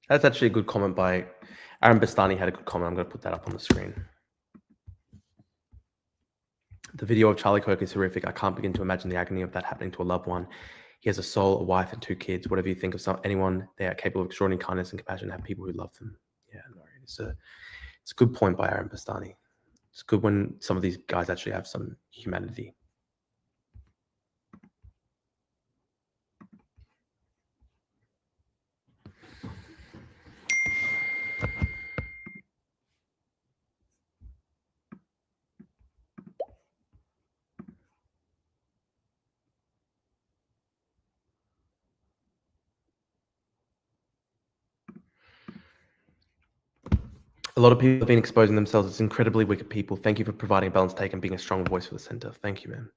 That's actually a good comment by Aaron Bastani. Had a good comment. I'm going to put that up on the screen. The video of Charlie Kirk is horrific. I can't begin to imagine the agony of that happening to a loved one. He has a soul, a wife, and 2 kids. Whatever you think of anyone, they are capable of extraordinary kindness and compassion, have people who love them. Yeah, no, it's a good point by Aaron Bastani. It's good when some of these guys actually have some humanity. A lot of people have been exposing themselves as incredibly wicked people. Thank you for providing a balanced take and being a strong voice for the center. Thank you, man.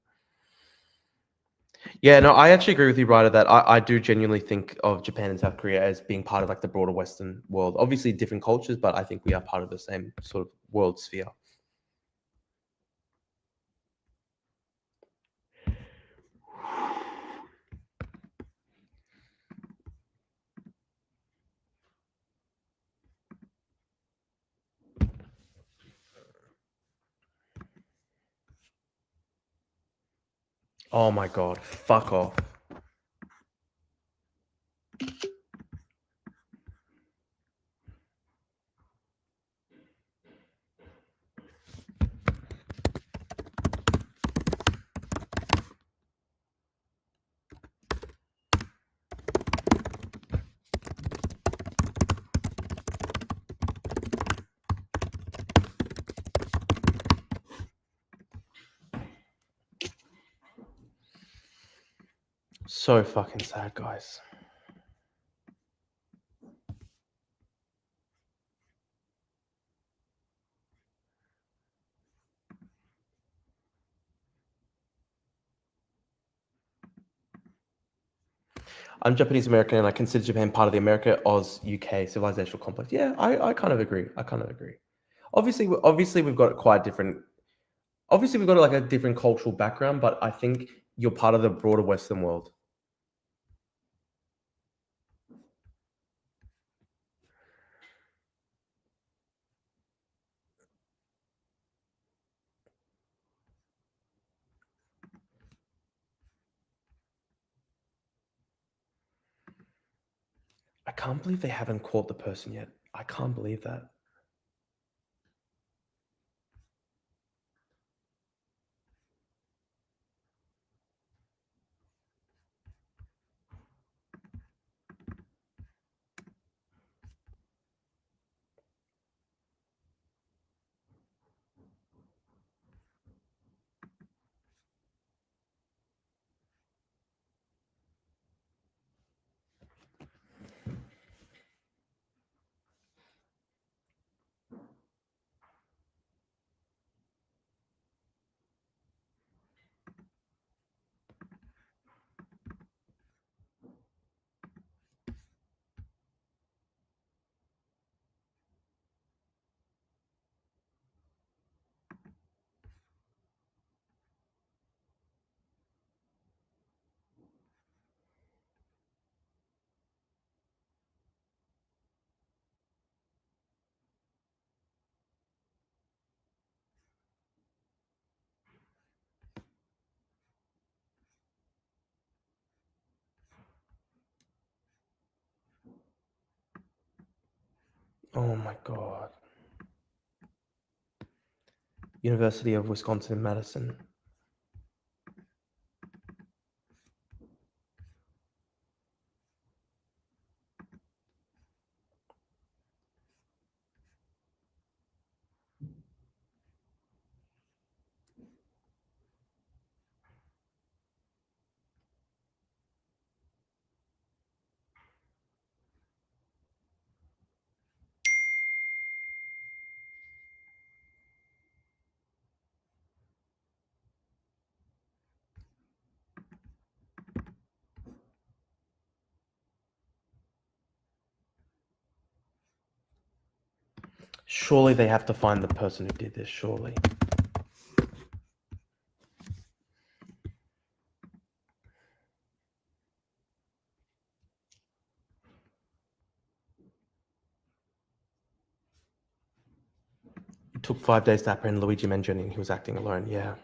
Yeah, no, I actually agree with you, Ryder, that I do genuinely think of Japan and South Korea as being part of like the broader Western world. Obviously different cultures, but I think we are part of the same sort of world sphere. Oh my God, fuck off. So fucking sad, guys. I'm Japanese American and I consider Japan part of the America, Oz, UK civilizational complex. Yeah, I kind of agree. Obviously, we've got quite different. Obviously, we've got like a different cultural background, but I think you're part of the broader Western world. I can't believe they haven't caught the person yet. I can't believe that. Oh my God. University of Wisconsin-Madison. Surely they have to find the person who did this, surely. It took 5 days to apprehend Luigi Mangione and he was acting alone, yeah.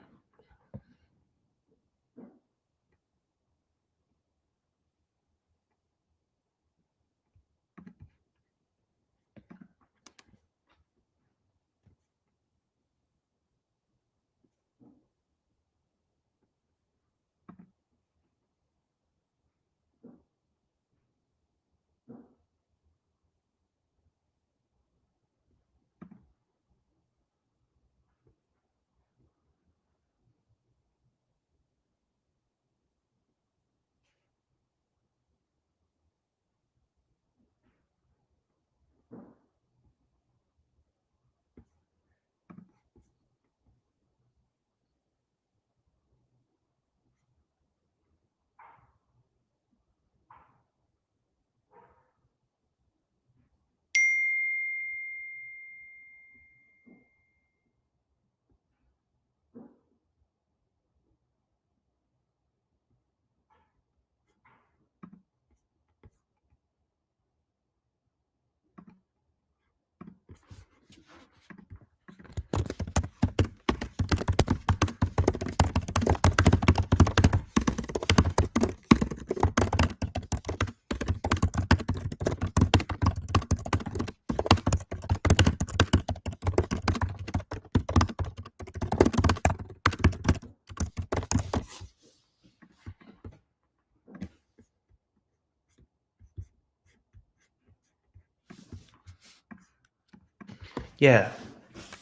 Yeah.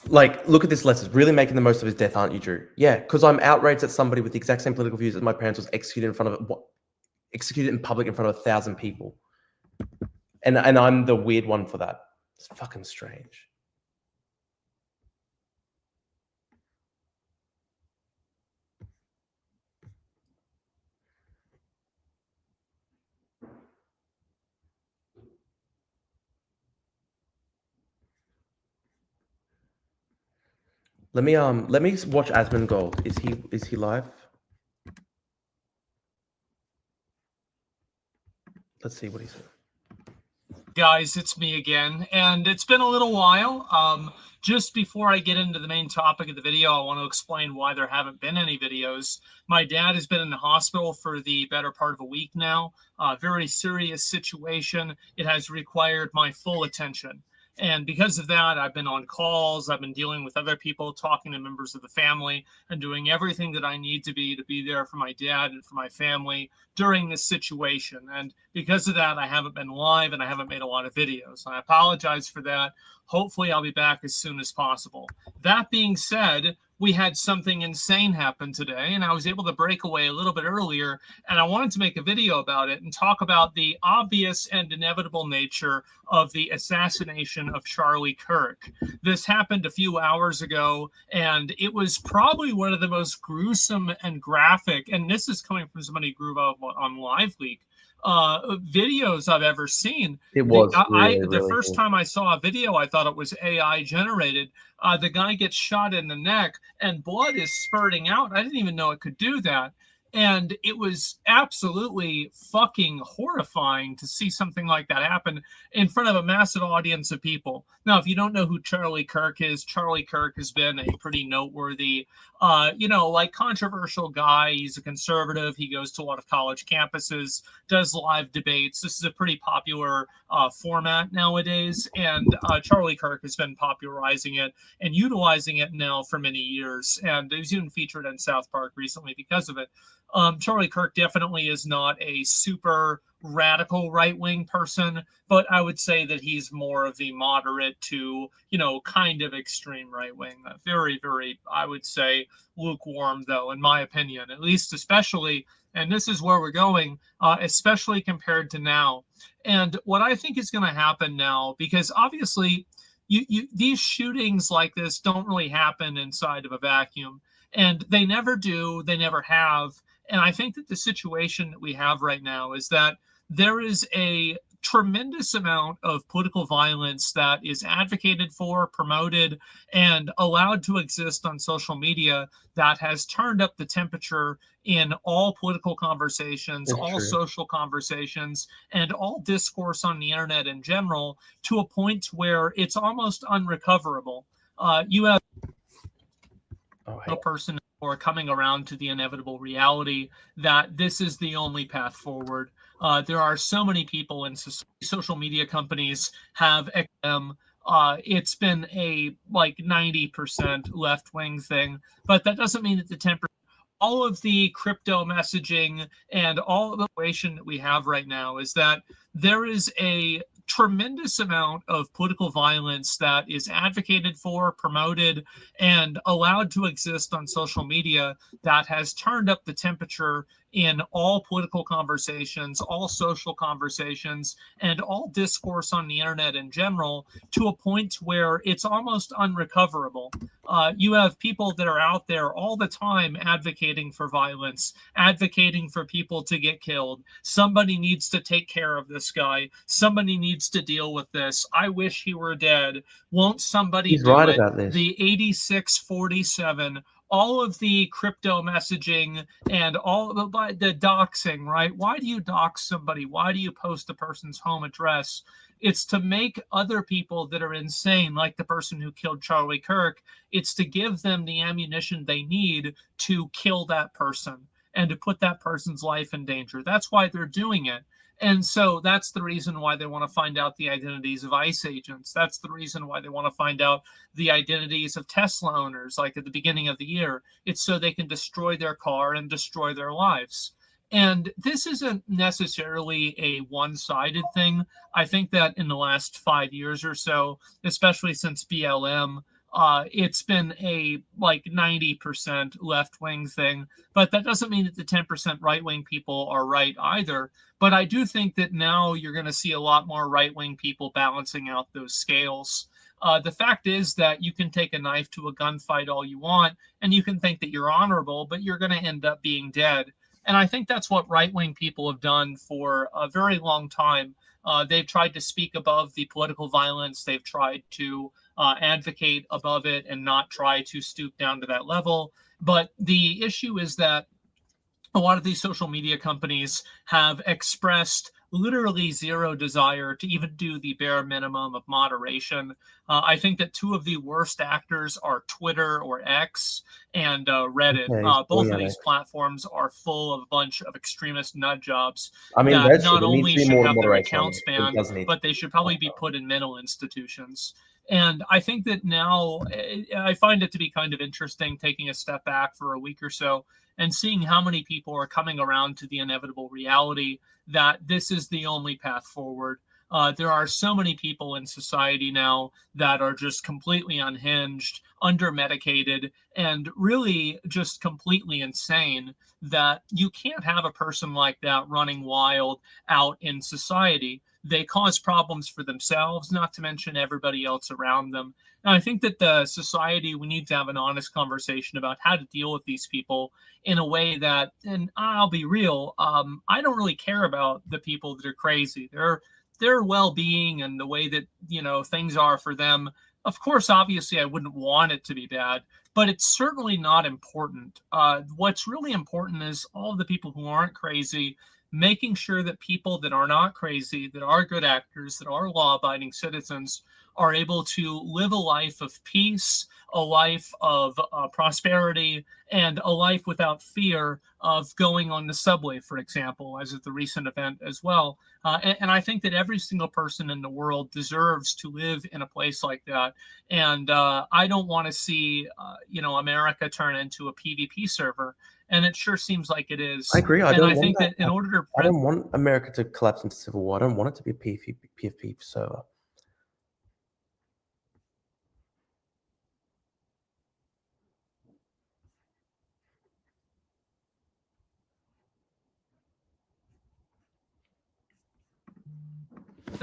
Like, look at this letter. Really making the most of his death, aren't you, Drew? Yeah, because I'm outraged that somebody with the exact same political views as my parents was executed in front of executed in public in front of 1,000 people. And I'm the weird one for that. It's fucking strange. Let me watch Asmongold. Is he live? Let's see what he said. Guys, it's me again, and it's been a little while. Just before I get into the main topic of the video, I want to explain why there haven't been any videos. My dad has been in the hospital for the better part of a week now. Very serious situation. It has required my full attention. And because of that, I've been on calls, I've been dealing with other people, talking to members of the family, and doing everything that I need to be there for my dad and for my family during this situation. And because of that, I haven't been live and I haven't made a lot of videos. I apologize for that. Hopefully I'll be back as soon as possible. That being said, we had something insane happen today, and I was able to break away a little bit earlier, and I wanted to make a video about it and talk about the obvious and inevitable nature of the assassination of Charlie Kirk. This happened a few hours ago, and it was probably one of the most gruesome and graphic, and this is coming from somebody who grew up on LiveLeak, videos I've ever seen. It was The first time I saw a video, I thought it was AI generated. The guy gets shot in the neck and blood is spurting out. I didn't even know it could do that. And it was absolutely fucking horrifying to see something like that happen in front of a massive audience of people. Now, if you don't know who Charlie Kirk is, Charlie Kirk has been a pretty noteworthy, controversial guy. He's a conservative. He goes to a lot of college campuses, does live debates. This is a pretty popular format nowadays. And Charlie Kirk has been popularizing it and utilizing it now for many years. And he was even featured in South Park recently because of it. Charlie Kirk definitely is not a super radical right-wing person, but I would say that he's more of the moderate to, kind of extreme right-wing. Very, very, I would say, lukewarm, though, in my opinion, at least especially, and this is where we're going, especially compared to now. And what I think is going to happen now, because obviously these shootings like this don't really happen inside of a vacuum, and they never do, they never have. And I think that the situation that we have right now is that there is a tremendous amount of political violence that is advocated for, promoted, and allowed to exist on social media that has turned up the temperature in all political conversations, That's all true. social conversations, and all discourse on the internet in general, to a point where it's almost unrecoverable. You have a person or coming around to the inevitable reality that this is the only path forward. There are so many people in social media companies have it's been a 90% left-wing thing, but that doesn't mean that the 10%. All of the crypto messaging and all of the situation that we have right now is that there is a tremendous amount of political violence that is advocated for, promoted, and allowed to exist on social media that has turned up the temperature in all political conversations, all social conversations, and all discourse on the internet in general, to a point where it's almost unrecoverable. You have people that are out there all the time advocating for violence, advocating for people to get killed. Somebody needs to take care of this guy. Somebody needs to deal with this. I wish he were dead. Won't somebody He's do right it? about this. The 8647, all of the crypto messaging and all of the doxing, right? Why do you dox somebody? Why do you post a person's home address? It's to make other people that are insane, like the person who killed Charlie Kirk, it's to give them the ammunition they need to kill that person and to put that person's life in danger. That's why they're doing it. And so that's the reason why they want to find out the identities of ICE agents. That's the reason why they want to find out the identities of Tesla owners, like at the beginning of the year. It's so they can destroy their car and destroy their lives. And this isn't necessarily a one-sided thing. I think that in the last 5 years or so, especially since BLM, it's been a 90% left-wing thing, but that doesn't mean that the 10% right-wing people are right either. But I do think that now you're going to see a lot more right-wing people balancing out those scales. The fact is that you can take a knife to a gunfight all you want, and you can think that you're honorable, but you're going to end up being dead. And I think that's what right-wing people have done for a very long time. They've tried to speak above the political violence. They've tried to advocate above it and not try to stoop down to that level. But the issue is that a lot of these social media companies have expressed literally zero desire to even do the bare minimum of moderation. I think that two of the worst actors are Twitter or X and Reddit. Okay, Both of these platforms are full of a bunch of extremist nut jobs I mean, that that's not true. There needs only to be should more have their moderation on accounts it. It banned, does need but they should probably be put in mental institutions. And I think that now I find it to be kind of interesting taking a step back for a week or so and seeing how many people are coming around to the inevitable reality that this is the only path forward. There are so many people in society now that are just completely unhinged, under-medicated, and really just completely insane that you can't have a person like that running wild out in society. They cause problems for themselves, not to mention everybody else around them. And I think that the society, we need to have an honest conversation about how to deal with these people in a way that, and I'll be real, I don't really care about the people that are crazy. Their well-being and the way that, you know, things are for them. Of course, obviously, I wouldn't want it to be bad, but it's certainly not important. What's really important is all of the people who aren't crazy, making sure that people that are not crazy, that are good actors, that are law-abiding citizens, are able to live a life of peace, a life of prosperity, and a life without fear of going on the subway, for example, as at the recent event as well. And I think that every single person in the world deserves to live in a place like that. And I don't want to see, America turn into a PvP server. And it sure seems like it is. I agree. I and don't I want think that. that in order to I don't want America to collapse into civil war. I don't want it to be a PvP server.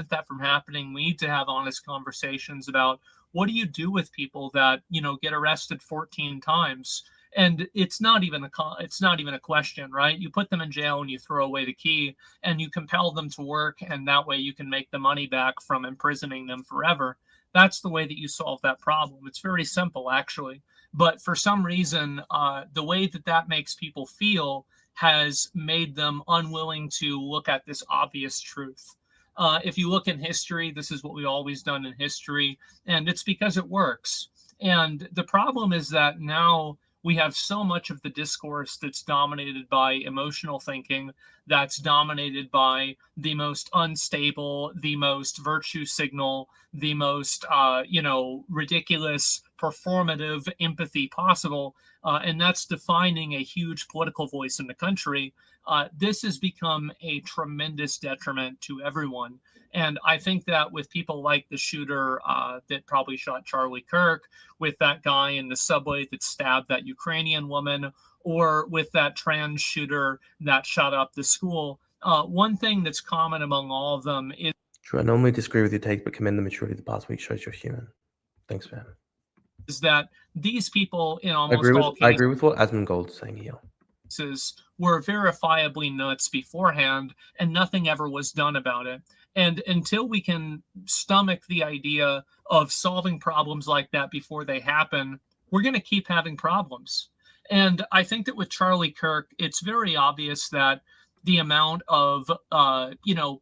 that from happening, we need to have honest conversations about what do you do with people that, get arrested 14 times. And it's not even a question, right? You put them in jail and you throw away the key and you compel them to work, and that way you can make the money back from imprisoning them forever. That's the way that you solve that problem. It's very simple, actually. But for some reason, the way that makes people feel has made them unwilling to look at this obvious truth. If you look in history, this is what we've always done in history, and it's because it works. And the problem is that now we have so much of the discourse that's dominated by emotional thinking, that's dominated by the most unstable, the most virtue signal, the most, ridiculous performative empathy possible. And that's defining a huge political voice in the country. This has become a tremendous detriment to everyone. And I think that with people like the shooter that probably shot Charlie Kirk, with that guy in the subway that stabbed that Ukrainian woman, or with that trans shooter that shot up the school, one thing that's common among all of them is... True. I normally disagree with your take, but commend the maturity of the past week shows you're human. Thanks, man. Is that these people in almost all cases... I agree with what Asmongold is saying here. Were verifiably nuts beforehand, and nothing ever was done about it. And until we can stomach the idea of solving problems like that before they happen, we're going to keep having problems. And I think that with Charlie Kirk, it's very obvious that the amount of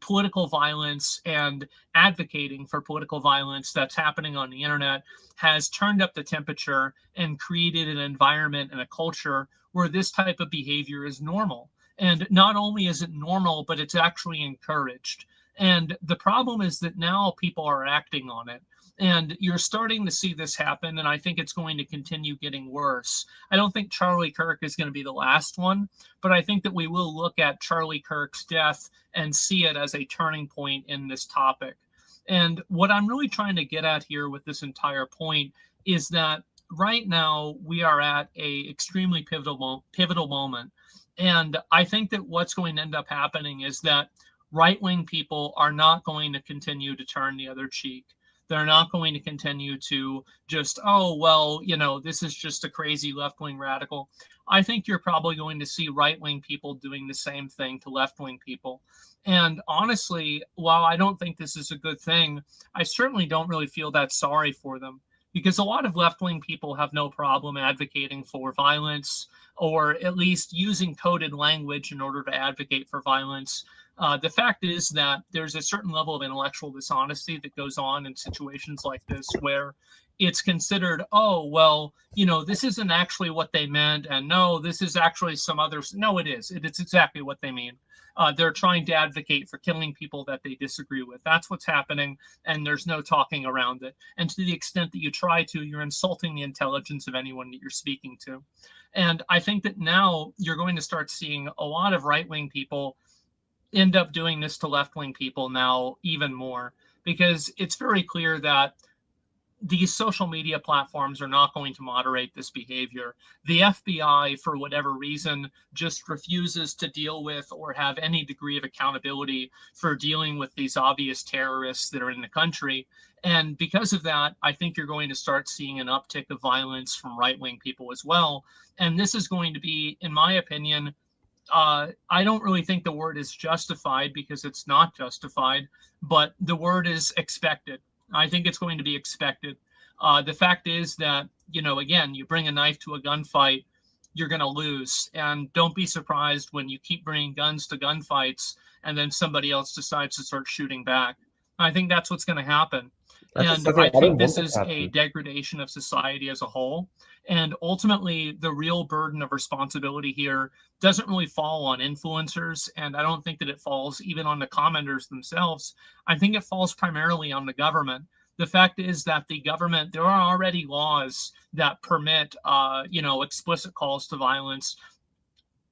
political violence and advocating for political violence that's happening on the internet has turned up the temperature and created an environment and a culture where this type of behavior is normal. And not only is it normal, but it's actually encouraged. And the problem is that now people are acting on it. And you're starting to see this happen, and I think it's going to continue getting worse. I don't think Charlie Kirk is going to be the last one, but I think that we will look at Charlie Kirk's death and see it as a turning point in this topic. And what I'm really trying to get at here with this entire point is that right now we are at a extremely pivotal moment. And I think that what's going to end up happening is that right-wing people are not going to continue to turn the other cheek. They're not going to continue to just, oh, well, you know, this is just a crazy left-wing radical. I think you're probably going to see right-wing people doing the same thing to left-wing people. And honestly, while I don't think this is a good thing, I certainly don't really feel that sorry for them, because a lot of left-wing people have no problem advocating for violence, or at least using coded language in order to advocate for violence. The fact is that there's a certain level of intellectual dishonesty that goes on in situations like this, where it's considered, oh, well, you know, this isn't actually what they meant, and no, this is actually some others. No, it is. It's exactly what they mean. They're trying to advocate for killing people that they disagree with. That's what's happening, and there's no talking around it. And to the extent that you try to, you're insulting the intelligence of anyone that you're speaking to. And I think that now you're going to start seeing a lot of right-wing people end up doing this to left-wing people now even more, because it's very clear that these social media platforms are not going to moderate this behavior. The FBI, for whatever reason, just refuses to deal with or have any degree of accountability for dealing with these obvious terrorists that are in the country. And because of that, I think you're going to start seeing an uptick of violence from right-wing people as well. And this is going to be, in my opinion, I don't really think the word is justified, because it's not justified, but the word is expected. I think it's going to be expected. The fact is that, you know, again, you bring a knife to a gunfight, you're going to lose. And don't be surprised when you keep bringing guns to gunfights and then somebody else decides to start shooting back. I think that's what's going to happen. And I think this is a degradation of society as a whole. And ultimately, the real burden of responsibility here doesn't really fall on influencers. And I don't think that it falls even on the commenters themselves. I think it falls primarily on the government. The fact is that the government, there are already laws that permit, you know, explicit calls to violence.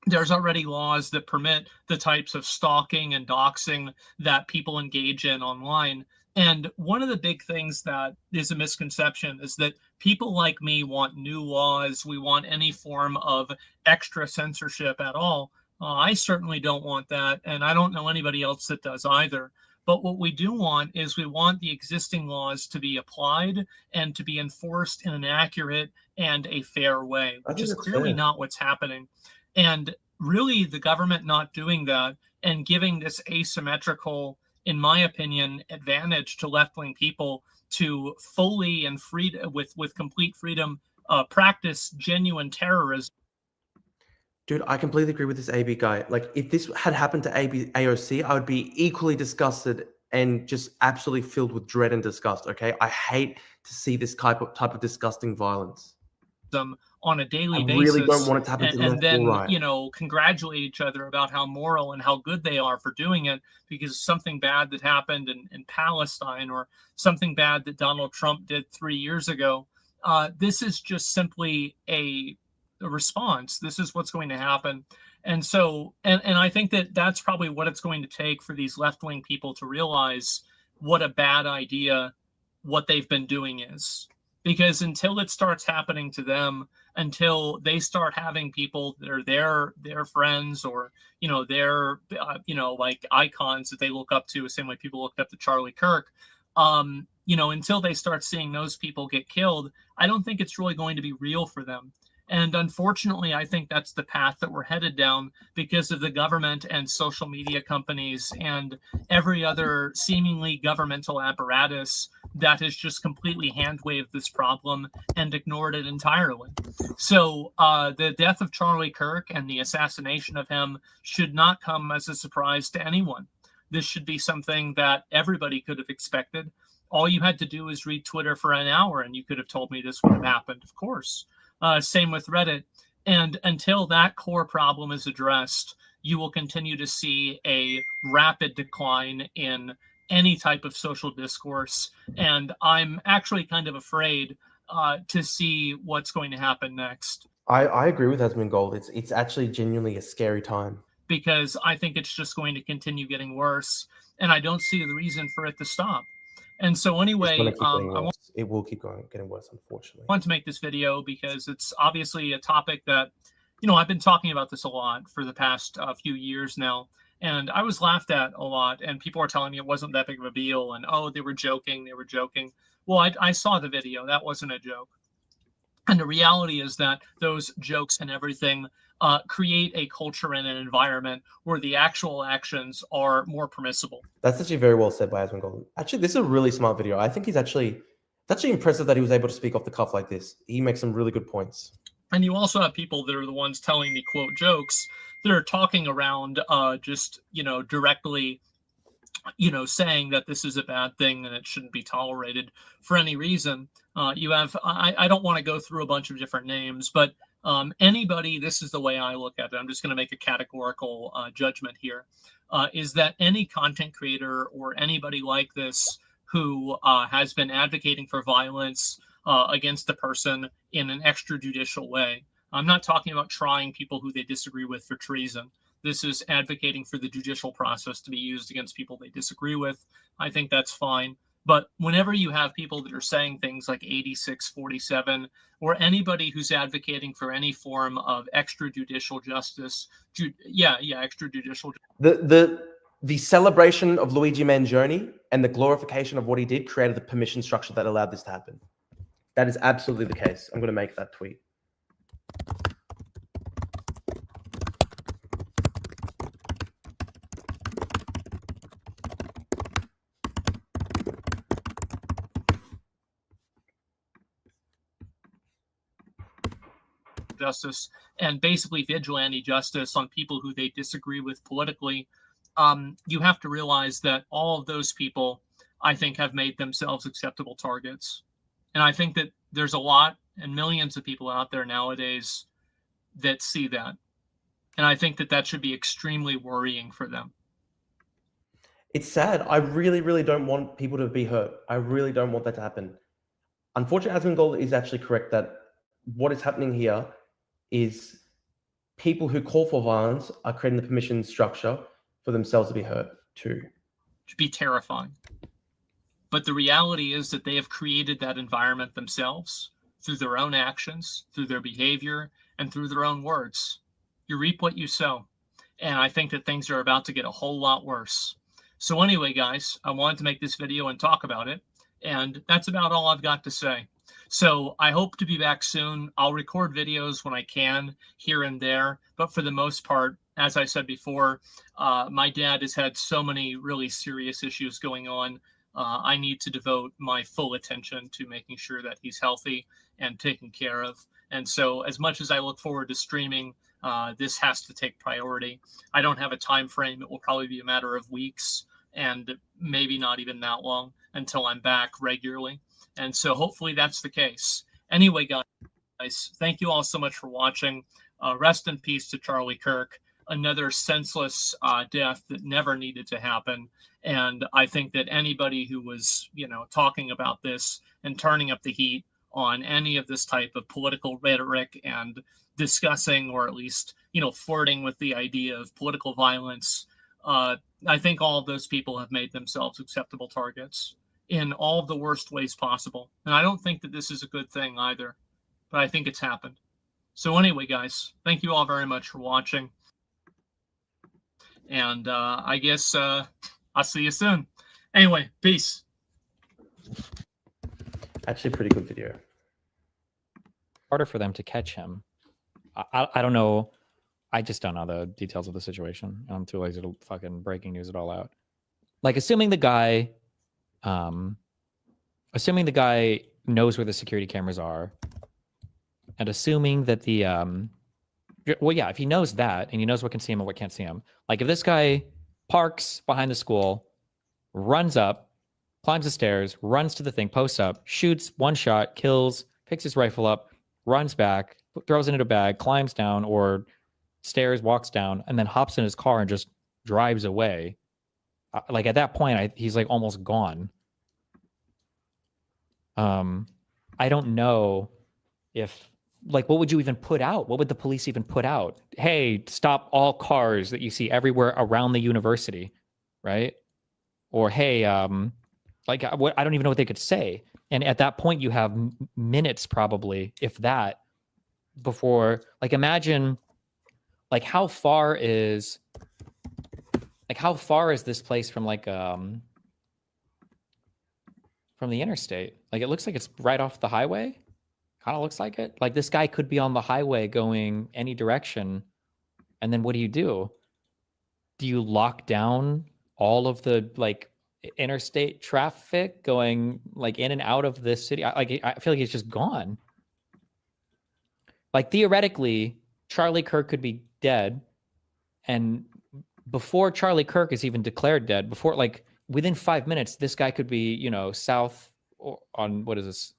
There's already laws that permit the types of stalking and doxing that people engage in online. And one of the big things that is a misconception is that people like me want new laws. We want any form of extra censorship at all. I certainly don't want that, and I don't know anybody else that does either. But what we do want is we want the existing laws to be applied and to be enforced in an accurate and a fair way, which is clearly not what's happening. And really, the government not doing that and giving this asymmetrical, in my opinion, advantage to left-wing people to fully and free with complete freedom practice genuine terrorism. Dude, I completely agree with this AB guy. Like, if this had happened to AOC, I would be equally disgusted and just absolutely filled with dread and disgust. Okay, I hate to see this type of disgusting violence On a daily basis. I really don't want it to happen to and then, right. you know, congratulate each other about how moral and how good they are for doing it, because something bad that happened in Palestine, or something bad that Donald Trump did 3 years ago. This is just simply a response. This is what's going to happen. And so, and I think that that's probably what it's going to take for these left-wing people to realize what a bad idea what they've been doing is. Because until it starts happening to them, until they start having people that are their friends, or, you know, their, you know, like icons that they look up to, the same way people looked up to Charlie Kirk, you know, until they start seeing those people get killed, I don't think it's really going to be real for them. And unfortunately, I think that's the path that we're headed down, because of the government and social media companies and every other seemingly governmental apparatus that has just completely hand-waved this problem and ignored it entirely. So the death of Charlie Kirk and the assassination of him should not come as a surprise to anyone. This should be something that everybody could have expected. All you had to do is read Twitter for an hour and you could have told me this would have happened, of course. Same with Reddit. And until that core problem is addressed, you will continue to see a rapid decline in any type of social discourse. And I'm actually kind of afraid to see what's going to happen next. I agree with Asmongold. It's actually genuinely a scary time. Because I think it's just going to continue getting worse. And I don't see the reason for it to stop. And so anyway, it will keep getting worse, unfortunately. I want to make this video because it's obviously a topic that, you know, I've been talking about this a lot for the past few years now. And I was laughed at a lot, and people were telling me it wasn't that big of a deal, and oh, they were joking. Well, I saw the video. That wasn't a joke. And the reality is that those jokes and everything create a culture and an environment where the actual actions are more permissible. That's actually very well said by Asmongold. Actually, this is a really smart video. I think it's actually impressive that he was able to speak off the cuff like this. He makes some really good points. And you also have people that are the ones telling the quote jokes that are talking around just, directly, saying that this is a bad thing and it shouldn't be tolerated for any reason. You have, I don't want to go through a bunch of different names, but anybody, this is the way I look at it. I'm just going to make a categorical judgment here, is that any content creator or anybody like this who has been advocating for violence against a person in an extrajudicial way. I'm not talking about trying people who they disagree with for treason. This is advocating for the judicial process to be used against people they disagree with. I think that's fine. But whenever you have people that are saying things like 8647, or anybody who's advocating for any form of extrajudicial justice, extrajudicial. The celebration of Luigi Mangione and the glorification of what he did created the permission structure that allowed this to happen. That is absolutely the case. I'm going to make that tweet. Justice and basically vigilante justice on people who they disagree with politically. You have to realize that all of those people, I think, have made themselves acceptable targets. And I think that there's a lot and millions of people out there nowadays that see that. And I think that that should be extremely worrying for them. It's sad. I really, really don't want people to be hurt. I really don't want that to happen. Unfortunately, Asmongold is actually correct that what is happening here is people who call for violence are creating the permission structure for themselves to be hurt too. To be terrifying. But the reality is that they have created that environment themselves through their own actions, through their behavior, and through their own words. You reap what you sow. And I think that things are about to get a whole lot worse. So anyway, guys, I wanted to make this video and talk about it. And that's about all I've got to say. So I hope to be back soon. I'll record videos when I can here and there. But for the most part, as I said before, my dad has had so many really serious issues going on. I need to devote my full attention to making sure that he's healthy and taken care of. And so as much as I look forward to streaming, this has to take priority. I don't have a time frame. It will probably be a matter of weeks and maybe not even that long until I'm back regularly. And so hopefully that's the case. Anyway, guys, thank you all so much for watching. Rest in peace to Charlie Kirk. Another senseless death that never needed to happen. And I think that anybody who was, talking about this and turning up the heat on any of this type of political rhetoric and discussing, or at least, flirting with the idea of political violence, I think all of those people have made themselves acceptable targets in all of the worst ways possible. And I don't think that this is a good thing either, but I think it's happened. So anyway, guys, thank you all very much for watching. And I guess I'll see you soon. Anyway, peace. Actually, pretty good video. Harder for them to catch him. I don't know. I just don't know the details of the situation. I'm too lazy to fucking breaking news it all out. Like, assuming the guy knows where the security cameras are, and assuming that the if he knows that and he knows what can see him and what can't see him, like if this guy parks behind the school, runs up, climbs the stairs, runs to the thing, posts up, shoots one shot, kills, picks his rifle up, runs back, throws it in a bag, climbs down, or stairs, walks down, and then hops in his car and just drives away. Like at that point, he's like almost gone. I don't know if, like, what would you even put out? What would the police even put out? Hey, stop all cars that you see everywhere around the university, right? Or hey, I don't even know what they could say. And at that point, you have minutes probably, if that, before, like, imagine, like, how far is Like, how far is this place from like from the interstate? Like, it looks like it's right off the highway. Kind of looks like it. Like, this guy could be on the highway going any direction. And then what do you do? Do you lock down all of the like interstate traffic going like in and out of this city? I feel like it's just gone. Like, theoretically, Charlie Kirk could be dead, and before Charlie Kirk is even declared dead, before like within 5 minutes, this guy could be, you know, south or on what is this,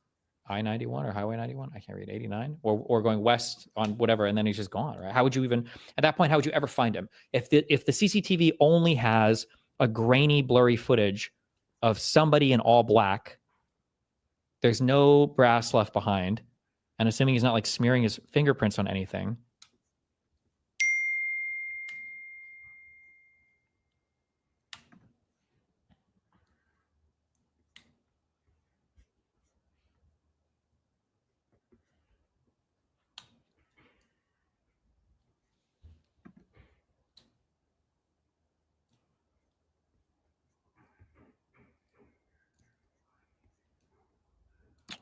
I-91 or Highway 91? I can't read, 89, or going west on whatever, and then he's just gone, right? How would you even, at that point, how would you ever find him? If the CCTV only has a grainy, blurry footage of somebody in all black, there's no brass left behind, and assuming he's not like smearing his fingerprints on anything.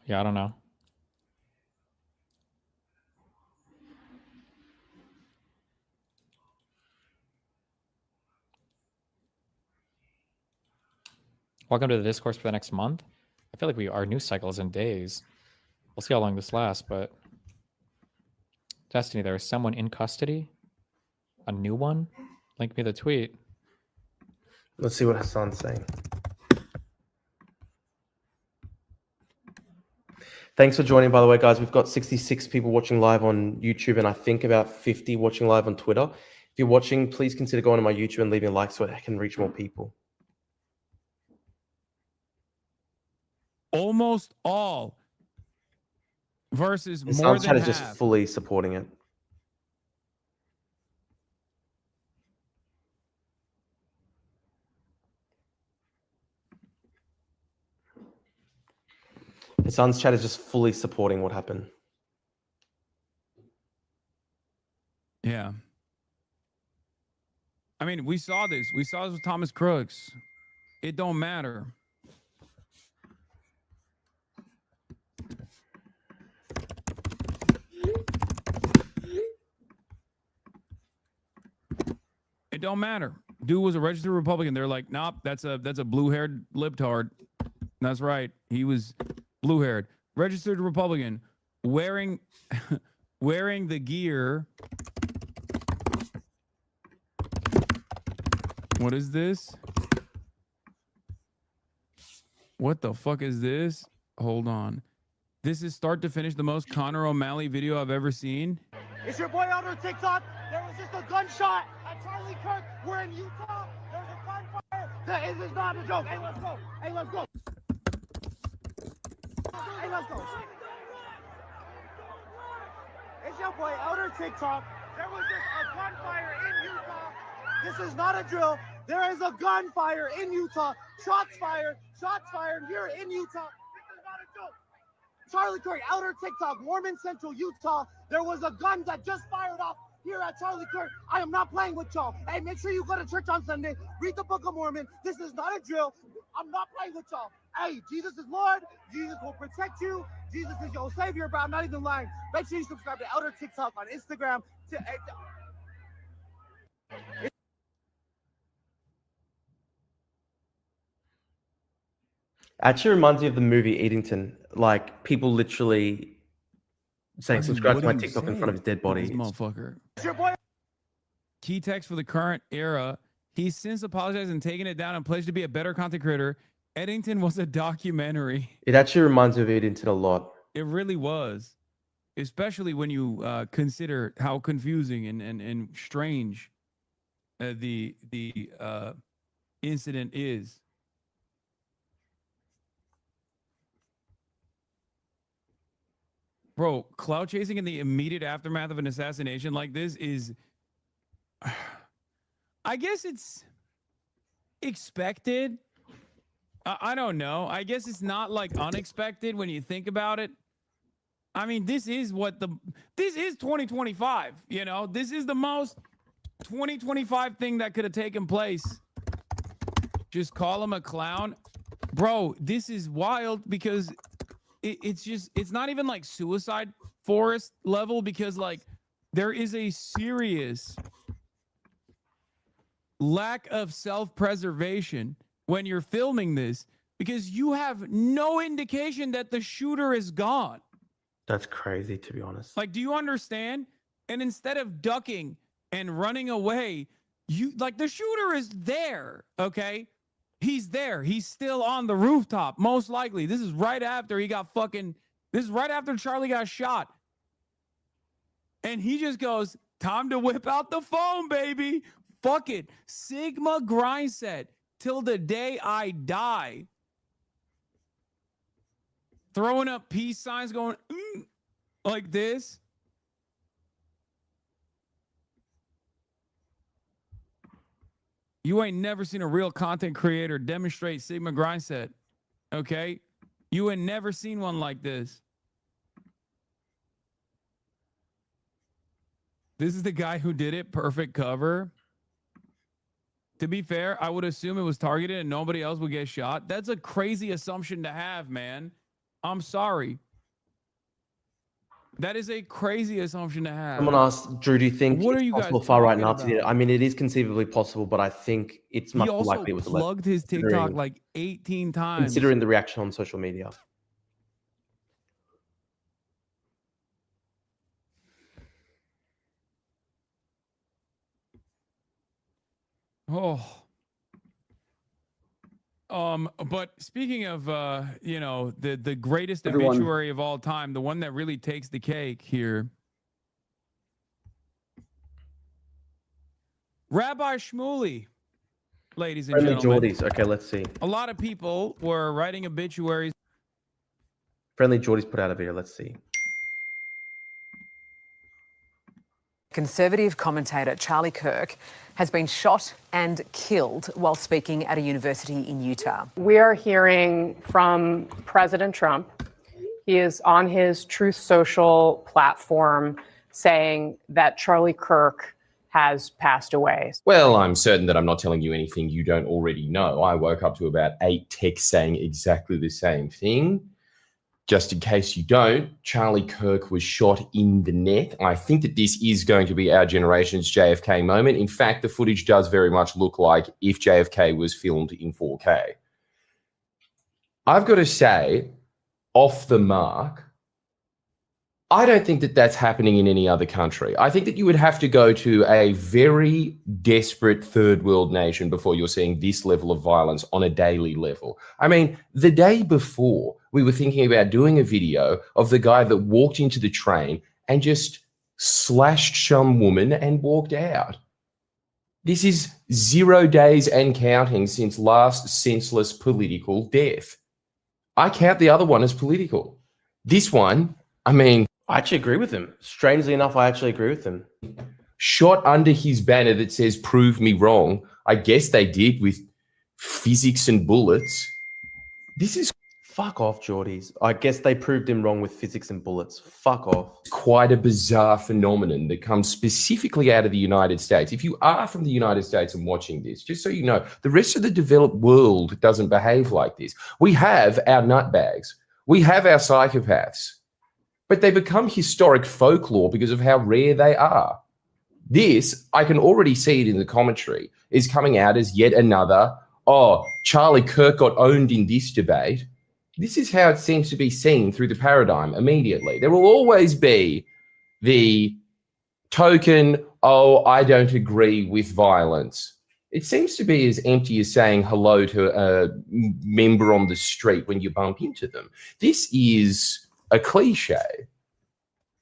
Yeah, I don't know. Welcome to the discourse for the next month. I feel like our news cycle is in days. We'll see how long this lasts, but Destiny, there is someone in custody. A new one? Link me the tweet. Let's see what Hassan's saying. Thanks for joining, by the way, guys. We've got 66 people watching live on YouTube and I think about 50 watching live on Twitter. If you're watching, please consider going to my YouTube and leaving a like so I can reach more people. Almost all versus His more son's than chat is half. just fully supporting it. His son's chat is just fully supporting what happened. Yeah. I mean, we saw this. We saw this with Thomas Crooks. It don't matter. It don't matter. Dude was a registered Republican. They're like, nope, that's a blue-haired libtard. That's right. He was blue-haired. Registered Republican, wearing wearing the gear. What is this? What the fuck is this? Hold on. This is start to finish the most Conor O'Malley video I've ever seen. It's your boy on TikTok. There was just a gunshot at Charlie Kirk. We're in Utah. There's a gunfire. This is not a joke. Hey, let's go. Hey, let's go. Hey, let's go. It's your boy Elder TikTok. There was just a gunfire in Utah. This is not a drill. There is a gunfire in Utah. Shots fired here in Utah. This is not a joke. Charlie Kirk, Elder TikTok, Mormon Central, Utah. There was a gun that just fired off here at Charlie Kirk. I am not playing with y'all. Hey, make sure you go to church on Sunday. Read the Book of Mormon. This is not a drill. I'm not playing with y'all. Hey, Jesus is Lord. Jesus will protect you. Jesus is your savior, bro. I'm not even lying. Make sure you subscribe to Elder TikTok on Instagram. Actually reminds me of the movie Eatington. Like, people literally saying subscribe to my TikTok in front of his dead body. This motherfucker. Key text for the current era. He's since apologized and taken it down and pledged to be a better content creator. Eddington was a documentary. It actually reminds me of Eatington a lot. It really was, especially when you consider how confusing and strange the incident is. Bro, clout chasing in the immediate aftermath of an assassination like this is, I guess it's expected. I don't know. I guess it's not like unexpected when you think about it. I mean, this is 2025, you know, this is the most 2025 thing that could have taken place. Just call him a clown. Bro, this is wild because it's not even like suicide forest level, because like there is a serious lack of self-preservation when you're filming this, because you have no indication that the shooter is gone. That's crazy, to be honest. Like, do you understand? And instead of ducking and running away, you like the shooter is there, okay? He's there. He's still on the rooftop, most likely. This is right after he got this is right after Charlie got shot. And he just goes, time to whip out the phone, baby. Fuck it. Sigma grind set till the day I die. Throwing up peace signs, going like this. You ain't never seen a real content creator demonstrate Sigma grind set. Okay? You ain't never seen one like this. This is the guy who did it. Perfect cover. To be fair, I would assume it was targeted and nobody else would get shot. That's a crazy assumption to have, man. I'm sorry. That is a crazy assumption to have. Someone asked, Drew, do you think What it's are you possible guys far right talking Nazi did it? about? I mean, it is conceivably possible, but I think it's much He more also likely it was the left, plugged his TikTok considering- like 18 times. considering the reaction on social media. Oh. But speaking of you know, the greatest Everyone. obituary of all time, the one that really takes the cake here. Rabbi Shmuley, ladies and Friendly gentlemen. Geordies. Okay, let's see. A lot of people were writing obituaries. Friendly Geordies put out a video. Let's see. Conservative commentator Charlie Kirk has been shot and killed while speaking at a university in Utah. We are hearing from President Trump. He is on his Truth Social platform saying that Charlie Kirk has passed away. Well, I'm certain that I'm not telling you anything you don't already know. I woke up to about 8 texts saying exactly the same thing. Just in case you don't, Charlie Kirk was shot in the neck. I think that this is going to be our generation's JFK moment. In fact, the footage does very much look like if JFK was filmed in 4K. I've got to say, off the mark, I don't think that that's happening in any other country. I think that you would have to go to a very desperate third world nation before you're seeing this level of violence on a daily level. I mean, the day before, we were thinking about doing a video of the guy that walked into the train and just slashed some woman and walked out. This is 0 days and counting since last senseless political death. I count the other one as political. This one, I mean... I actually agree with him. Strangely enough, I actually agree with him. Shot under his banner that says, "Prove me wrong." I guess they did with physics and bullets. This is... Fuck off, Geordies. I guess they proved him wrong with physics and bullets. Fuck off. Quite a bizarre phenomenon that comes specifically out of the United States. If you are from the United States and watching this, just so you know, the rest of the developed world doesn't behave like this. We have our nutbags. We have our psychopaths. But they become historic folklore because of how rare they are. This, I can already see it in the commentary, is coming out as yet another, oh, Charlie Kirk got owned in this debate. This is how it seems to be seen through the paradigm immediately. There will always be the token, oh, I don't agree with violence. It seems to be as empty as saying hello to a member on the street when you bump into them. This is a cliche.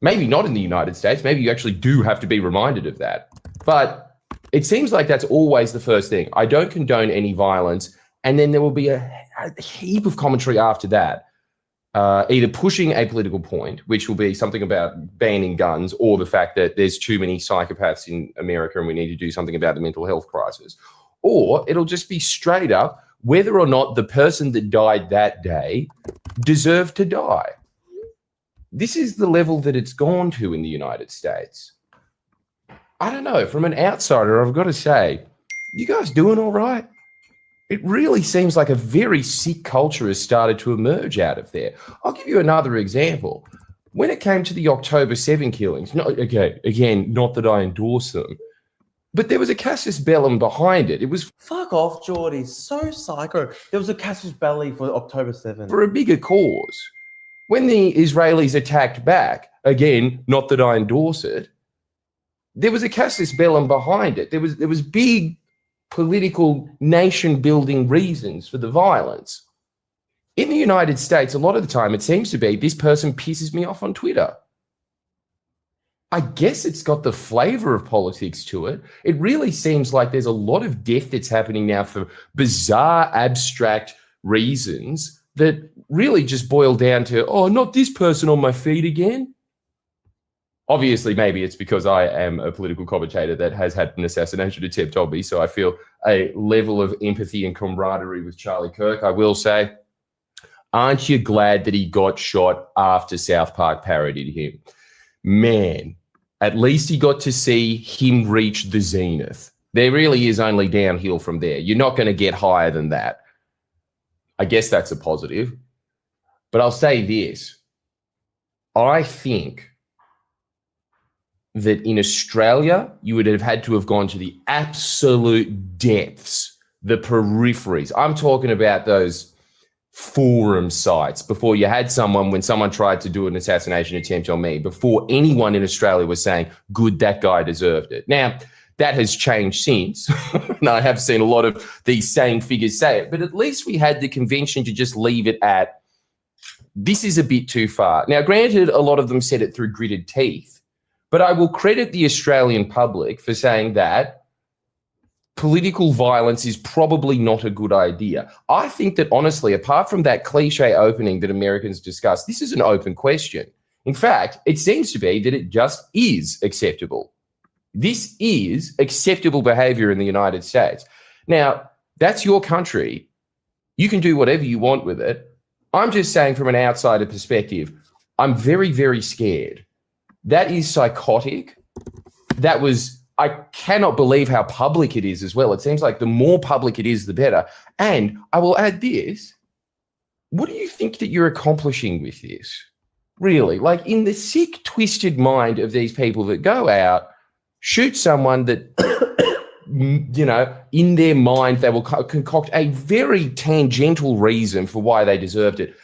Maybe not in the United States. Maybe you actually do have to be reminded of that. But it seems like that's always the first thing. I don't condone any violence. And then there will be a heap of commentary after that, either pushing a political point, which will be something about banning guns, or the fact that there's too many psychopaths in America and we need to do something about the mental health crisis. Or it'll just be straight up whether or not the person that died that day deserved to die. This is the level that it's gone to in the United States. I don't know, from an outsider, I've got to say, you guys doing all right? It really seems like a very sick culture has started to emerge out of there. I'll give you another example. When it came to the October 7 killings, again, not that I endorse them, but there was a casus bellum behind it. It was Fuck off, Geordie. So psycho. There was a casus belli for October 7th. for a bigger cause. When the Israelis attacked back, again, not that I endorse it, there was a casus bellum behind it. There was big political nation-building reasons for the violence. In the United States, a lot of the time, it seems to be this person pisses me off on Twitter. I guess it's got the flavor of politics to it. It really seems like there's a lot of death that's happening now for bizarre, abstract reasons that really just boil down to, oh, not this person on my feed again. Obviously, maybe it's because I am a political commentator that has had an assassination attempt on me, so I feel a level of empathy and camaraderie with Charlie Kirk. I will say, aren't you glad that he got shot after South Park parodied him? Man, at least he got to see him reach the zenith. There really is only downhill from there. You're not going to get higher than that. I guess that's a positive. But I'll say this. I think that in Australia, you would have had to have gone to the absolute depths, the peripheries. I'm talking about those forum sites before you had someone, when someone tried to do an assassination attempt on me, before anyone in Australia was saying, good, that guy deserved it. Now, that has changed since. And I have seen a lot of these same figures say it, but at least we had the convention to just leave it at, this is a bit too far. Now, granted, a lot of them said it through gritted teeth, but I will credit the Australian public for saying that political violence is probably not a good idea. I think that, honestly, apart from that cliche opening that Americans discuss, this is an open question. In fact, it seems to be that it just is acceptable. This is acceptable behavior in the United States. Now, that's your country. You can do whatever you want with it. I'm just saying, from an outsider perspective, I'm very, very scared. That is psychotic. I cannot believe how public it is as well. It seems like the more public it is, the better. And I will add this. What do you think that you're accomplishing with this? Really? Like, in the sick, twisted mind of these people that go out, shoot someone that, in their mind, they will concoct a very tangential reason for why they deserved it.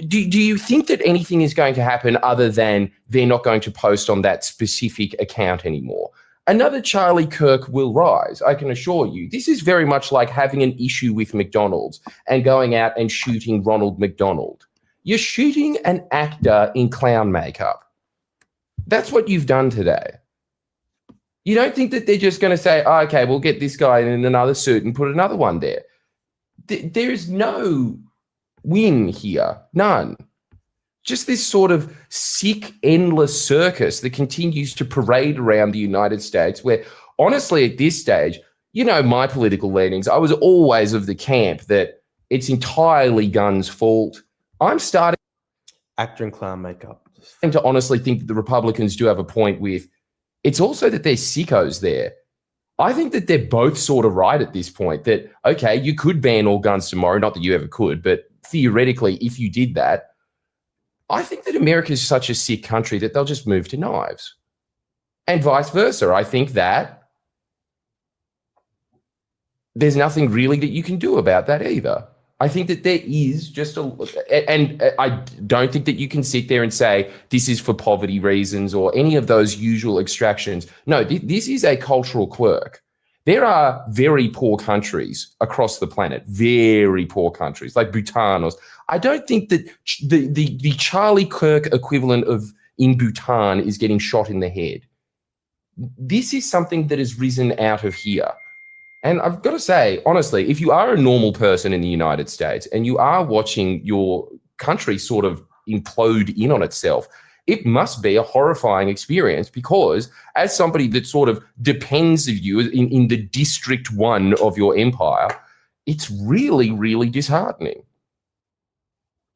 Do you think that anything is going to happen other than they're not going to post on that specific account anymore? Another Charlie Kirk will rise, I can assure you. This is very much like having an issue with McDonald's and going out and shooting Ronald McDonald. You're shooting an actor in clown makeup. That's what you've done today. You don't think that they're just going to say, oh, okay, we'll get this guy in another suit and put another one there. There is no win here. None. Just this sort of sick, endless circus that continues to parade around the United States, where, honestly, at this stage, my political leanings, I was always of the camp that it's entirely guns' fault. I'm starting actor in clown makeup to honestly think that the Republicans do have a point with, it's also that they're sickos there. I think that they're both sort of right at this point, that, okay, you could ban all guns tomorrow, not that you ever could, but theoretically, if you did that, I think that America is such a sick country that they'll just move to knives. And vice versa. I think that there's nothing really that you can do about that either. I think that there is just and I don't think that you can sit there and say this is for poverty reasons or any of those usual extractions. No, this is a cultural quirk. There are very poor countries across the planet, very poor countries like Bhutan. I don't think that the Charlie Kirk equivalent of in Bhutan is getting shot in the head. This is something that has risen out of here. And I've got to say, honestly, if you are a normal person in the United States and you are watching your country sort of implode in on itself, it must be a horrifying experience, because as somebody that sort of depends of you in the District 1 of your empire, it's really, really disheartening.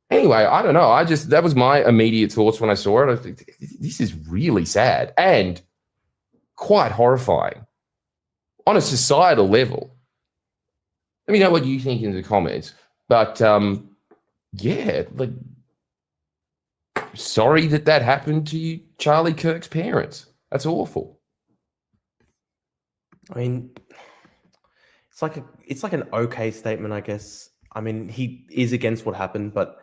Anyway, I don't know. That was my immediate thoughts when I saw it. I think this is really sad. And quite horrifying on a societal level. Let me know what you think in the comments. But yeah, like, sorry that happened to Charlie Kirk's parents. That's awful. I mean, it's like an okay statement, I guess. I mean, he is against what happened, but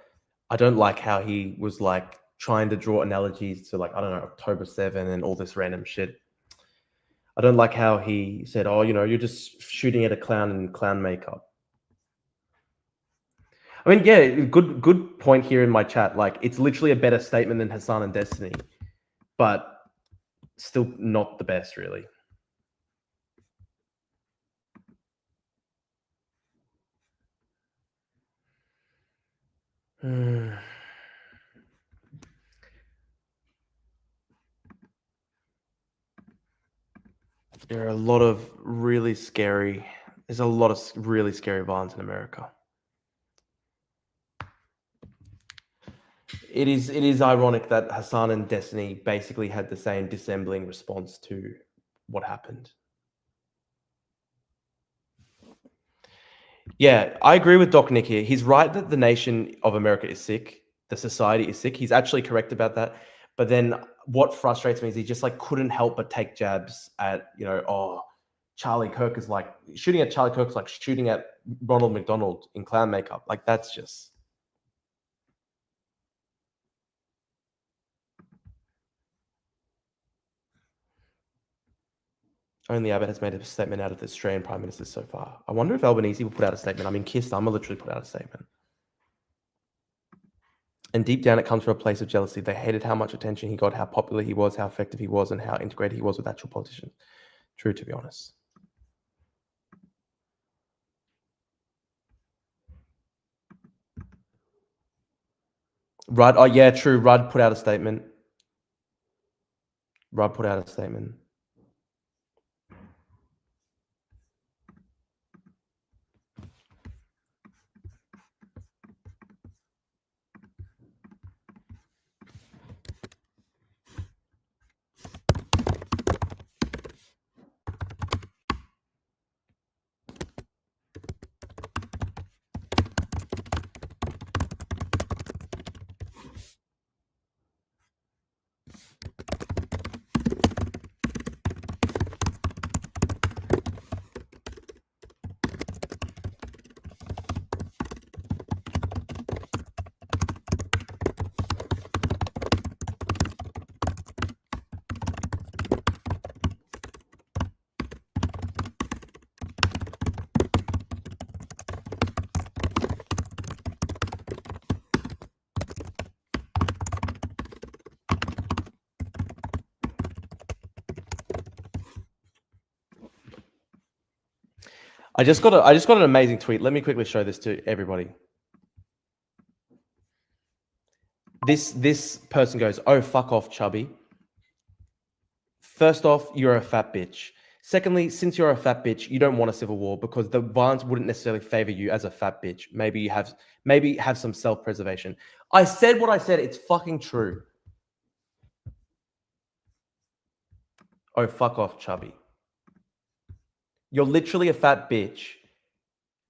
I don't like how he was like trying to draw analogies to, like, I don't know, October 7 and all this random shit. I don't like how he said, "Oh, you're just shooting at a clown in clown makeup." I mean, yeah, good point here in my chat. Like, it's literally a better statement than Hassan and Destiny, but still not the best, really. There are a lot of really scary. There's a lot of really scary violence in America. It is ironic that Hassan and Destiny basically had the same dissembling response to what happened. Yeah, I agree with Doc Nick here. He's right that the nation of America is sick. The society is sick. He's actually correct about that. But then what frustrates me is he just like couldn't help but take jabs at, Charlie Kirk is like shooting at Charlie Kirk's like shooting at Ronald McDonald in clown makeup. Like, that's just. Only Abbott has made a statement out of the Australian Prime Minister so far. I wonder if Albanese will put out a statement. I mean, Keir Starmer literally put out a statement. And deep down, it comes from a place of jealousy. They hated how much attention he got, how popular he was, how effective he was, and how integrated he was with actual politicians. True, to be honest. Rudd, oh yeah, true. Rudd put out a statement. I just got an amazing tweet. Let me quickly show this to everybody. This person goes, "Oh, fuck off, chubby. First off, you're a fat bitch. Secondly, since you're a fat bitch, you don't want a civil war because the violence wouldn't necessarily favor you as a fat bitch. Maybe have some self-preservation." I said what I said. It's fucking true. Oh, fuck off, chubby. You're literally a fat bitch.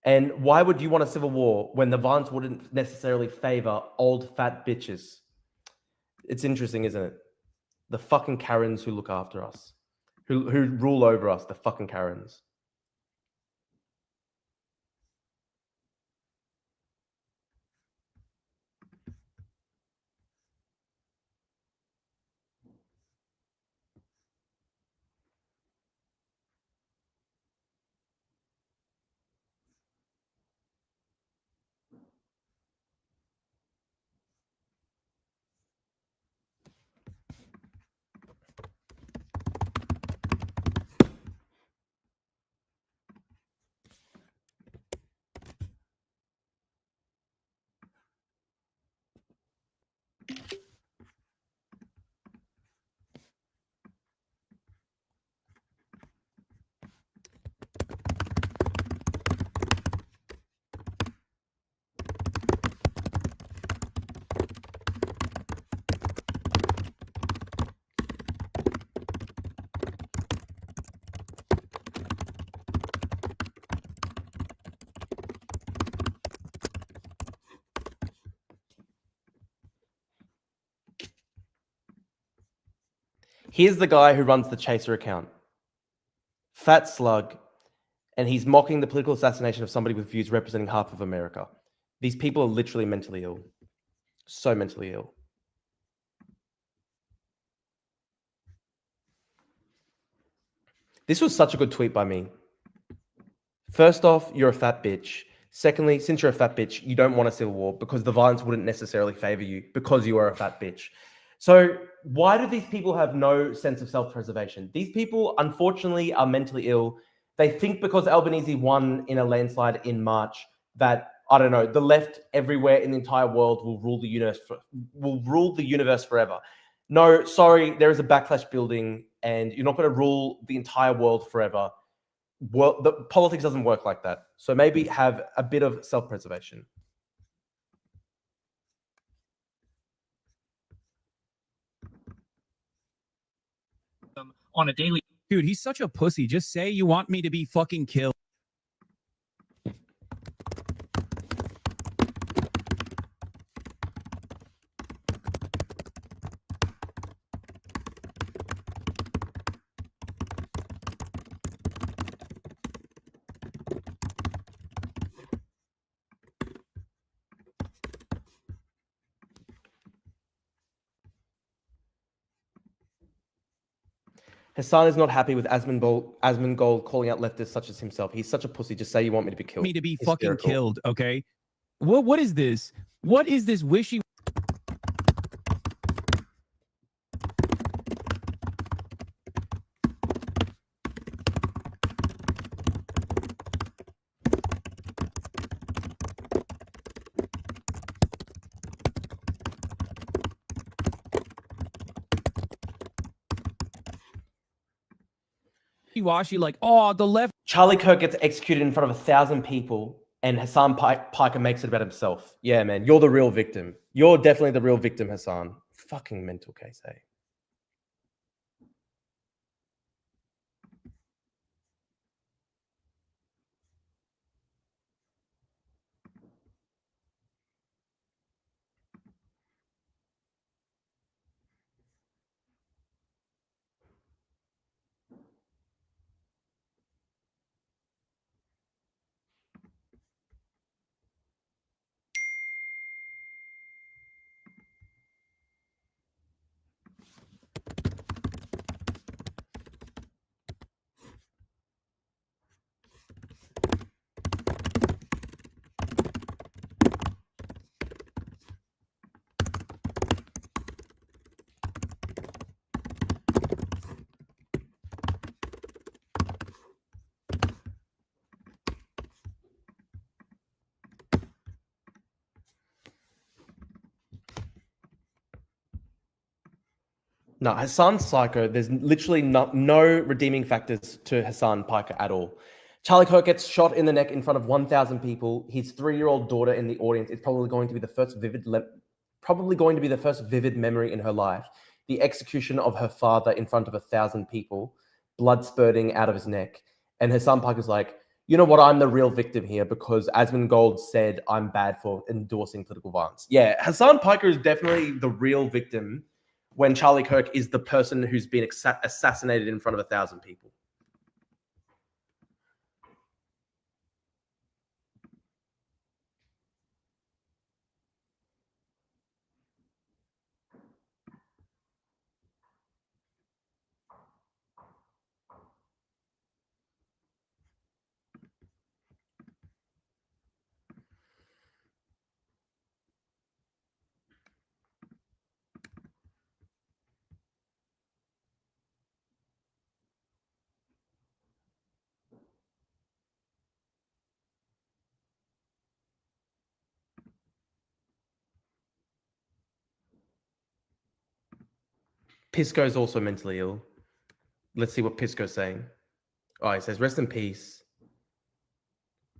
And why would you want a civil war when the violence wouldn't necessarily favor old fat bitches? It's interesting, isn't it? The fucking Karens who look after us, who rule over us, the fucking Karens. Here's the guy who runs the Chaser account. Fat slug. And he's mocking the political assassination of somebody with views representing half of America. These people are literally mentally ill. So mentally ill. This was such a good tweet by me. First off, you're a fat bitch. Secondly, since you're a fat bitch, you don't want a civil war because the violence wouldn't necessarily favor you because you are a fat bitch. So why do these people have no sense of self-preservation? These people, unfortunately, are mentally ill. They think because Albanese won in a landslide in March that, I don't know, the left everywhere in the entire world will rule the universe forever. No, sorry, there is a backlash building and you're not going to rule the entire world forever. The politics doesn't work like that. So maybe have a bit of self-preservation. On a daily. Dude, he's such a pussy. Just say you want me to be fucking killed. Hassan is not happy with Asmongold calling out leftists such as himself. He's such a pussy. Just say you want me to be killed. Me to be fucking killed, okay? What is this? What is this wishy? Washy, like, oh, the left. Charlie Kirk gets executed in front of 1,000 people and Hassan Piker makes it about himself. Yeah, man, you're the real victim. You're definitely the real victim, Hassan. Fucking mental case, eh? No, Hassan's psycho. There's literally no redeeming factors to Hassan Piker at all. Charlie Kirk gets shot in the neck in front of 1,000 people. His 3-year-old daughter in the audience is probably going to be the first vivid memory in her life. The execution of her father in front of 1,000 people, blood spurting out of his neck. And Hassan Piker's like, you know what? I'm the real victim here because Asmongold said I'm bad for endorsing political violence. Yeah, Hassan Piker is definitely the real victim when Charlie Kirk is the person who's been assassinated in front of 1,000 people. Pisco's also mentally ill. Let's see what Pisco's saying. Oh, he says, rest in peace.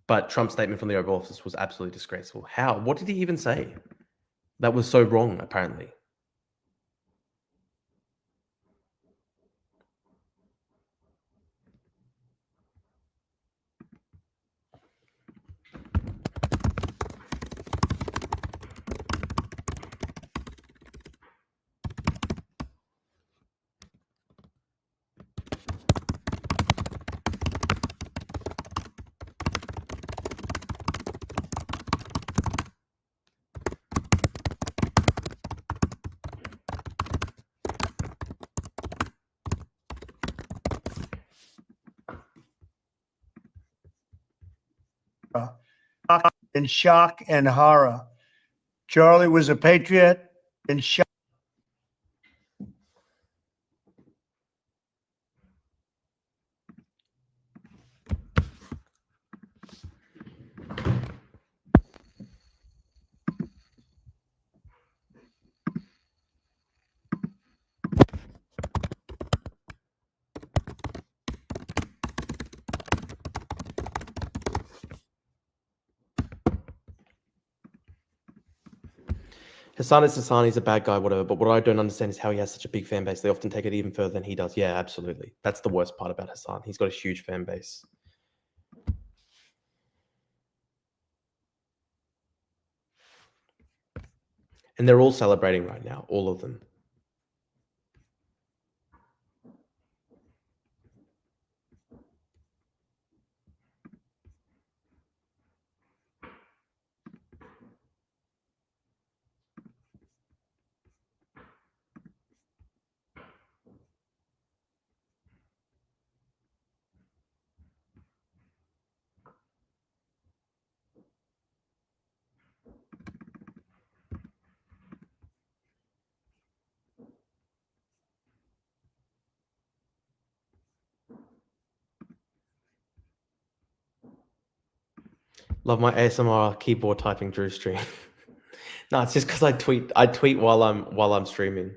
But Trump's statement from the Oval Office was absolutely disgraceful. How? What did he even say? That was so wrong, apparently. in shock and horror. Charlie was a patriot in shock. Hassan is Hassan, he's a bad guy, whatever. But what I don't understand is how he has such a big fan base. They often take it even further than he does. Yeah, absolutely. That's the worst part about Hassan. He's got a huge fan base. And they're all celebrating right now, all of them. Love my ASMR keyboard typing Drew stream. No, it's just because I tweet while I'm streaming.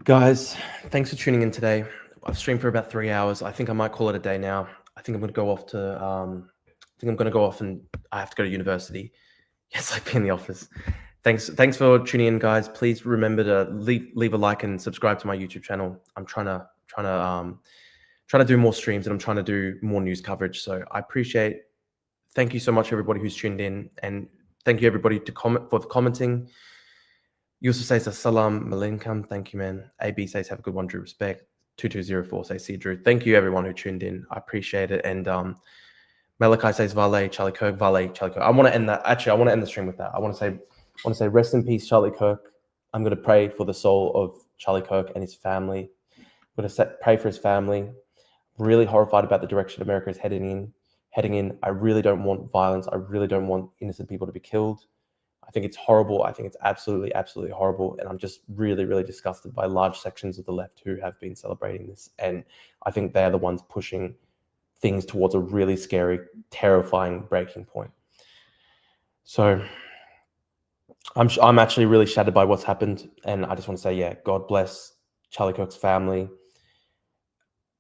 Guys, thanks for tuning in today. I've streamed for about 3 hours. I think I might call it a day now. I think I'm going to go off to. And I have to go to university. Yes, I've been in the office. Thanks for tuning in, guys. Please remember to leave a like and subscribe to my YouTube channel. I'm trying to do more streams, and I'm trying to do more news coverage. So I appreciate. Thank you so much, everybody who's tuned in, and thank you everybody for commenting. Yusuf says Assalam Malinkam. Thank you, man. AB says have a good one, Drew. Respect. 2204 says see Drew. Thank you everyone who tuned in. I appreciate it. And Malachi says Valet, Charlie Kirk, Valet, Charlie Kirk. I want to end that. Actually, I want to end the stream with that. I want to say rest in peace, Charlie Kirk. I'm going to pray for the soul of Charlie Kirk and his family. I'm going to pray for his family. I'm really horrified about the direction America is heading in. I really don't want violence. I really don't want innocent people to be killed. I think it's horrible. I think it's absolutely, absolutely horrible. And I'm just really, really disgusted by large sections of the left who have been celebrating this. And I think they're the ones pushing things towards a really scary, terrifying breaking point. So I'm actually really shattered by what's happened, and I just want to say, yeah, God bless Charlie Kirk's family.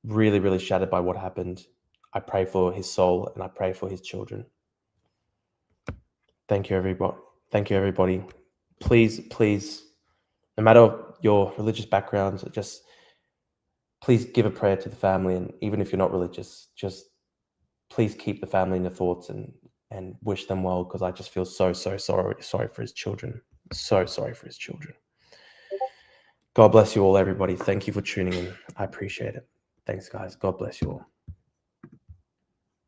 Really, really shattered by what happened. I pray for his soul, and I pray for his children. Thank you, everybody. Thank you, everybody. Please, please, no matter your religious backgrounds, just please give a prayer to the family, and even if you're not religious, just please keep the family in your thoughts and wish them well, because I just feel so sorry for his children. So sorry for his children. God bless you all, everybody. Thank you for tuning in. I appreciate it. Thanks, guys. God bless you all.